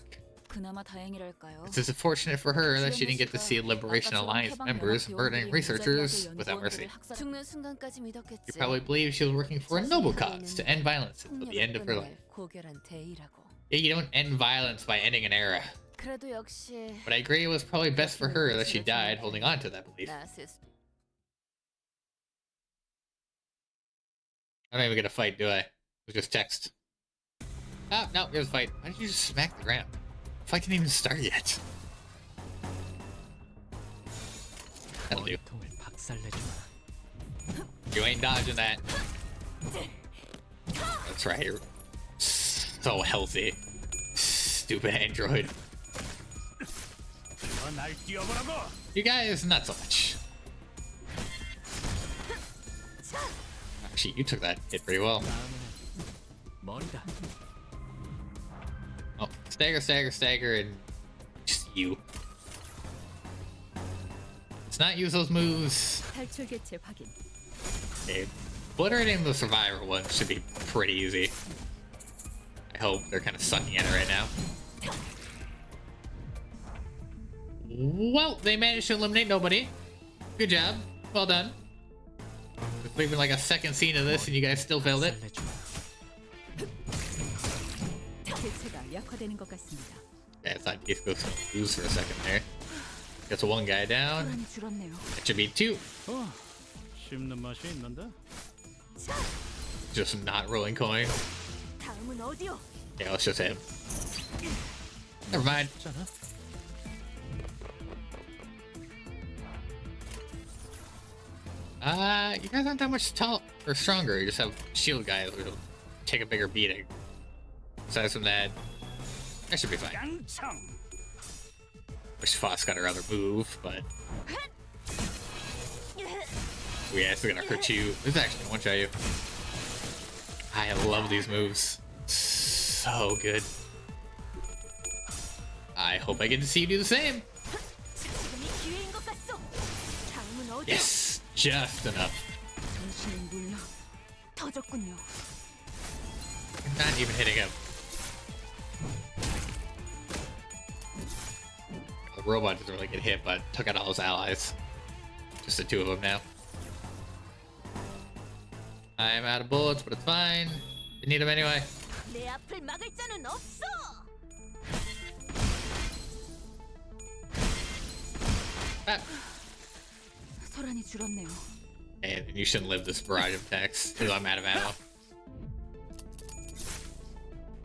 Speaker 5: 그나마 다행이랄까요.
Speaker 1: It's just fortunate for her that she didn't get to see Liberation Alliance members murdering researchers without mercy.
Speaker 3: 죽는 순간까지 믿었겠지.
Speaker 1: You probably believe she was working for a noble cause to end violence until the end of her life.
Speaker 5: 고결한 대의라고.
Speaker 1: Yeah, you don't end violence by ending an era.
Speaker 3: 그래도 역시
Speaker 1: But I agree it was probably best for her that she died holding on to that belief.
Speaker 3: 나스
Speaker 1: I don't even get a fight, do I? It was just text. Oh, no, here's a fight. Why did you just smack the ground? The fight didn't even start yet. That'll do.
Speaker 6: 통을 박살내주마.
Speaker 1: You ain't dodging that. That's right. You're so healthy. Stupid android.
Speaker 2: 날 뛰어보라고.
Speaker 1: You guys, not so much. Actually, you took that hit pretty well.
Speaker 6: 머리다.
Speaker 1: Oh, stagger, stagger, stagger, and just you. Let's not use those moves.
Speaker 5: 탈출 개체 확인.
Speaker 1: Okay. Obliterating the survivor one should be pretty easy. I hope they're kind of sucking at it right now. Well, they managed to eliminate nobody. Good job. Well done. It's leaving like a second scene of this and you guys still failed it.
Speaker 6: 박살내주마.
Speaker 5: 약화되는 것 같습니다.
Speaker 1: Yeah, I thought Keith was gonna lose for a second there. Gets one guy down.
Speaker 5: 소란이 줄었네요.
Speaker 1: It should be two.
Speaker 2: 씹는 맛이 있는데.
Speaker 1: Just not rolling coin.
Speaker 3: 다음은 어디요?
Speaker 1: Yeah, let's just hit him. Never mind.
Speaker 2: 있잖아.
Speaker 1: You guys aren't that much tall or stronger. You just have shield guys who'll take a bigger beating. Aside from that, that should be fine.
Speaker 2: 양청.
Speaker 1: Wish Foss got a rather move, but yeah, it's gonna hurt you. This is actually gonna one-shot you. I love these moves. So good. I hope I get to see you do the same.
Speaker 3: 지금이 기회인 것 같소. 다음은 어디요?
Speaker 1: Yes, just enough.
Speaker 3: 당신은 물론 터졌군요.
Speaker 1: Not even hitting him. The robot doesn't really get hit, but took out all his allies. Just the two of them now. I'm out of bullets, but it's fine. We need them anyway.
Speaker 3: 내 앞을 막을 자는 없어.
Speaker 1: Ah.
Speaker 5: 소란이 줄었네요.
Speaker 1: And you shouldn't live this barrage of attacks. Ew, I'm out of ammo.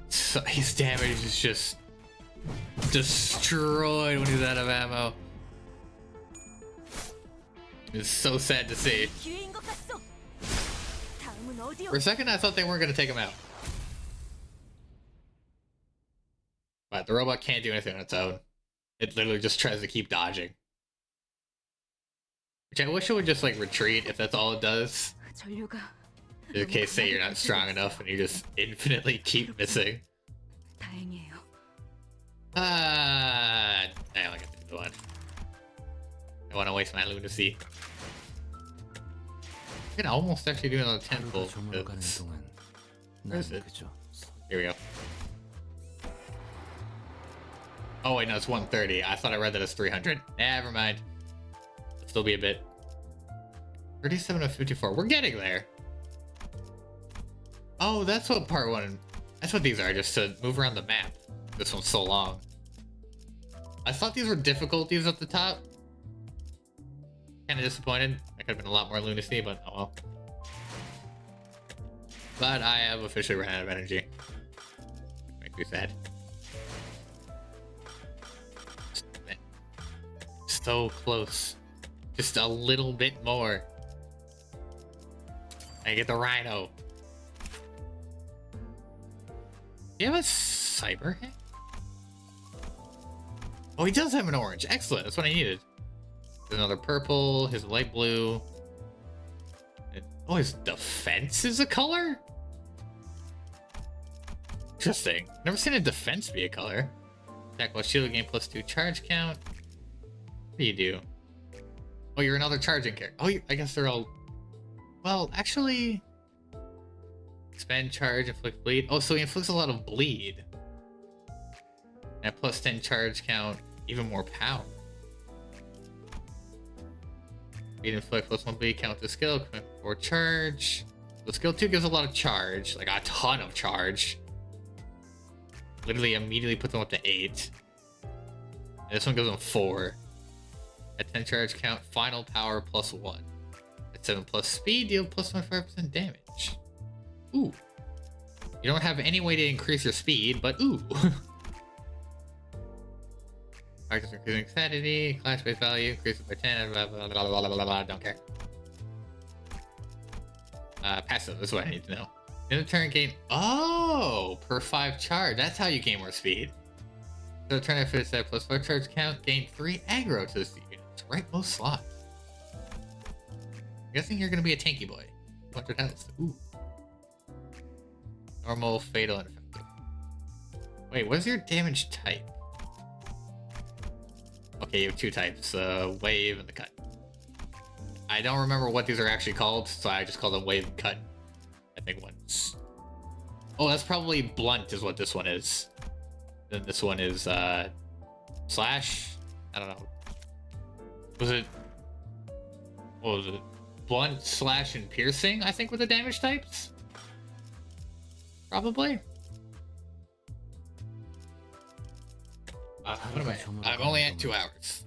Speaker 1: So his damage is just destroyed when he's out of ammo. It's so sad to see.
Speaker 3: 기회인 것 같소. 다음은 어디요?
Speaker 1: For a second, I thought they weren't going to take him out. But the robot can't do anything on its own. It literally just tries to keep dodging. Which I wish it would just like retreat if that's all it does.
Speaker 5: 전류가
Speaker 1: In case say you're not strong enough and you just infinitely keep missing.
Speaker 5: 다행이에요.
Speaker 1: I only got to do one. I want to waste my lunacy. I can almost actually do another
Speaker 6: 하루가
Speaker 1: tenfold.
Speaker 6: 저물어가는 동안
Speaker 1: Where is
Speaker 6: 나는
Speaker 1: it?
Speaker 6: 그저
Speaker 1: Here we go. Oh wait, no, it's 130. I thought I read that as 300. Never mind. It'll still be a bit. 37 of 54. We're getting there. Oh, that's what part one. That's what these are, just to move around the map. This one's so long. I thought these were difficulties at the top. Kind of disappointed. I could have been a lot more lunacy, but oh well. But I have officially run out of energy. Makes me sad. So close. Just a little bit more. I get the rhino. Do you have a cyber hit? Oh, he does have an orange. Excellent. That's what I needed. There's another purple. His light blue. Oh, his defense is a color? Interesting. Never seen a defense be a color. Attack while shield gain +2 charge count. What do you do? Oh, you're another charging character. Oh, I guess they're all... Well, actually... Expend charge, inflict bleed. Oh, so he inflicts a lot of bleed. And +10 charge count, even more power. Bleed inflict +1 bleed count to skill, or charge. The skill 2 gives a lot of charge, like a ton of charge. Literally immediately puts them up to 8. And this one gives them 4. At 10 charge count, final power +1. At 7 plus speed, deal +25% damage. Ooh. You don't have any way to increase your speed, but ooh. Practice increasing sanity, class base value, increases by 10, blah, blah, blah, blah, blah, blah, blah, don't care. Passive is what I need to know. In the turn gain, oh, per 5 charge. That's how you gain more speed. So turn if it's at +5 charge count, gain 3 aggro to this unit. Right, most slots. I'm guessing you're gonna be a tanky boy. 100 health. Ooh. Normal, fatal, and effective. Wait, what's your damage type? Okay, you have 2 types, wave and the cut. I don't remember what these are actually called, so I just call them wave and cut. I think once. Oh, that's probably blunt is what this one is. Then this one is slash. I don't know. Was it? What was it? Blunt, slash, and piercing, I think, were the damage types. Probably. What am I? I'm only at 2 hours.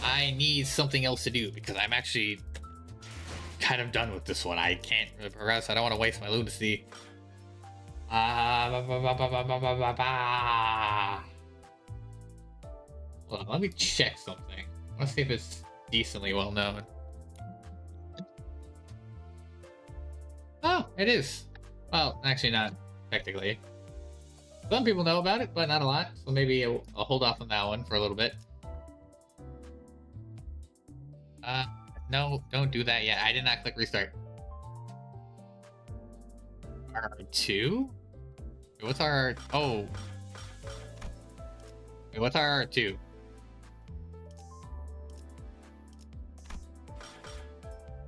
Speaker 1: I need something else to do because I'm actually kind of done with this one. I can't really progress. I don't want to waste my lunacy. Hold on, let me check something. I want to see if it's decently well known. Oh, it is. Well, actually not technically. Some people know about it, but not a lot. So maybe I'll hold off on that one for a little bit. No, don't do that yet. I did not click restart. R2? What's our... Oh. Wait, what's our R2?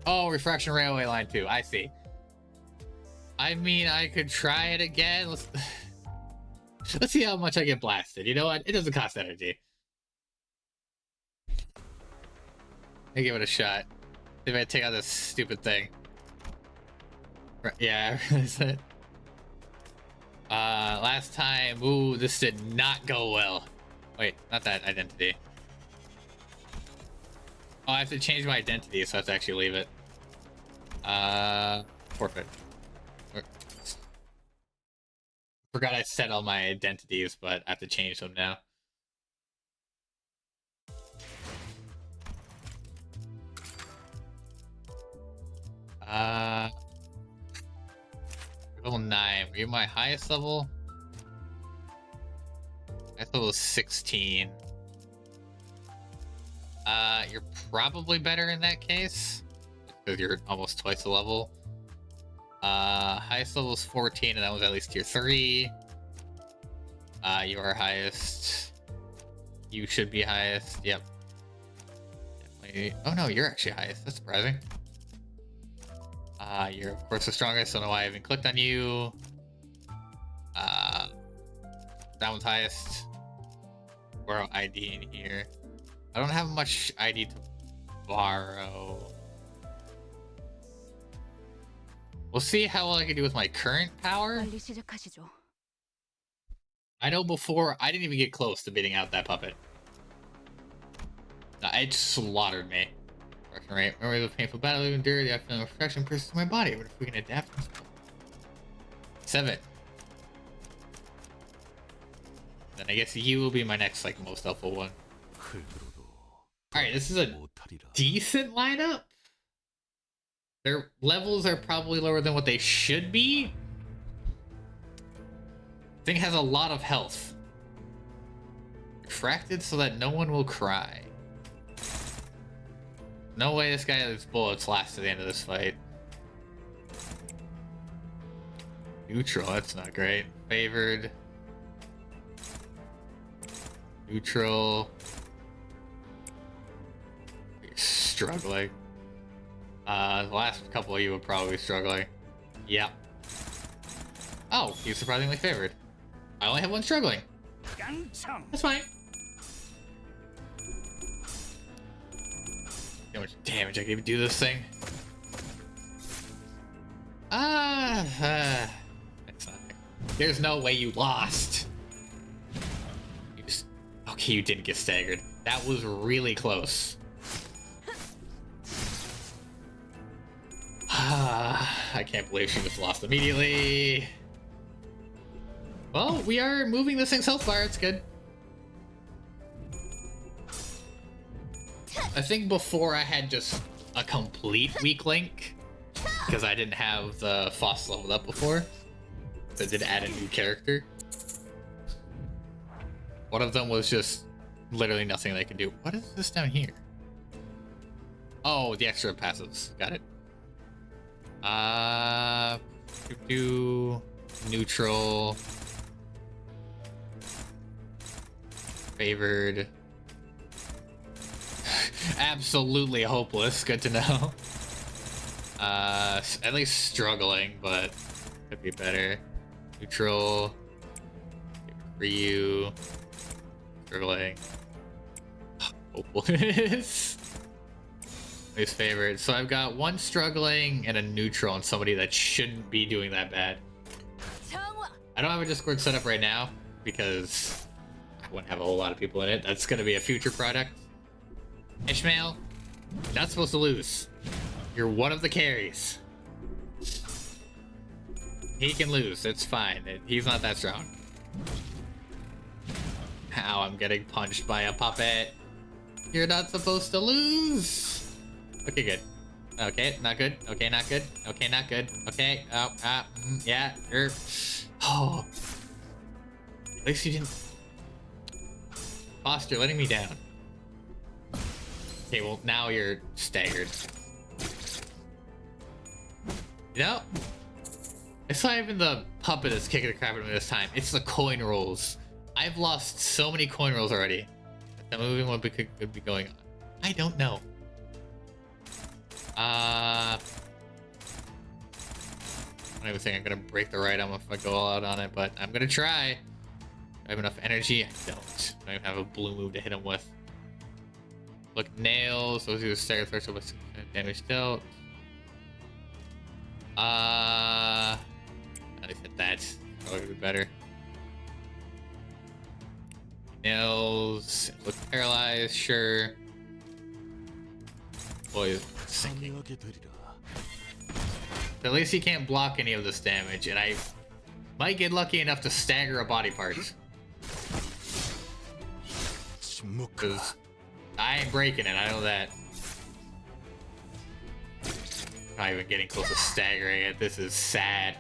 Speaker 1: Oh, Refraction Railway Line 2. I see. I mean, I could try it again. Let's see how much I get blasted. You know what? It doesn't cost energy. I give it a shot. See if I take out this stupid thing. Yeah, I realized it. Last time, ooh, this did not go well. Wait, not that identity. Oh, I have to change my identity, so I have to actually leave it. Forfeit. Forgot I set all my identities, but I have to change them now. Level 9. Were you my highest level? Highest level is 16. You're probably better in that case, because you're almost twice the level. Highest level is 14, and that was at least tier 3. You are highest. You should be highest. Yep. Definitely. Oh no, you're actually highest. That's surprising. You're of course the strongest. Don't know why I even clicked on you. That one's highest. Borrow ID in here. I don't have much ID to borrow. We'll see how well I can do with my current power.
Speaker 3: 빨리 시작하시죠.
Speaker 1: I know before I didn't even get close to beating out that puppet. It slaughtered me. Right. Remember the painful battle we endured? The feeling of reflection pierces my body. What if we can adapt? 7. Then I guess you will be my next like most helpful one. Alright, this is a decent lineup. Their levels are probably lower than what they should be. Thing has a lot of health. Refracted so that no one will cry. No way this guy's bullets last to the end of this fight. Neutral, that's not great. Favored. Neutral. You're struggling. The last couple of you were probably struggling. Yep. Oh, he's surprisingly favored. I only have one struggling. That's fine. How much damage I can even do this thing? It's not. There's no way you lost. You just... Okay, you didn't get staggered. That was really close. I can't believe she just lost immediately. Well, we are moving this thing's health bar. It's good. I think before I had just a complete weak link because I didn't have the Foss leveled up before. So I did add a new character. One of them was just literally nothing they can do. What is this down here? Oh, the extra passives. Got it. Do neutral. Favored. Absolutely hopeless. Good to know. At least struggling, but could be better. Neutral. For you. Struggling. Hopeless. Least favored. So I've got one struggling and a neutral on somebody that shouldn't be doing that bad. I don't have a Discord set up right now because Wouldn't have a whole lot of people in it. That's gonna be a future product. Ishmael, you're not supposed to lose. You're one of the carries. He can lose. It's fine. He's not that strong. Ow, I'm getting punched by a puppet. You're not supposed to lose. Okay, good. Okay, not good. Okay, not good. Okay, not good. Okay. Yeah. Oh. At least you didn't. Foster, letting me down. Okay, well, now you're staggered. You know? It's not even the puppet that's kicking the crap out of me this time. It's the coin rolls. I've lost so many coin rolls already. The movie one could be going on. I don't know. I don't even think I'm gonna break the right arm if I go all out on it, but I'm gonna try. I have enough energy. I don't. I don't even have a blue move to hit him with. Look, nails. Those are the stagger threshold with damage dealt. At least hit that. Probably be better. Nails. Look paralyzed. Sure. Boy, sinking.
Speaker 7: 上げてりだ
Speaker 1: At least he can't block any of this damage, and I might get lucky enough to stagger a body part.
Speaker 7: 沈黙
Speaker 1: Because I ain't breaking it, I know that. Not even getting close to staggering it. This is sad.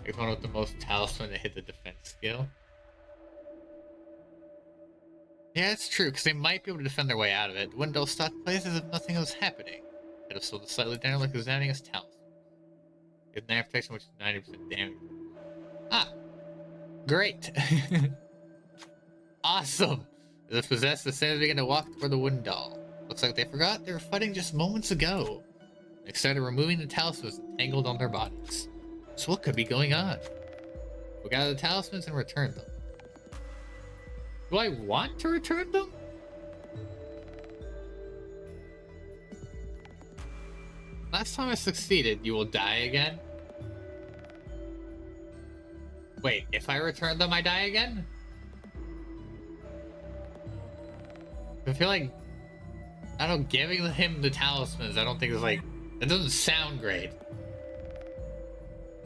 Speaker 1: Pick one with the most talisman to hit the defense skill. Yeah, it's true, because they might be able to defend their way out of it. The window stopped plays as if nothing was happening. It was still slightly down like examining his talisman. It has protection, which is 90% damage. Ah! Great! Awesome! As if possessed, the Sailors began to walk toward the wooden doll. Looks like they forgot they were fighting just moments ago. They started removing the talismans entangled on their bodies. So what could be going on? We gather the talismans and return them. Do I want to return them? Last time I succeeded, you will die again? Wait, if I return them, I die again? I feel like, I don't know, giving him the talismans, I don't think it's like, it doesn't sound great.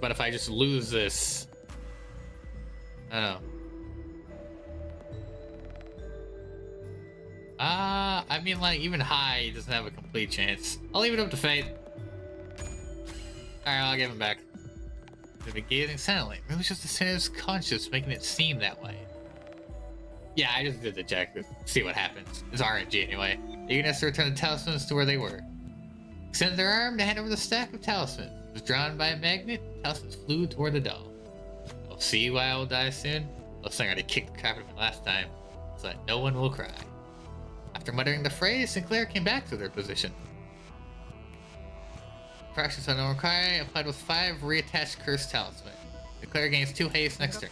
Speaker 1: But if I just lose this, I don't know. I mean, like, even high doesn't have a complete chance. I'll leave it up to fate. Alright, I'll give him back. They've been gazing silently. Maybe it was just the Santa's conscience making it seem that way. Yeah, I just did the check to see what happens. It's RNG anyway. Eagerness to return the talismans to where they were. Extended their arm to hand over the stack of talismans. It was drawn by a magnet. The talismans flew toward the doll. I'll see why I will die soon. Looks like I already kicked the crap out of me last time, so that no one will cry. After muttering the phrase, Sinclair came back to their position. Fractions on no cry, applied with 5 reattached cursed talisman. Sinclair gains 2 haste next turn.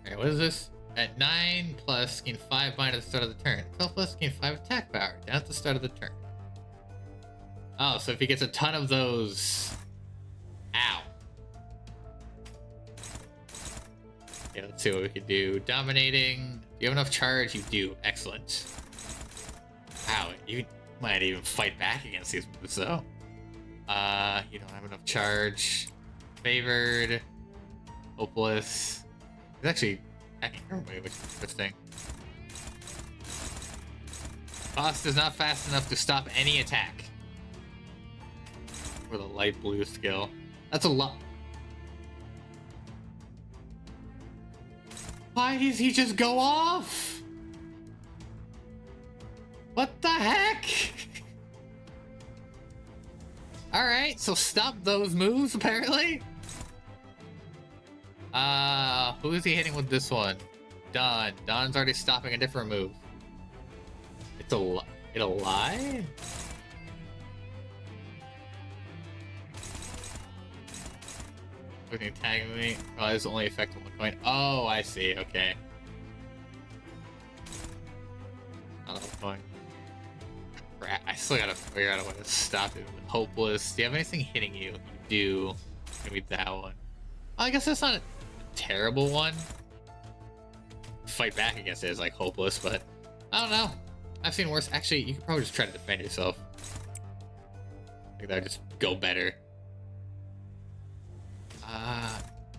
Speaker 1: Alright, what is this? At 9 plus, gain 5 bind at the start of the turn. 12 plus, gain 5 attack power, down at the start of the turn. Oh, so if he gets a ton of those... Ow. Yeah, let's see what we can do. Dominating. Do you have enough charge? You do. Excellent. Wow, you might even fight back against these moves, though. You don't have enough charge. Favored. Hopeless. It's actually... I can't remember which thing. Boss is not fast enough to stop any attack. With a light blue skill. That's a lot. Why does he just go off? What the heck? Alright, so stop those moves, apparently. Who is he hitting with this one? Don. Don's already stopping a different move. It'll lie? Looking tagging me. Oh, it's only effect on the coin. Oh, I see. Okay. I don't know what's going. Crap. I still gotta figure out a way to stop it with hopeless. Do you have anything hitting you? You do. Give me that one. I guess that's not a terrible one. Fight back against it is like hopeless, but I don't know. I've seen worse. Actually, you could probably just try to defend yourself. I think that would just go better.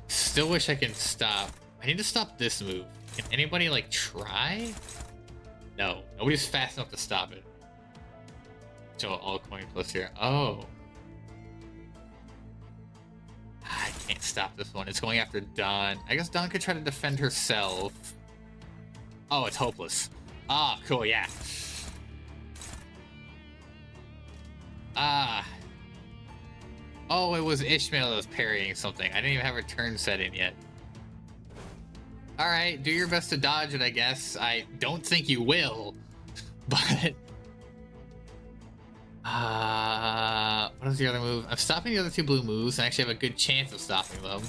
Speaker 1: Still wish I can stop. I need to stop this move. Can anybody like try? No, nobody's fast enough to stop it. So all coin plus here. Oh. I can't stop this one. It's going after Dawn. I guess Dawn could try to defend herself. Oh, it's hopeless. Ah, cool, yeah. Oh, it was Ishmael that was parrying something. I didn't even have a turn set in yet. Alright, do your best to dodge it, I guess. I don't think you will, but... what is the other move? I'm stopping the other two blue moves and actually have a good chance of stopping them.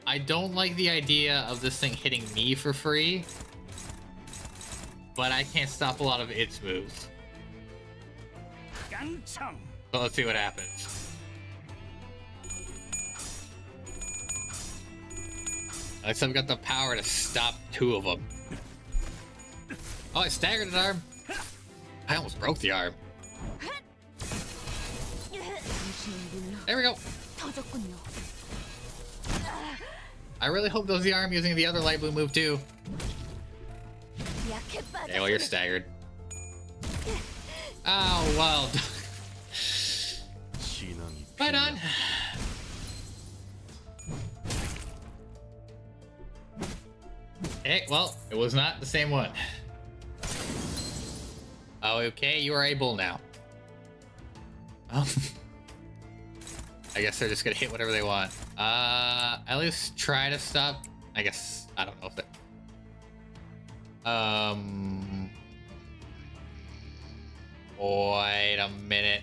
Speaker 1: I don't like the idea of this thing hitting me for free, but I can't stop a lot of its moves.
Speaker 2: 깡총.
Speaker 1: So let's see what happens. At least I've got the power to stop two of them. Oh, I staggered an arm. I almost broke the arm. There we go.
Speaker 3: 터졌군요.
Speaker 1: I really hope those the arm using the other light blue move too.
Speaker 3: 약해 빠졌.
Speaker 1: Okay, well, you're staggered. Oh, well.
Speaker 7: 신앙이
Speaker 1: Right on. Okay, well, it was not the same one. Oh, okay, you are a bull now. Oh. I guess they're just gonna hit whatever they want. At least try to stop. I guess, I don't know if that... Wait a minute.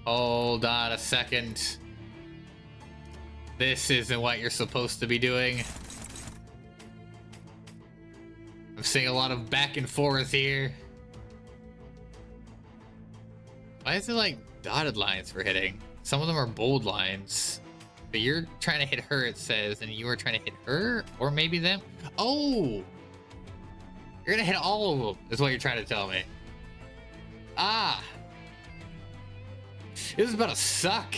Speaker 1: Hold on a second. This isn't what you're supposed to be doing. I'm seeing a lot of back and forth here. Why is it like dotted lines for hitting? Some of them are bold lines. But you're trying to hit her, it says, and you were trying to hit her? Or maybe them? Oh! You're gonna hit all of them, is what you're trying to tell me. Ah! This is about to suck.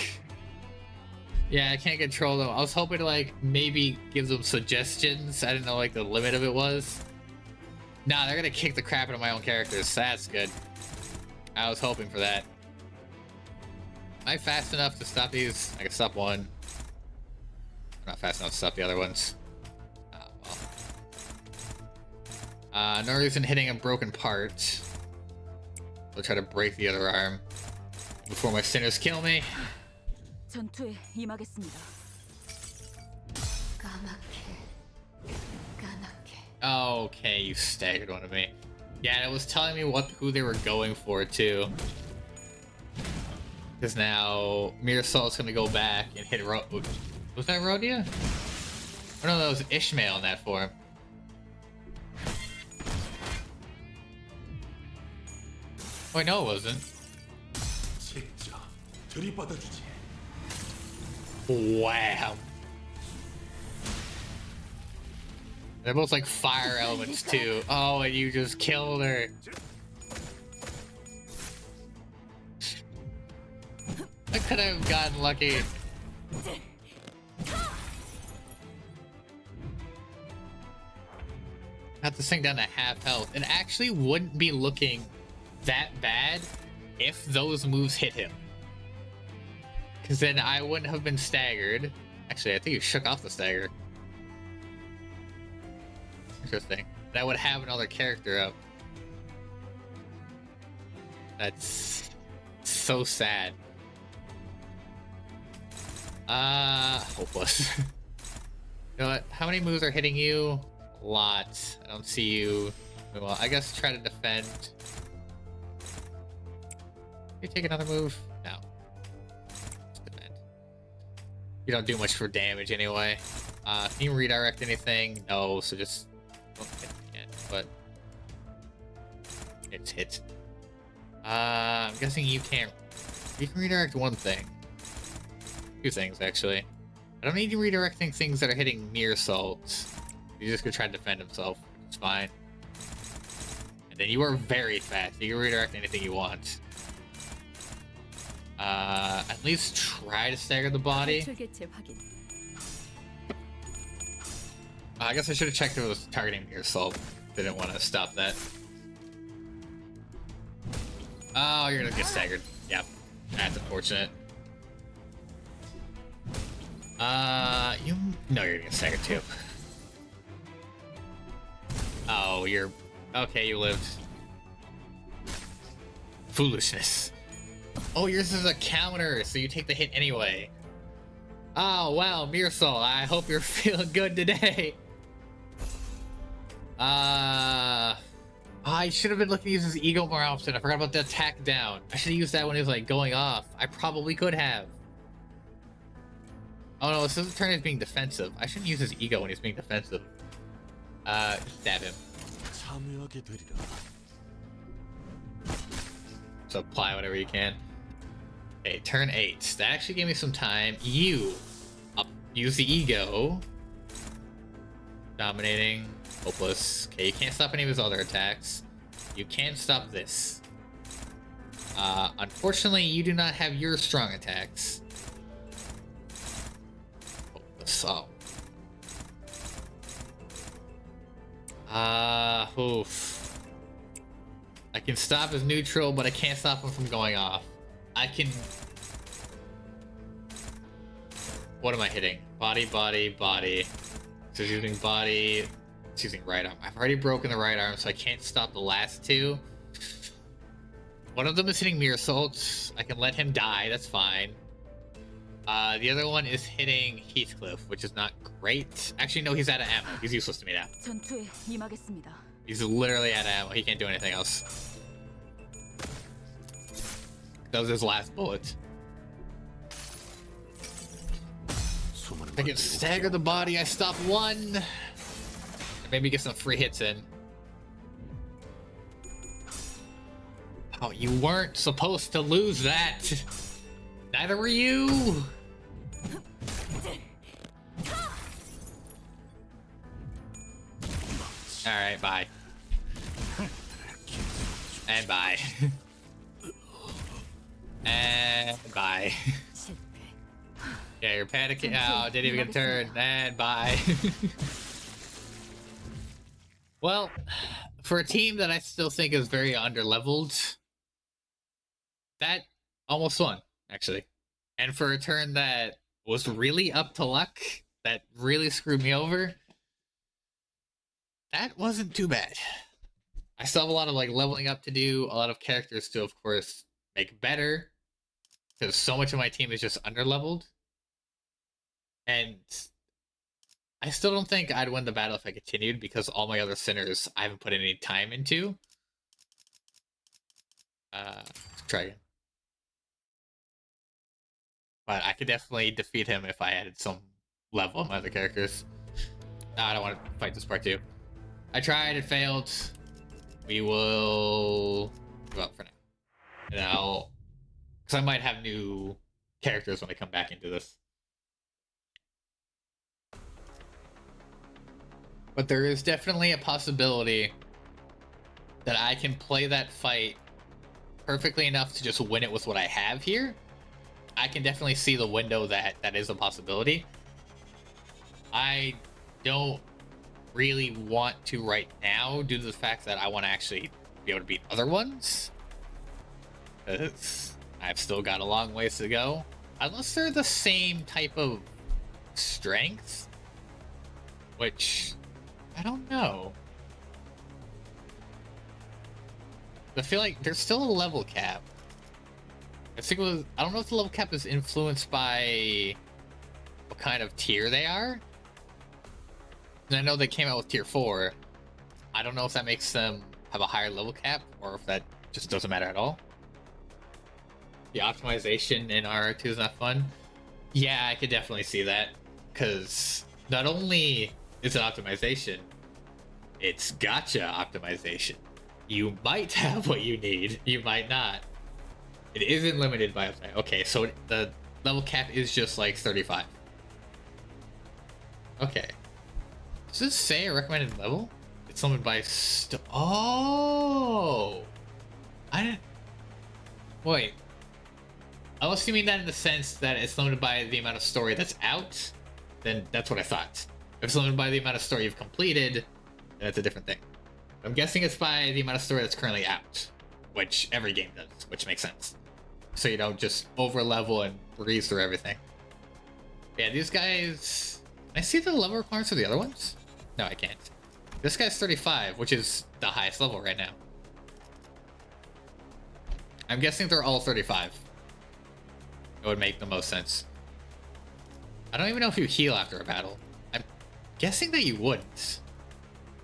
Speaker 1: Yeah, I can't control them. I was hoping to like maybe give them suggestions. I didn't know like the limit of it was. Nah, they're gonna kick the crap out of my own characters. That's good. I was hoping for that. Am I fast enough to stop these? I can stop one. I'm not fast enough to stop the other ones. Oh, well. No reason hitting a broken part. I'll try to break the other arm before my sinners kill me.
Speaker 3: 전투에 임하겠습니다. 까맣게.
Speaker 1: Okay, you staggered one of me. Yeah, it was telling me who they were going for too. Because now Mirasol's gonna go back and hit was that Rhodia? Oh no, that was Ishmael in that form. Wait, no, it wasn't.
Speaker 7: 책자 들이받아주지.
Speaker 1: Wow. They're both like fire elements too. Oh, and you just killed her. I could have gotten lucky. Got this thing down to half health. It actually wouldn't be looking that bad if those moves hit him. Because then I wouldn't have been staggered. Actually, I think you shook off the stagger. Interesting. That would have another character up. That's so sad. Hopeless. You know what? How many moves are hitting you? A lot. I don't see you. Well, I guess try to defend. You take another move? No. Just defend. You don't do much for damage anyway. Can you redirect anything? No, so just don't hit again, but it's hit. I'm guessing you can't. You can redirect one thing. Two things, actually. I don't need you redirecting things that are hitting mere assaults. He's just gonna try to defend himself. It's fine. And then you are very fast. You can redirect anything you want. At least try to stagger the body.
Speaker 5: 탈출 개체 확인.
Speaker 1: I guess I should have checked if it was targeting mere assault. Didn't want to stop that. Oh, you're gonna get staggered. Yep. That's unfortunate. You know you're gonna get staggered too. Oh, you're okay. You lived. Foolishness. Oh, yours is a counter, so you take the hit anyway. Oh wow, Mirsol, I hope you're feeling good today. I should have been looking to use his ego more often. I forgot about the attack down. I should have used that when he was like going off. I probably could have. Oh no, this doesn't turn as being defensive. I shouldn't use his ego when he's being defensive. Just stab him.
Speaker 7: 참여하게 되리라.
Speaker 1: So apply whatever you can. Okay, turn 8. That actually gave me some time. You use the ego. Dominating. Hopeless. Okay, you can't stop any of his other attacks. You can stop this. Unfortunately, you do not have your strong attacks. Hopeless. Oh. Oof. I can stop his neutral, but I can't stop him from going off. I can... What am I hitting? Body, body, body. So he's using body... He's using right arm. I've already broken the right arm, so I can't stop the last two. One of them is hitting mere assaults. I can let him die, that's fine. The other one is hitting Heathcliff, which is not great. Actually, no, he's out of ammo. He's useless to me now.
Speaker 3: 전투에 임하겠습니다.
Speaker 1: He's literally out of ammo. He can't do anything else. That was his last bullet. I can stagger the body. I stop one. Maybe get some free hits in. Oh, you weren't supposed to lose that. Neither were you. All right, bye. And bye. And bye. Yeah, you're panicking. Oh, didn't even get a turn. And bye. Well, for a team that I still think is very underleveled, that almost won, actually. And for a turn that was really up to luck, that really screwed me over, that wasn't too bad. I still have a lot of like leveling up to do, a lot of characters to, of course, make better, because so much of my team is just underleveled. And I still don't think I'd win the battle if I continued, because all my other sinners I haven't put any time into. Let's try again. But I could definitely defeat him if I added some level of my other characters. No, I don't want to fight this part too. I tried, it failed. We will give up for now. And I'll... Because I might have new characters when I come back into this. But there is definitely a possibility that I can play that fight perfectly enough to just win it with what I have here. I can definitely see the window that is a possibility. I don't really want to right now due to the fact that I want to actually be able to beat other ones. Because I've still got a long ways to go. Unless they're the same type of strength. Which... I don't know. I feel like there's still a level cap. I don't know if the level cap is influenced by what kind of tier they are. And I know they came out with tier 4. I don't know if that makes them have a higher level cap or if that just doesn't matter at all. The optimization in RR2 is not fun. Yeah, I could definitely see that. Because not only is it optimization, it's gacha optimization. You might have what you need, you might not. It isn't limited by uptime. Okay, so the level cap is just like 35. Okay. Does this say a recommended level? It's summoned by oh! I didn't... Wait. Unless you mean that in the sense that it's limited by the amount of story that's out, then that's what I thought. If it's limited by the amount of story you've completed, then that's a different thing. I'm guessing it's by the amount of story that's currently out, which every game does, which makes sense. So you don't just over level and breeze through everything. Yeah, these guys... Can I see the level requirements for the other ones? No, I can't. This guy's 35, which is the highest level right now. I'm guessing they're all 35. It would make the most sense. I don't even know if you heal after a battle. I'm guessing that you wouldn't.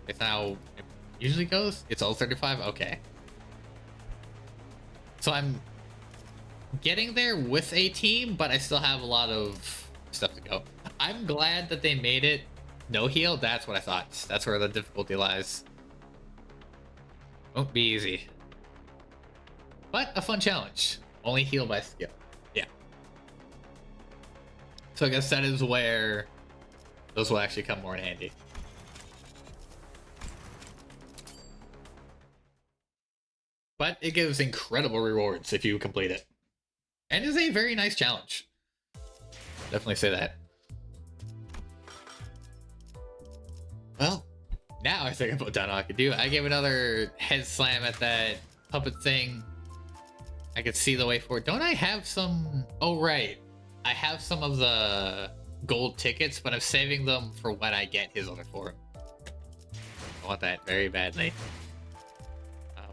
Speaker 1: It's how it usually goes. It's all 35? Okay. So I'm getting there with a team, but I still have a lot of stuff to go. I'm glad that they made it no heal. That's what I thought. That's where the difficulty lies. Won't be easy. But a fun challenge. Only heal by skill. Yeah. So I guess that is where those will actually come more in handy. But it gives incredible rewards if you complete it. And is a very nice challenge. Definitely say that. Well, now I think about done all I could do. I gave another head slam at that puppet thing. I could see the way forward. Don't I have some... Oh, right. I have some of the gold tickets, but I'm saving them for when I get his other form. I want that very badly.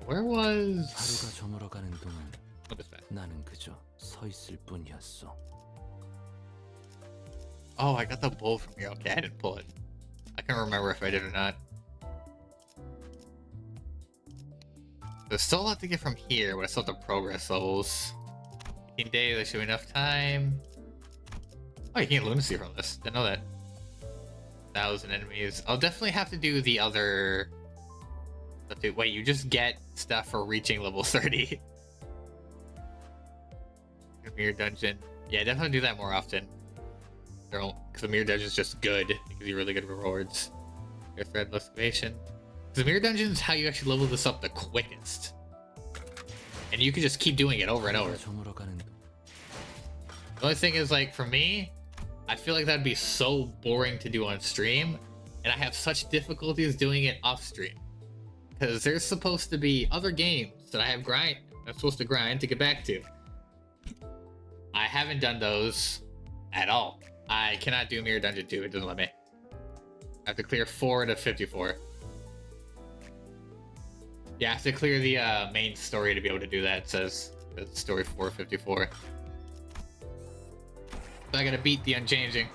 Speaker 1: Where was...
Speaker 6: 하루가 저물어가는 동안
Speaker 1: What is that?
Speaker 6: 나는 그저 서 있을 뿐이었어.
Speaker 1: Oh, I got the bull from here. Okay, I didn't pull it. I can't remember if I did or not. There's still a lot to get from here, but I still have the progress levels. 15 days, there should be enough time. Oh, you can get lunacy from this. Didn't know that. 1,000 enemies. I'll definitely have to do the other... Wait, you just get stuff for reaching level 30. Mirror dungeon. Yeah, definitely do that more often. Because the mirror dungeon is just good. It gives you really good rewards. Your thread excavation. Because the mirror dungeon is how you actually level this up the quickest. And you can just keep doing it over and over.
Speaker 6: 저물어가는
Speaker 1: The only thing is, like, for me, I feel like that'd be so boring to do on stream. And I have such difficulties doing it off stream. Because there's supposed to be other games that I'm supposed to grind to get back to. I haven't done those at all. I cannot do Mirror Dungeon 2, it doesn't let me. I have to clear 4 to 54. Yeah, I have to clear the main story to be able to do that, it says. Story 454. So I gotta beat the Unchanging.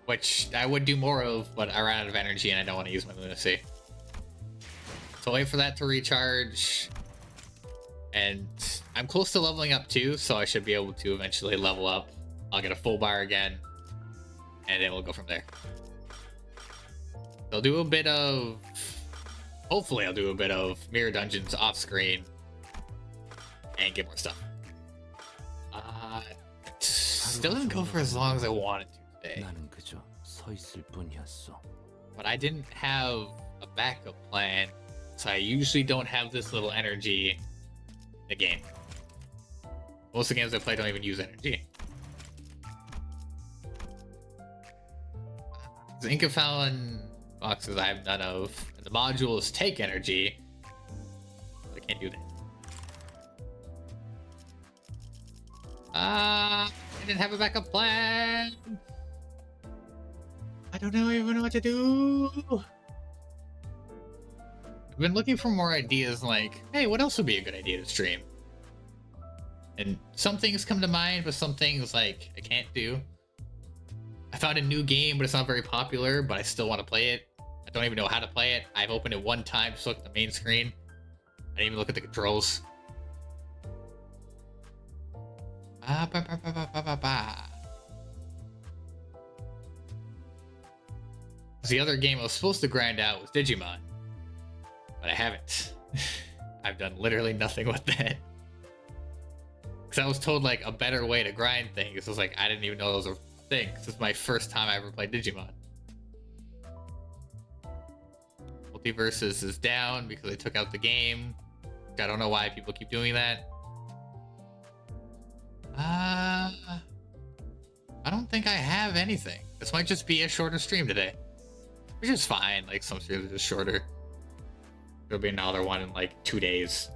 Speaker 1: Which I would do more of, but I ran out of energy and I don't want to use my lunacy. So wait for that to recharge. And I'm close to leveling up too, so I should be able to eventually level up. I'll get a full bar again, and then we'll go from there. I'll do a bit of... Hopefully I'll do a bit of Mirror Dungeons off screen and get more stuff. Still didn't go for as long as I wanted to today.
Speaker 6: 나는 그저 서 있을 뿐이었어.
Speaker 1: But I didn't have a backup plan, so I usually don't have this little energy in the game. Most of the games I play don't even use energy. The Inca-Fallon boxes I have none of, and the modules take energy, so I can't do that. I didn't have a backup plan. I don't even know what to do. I've been looking for more ideas like, hey, what else would be a good idea to stream? And some things come to mind, but some things like I can't do. I found a new game, but it's not very popular, but I still want to play it. I don't even know how to play it. I've opened it one time to look at the main screen. I didn't even look at the controls. The other game I was supposed to grind out was Digimon, but I haven't. I've done literally nothing with that. Because I was told like a better way to grind things. I was like, I didn't even know those were things. This is my first time I ever played Digimon. Multiverses is down because they took out the game. I don't know why people keep doing that. I don't think I have anything. This might just be a shorter stream today, which is fine. Like some streams are just shorter. There'll be another one in like 2 days.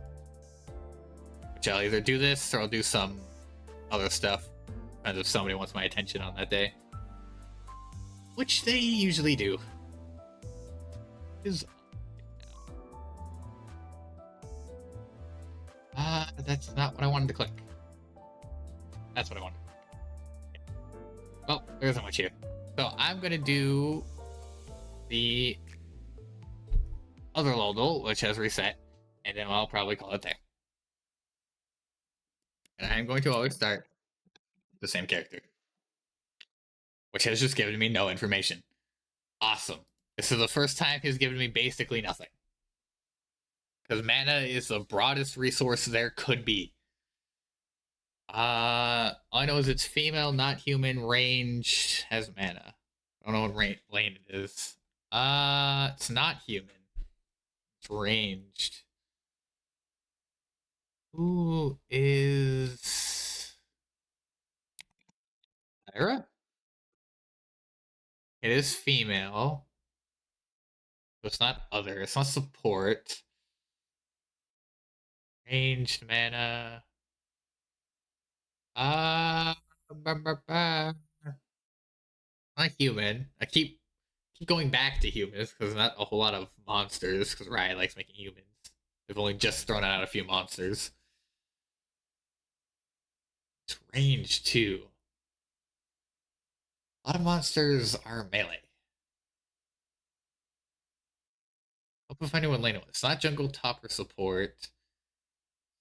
Speaker 1: Which I'll either do this or I'll do some other stuff. Depends if somebody wants my attention on that day. Which they usually do. That's not what I wanted to click. That's what I wanted. Well, there isn't much here. So I'm gonna do the other level, which has reset, and then I'll probably call it there. And I'm going to always start the same character, which has just given me no information. Awesome. This is the first time he's given me basically nothing. Because mana is the broadest resource there could be. All I know is it's female, not human, ranged, has mana. I don't know what lane it is. It's not human. It's ranged. Who is Lyra? It is female. So it's not other. It's not support. Ranged mana. Not human. I keep going back to humans because not a whole lot of monsters. Because Riot likes making humans. They've only just thrown out a few monsters. It's range too. A lot of monsters are melee. Hope if anyone lane it. It's not jungle, top, or support.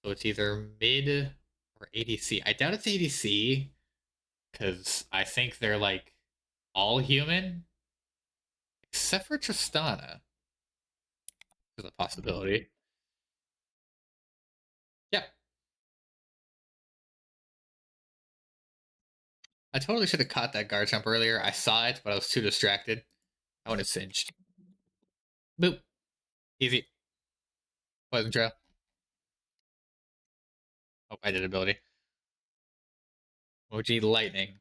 Speaker 1: So it's either mid or ADC. I doubt it's ADC because I think they're like all human except for Tristana. There's a possibility. Yep. I totally should have caught that guard jump earlier. I saw it, but I was too distracted. I would have cinched. Boop. Easy. Poison trail. Oh, I did ability. OG lightning.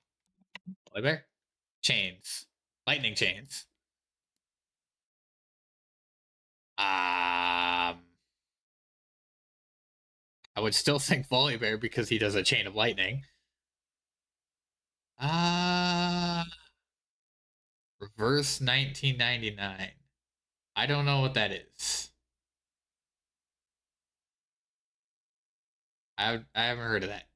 Speaker 1: Volley bear? Chains. Lightning chains. I would still think volley bear because he does a chain of lightning. Reverse 1999. I don't know what that is. I haven't heard of that.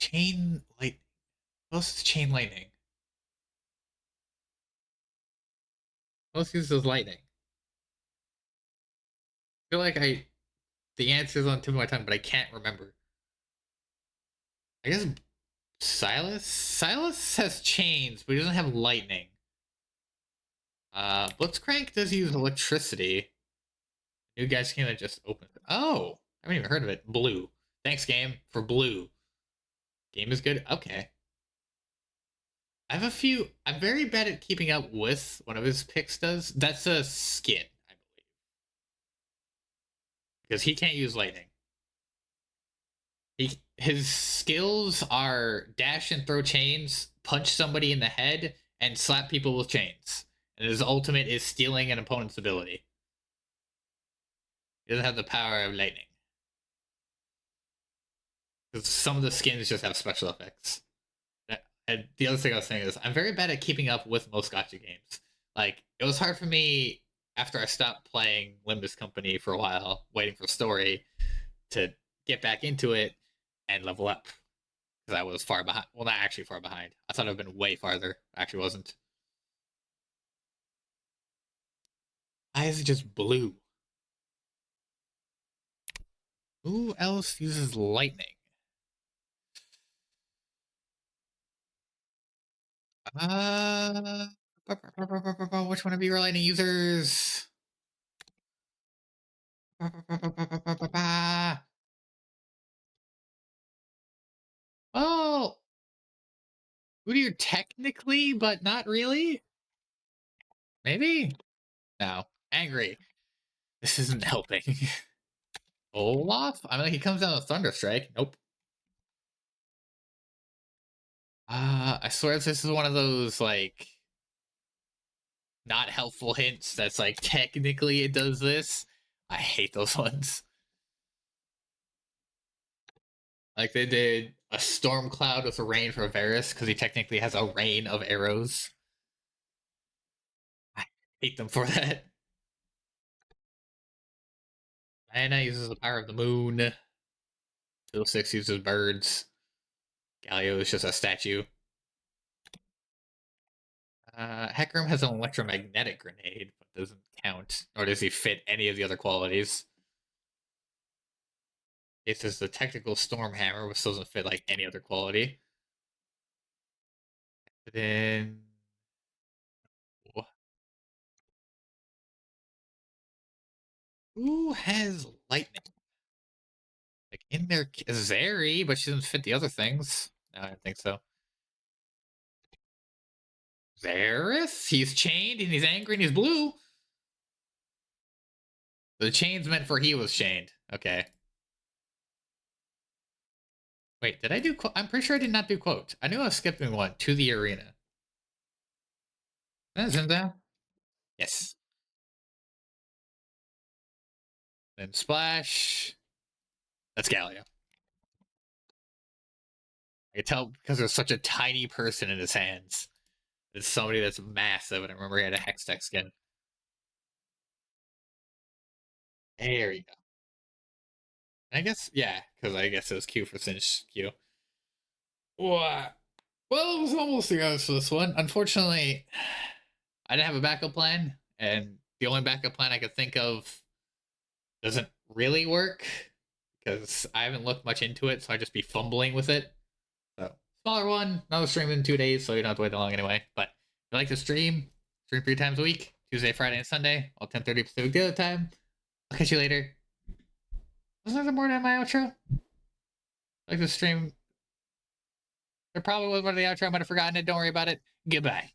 Speaker 1: Chain lightning. What else is chain lightning? What else uses lightning? I feel like the answer's on the tip of my tongue, but I can't remember. I guess Silas? Silas has chains, but he doesn't have lightning. Blitzcrank does use electricity. New guys game that just opened. Oh, I haven't even heard of it. Blue. Thanks, game, for blue. Game is good. Okay. I have a few. I'm very bad at keeping up with one of his picks does. That's a skin, I believe. Because he can't use lightning. His skills are dash and throw chains, punch somebody in the head, and slap people with chains. And his ultimate is stealing an opponent's ability. He doesn't have the power of lightning. Because some of the skins just have special effects. And the other thing I was saying is, I'm very bad at keeping up with most gacha games. Like, it was hard for me after I stopped playing Limbus Company for a while, waiting for story, to get back into it and level up. Because I was far behind. Well, not actually far behind. I thought I'd been way farther. I actually wasn't. Why is it just blue? Who else uses lightning? Uh, which one of you are lightning users? Well, Udyr technically, but not really. Maybe? No. Angry. This isn't helping. Olaf? I mean, he comes down with Thunderstrike. Nope. I swear this is one of those, like, not helpful hints that's like, technically it does this. I hate those ones. Like, they did a storm cloud with a rain for Varus, because he technically has a rain of arrows. I hate them for that. Diana uses the power of the moon. Fiddle 6 uses birds. Galio is just a statue. Hecarim has an electromagnetic grenade, but doesn't count. Nor does he fit any of the other qualities. It says the technical storm hammer, which doesn't fit like any other quality. But then who has lightning? Like in there, Zeri, but she doesn't fit the other things. No, I don't think so. Varys? He's chained and he's angry and he's blue. The chain's meant for he was chained. Okay. Wait, did I do quote? I'm pretty sure I did not do quote. I knew I was skipping one. To the arena. That's in there. Yes. Then splash. That's Gallia. I can tell because there's such a tiny person in his hands. It's somebody that's massive, and I remember he had a Hextech skin. There you go. I guess, yeah, because I guess it was Q for Cinch Q. What? Well, it was almost the goes for this one. Unfortunately, I didn't have a backup plan, and the only backup plan I could think of doesn't really work because I haven't looked much into it, so I just be fumbling with it. So, smaller one, another stream in 2 days, so you don't have to wait that long anyway. But if you like to stream 3 times a week, Tuesday, Friday, and Sunday, all 10:30 Pacific Daylight Time. I'll catch you later. Wasn't there more than my outro? Like the stream. There probably was one of the outro. I might have forgotten it. Don't worry about it. Goodbye.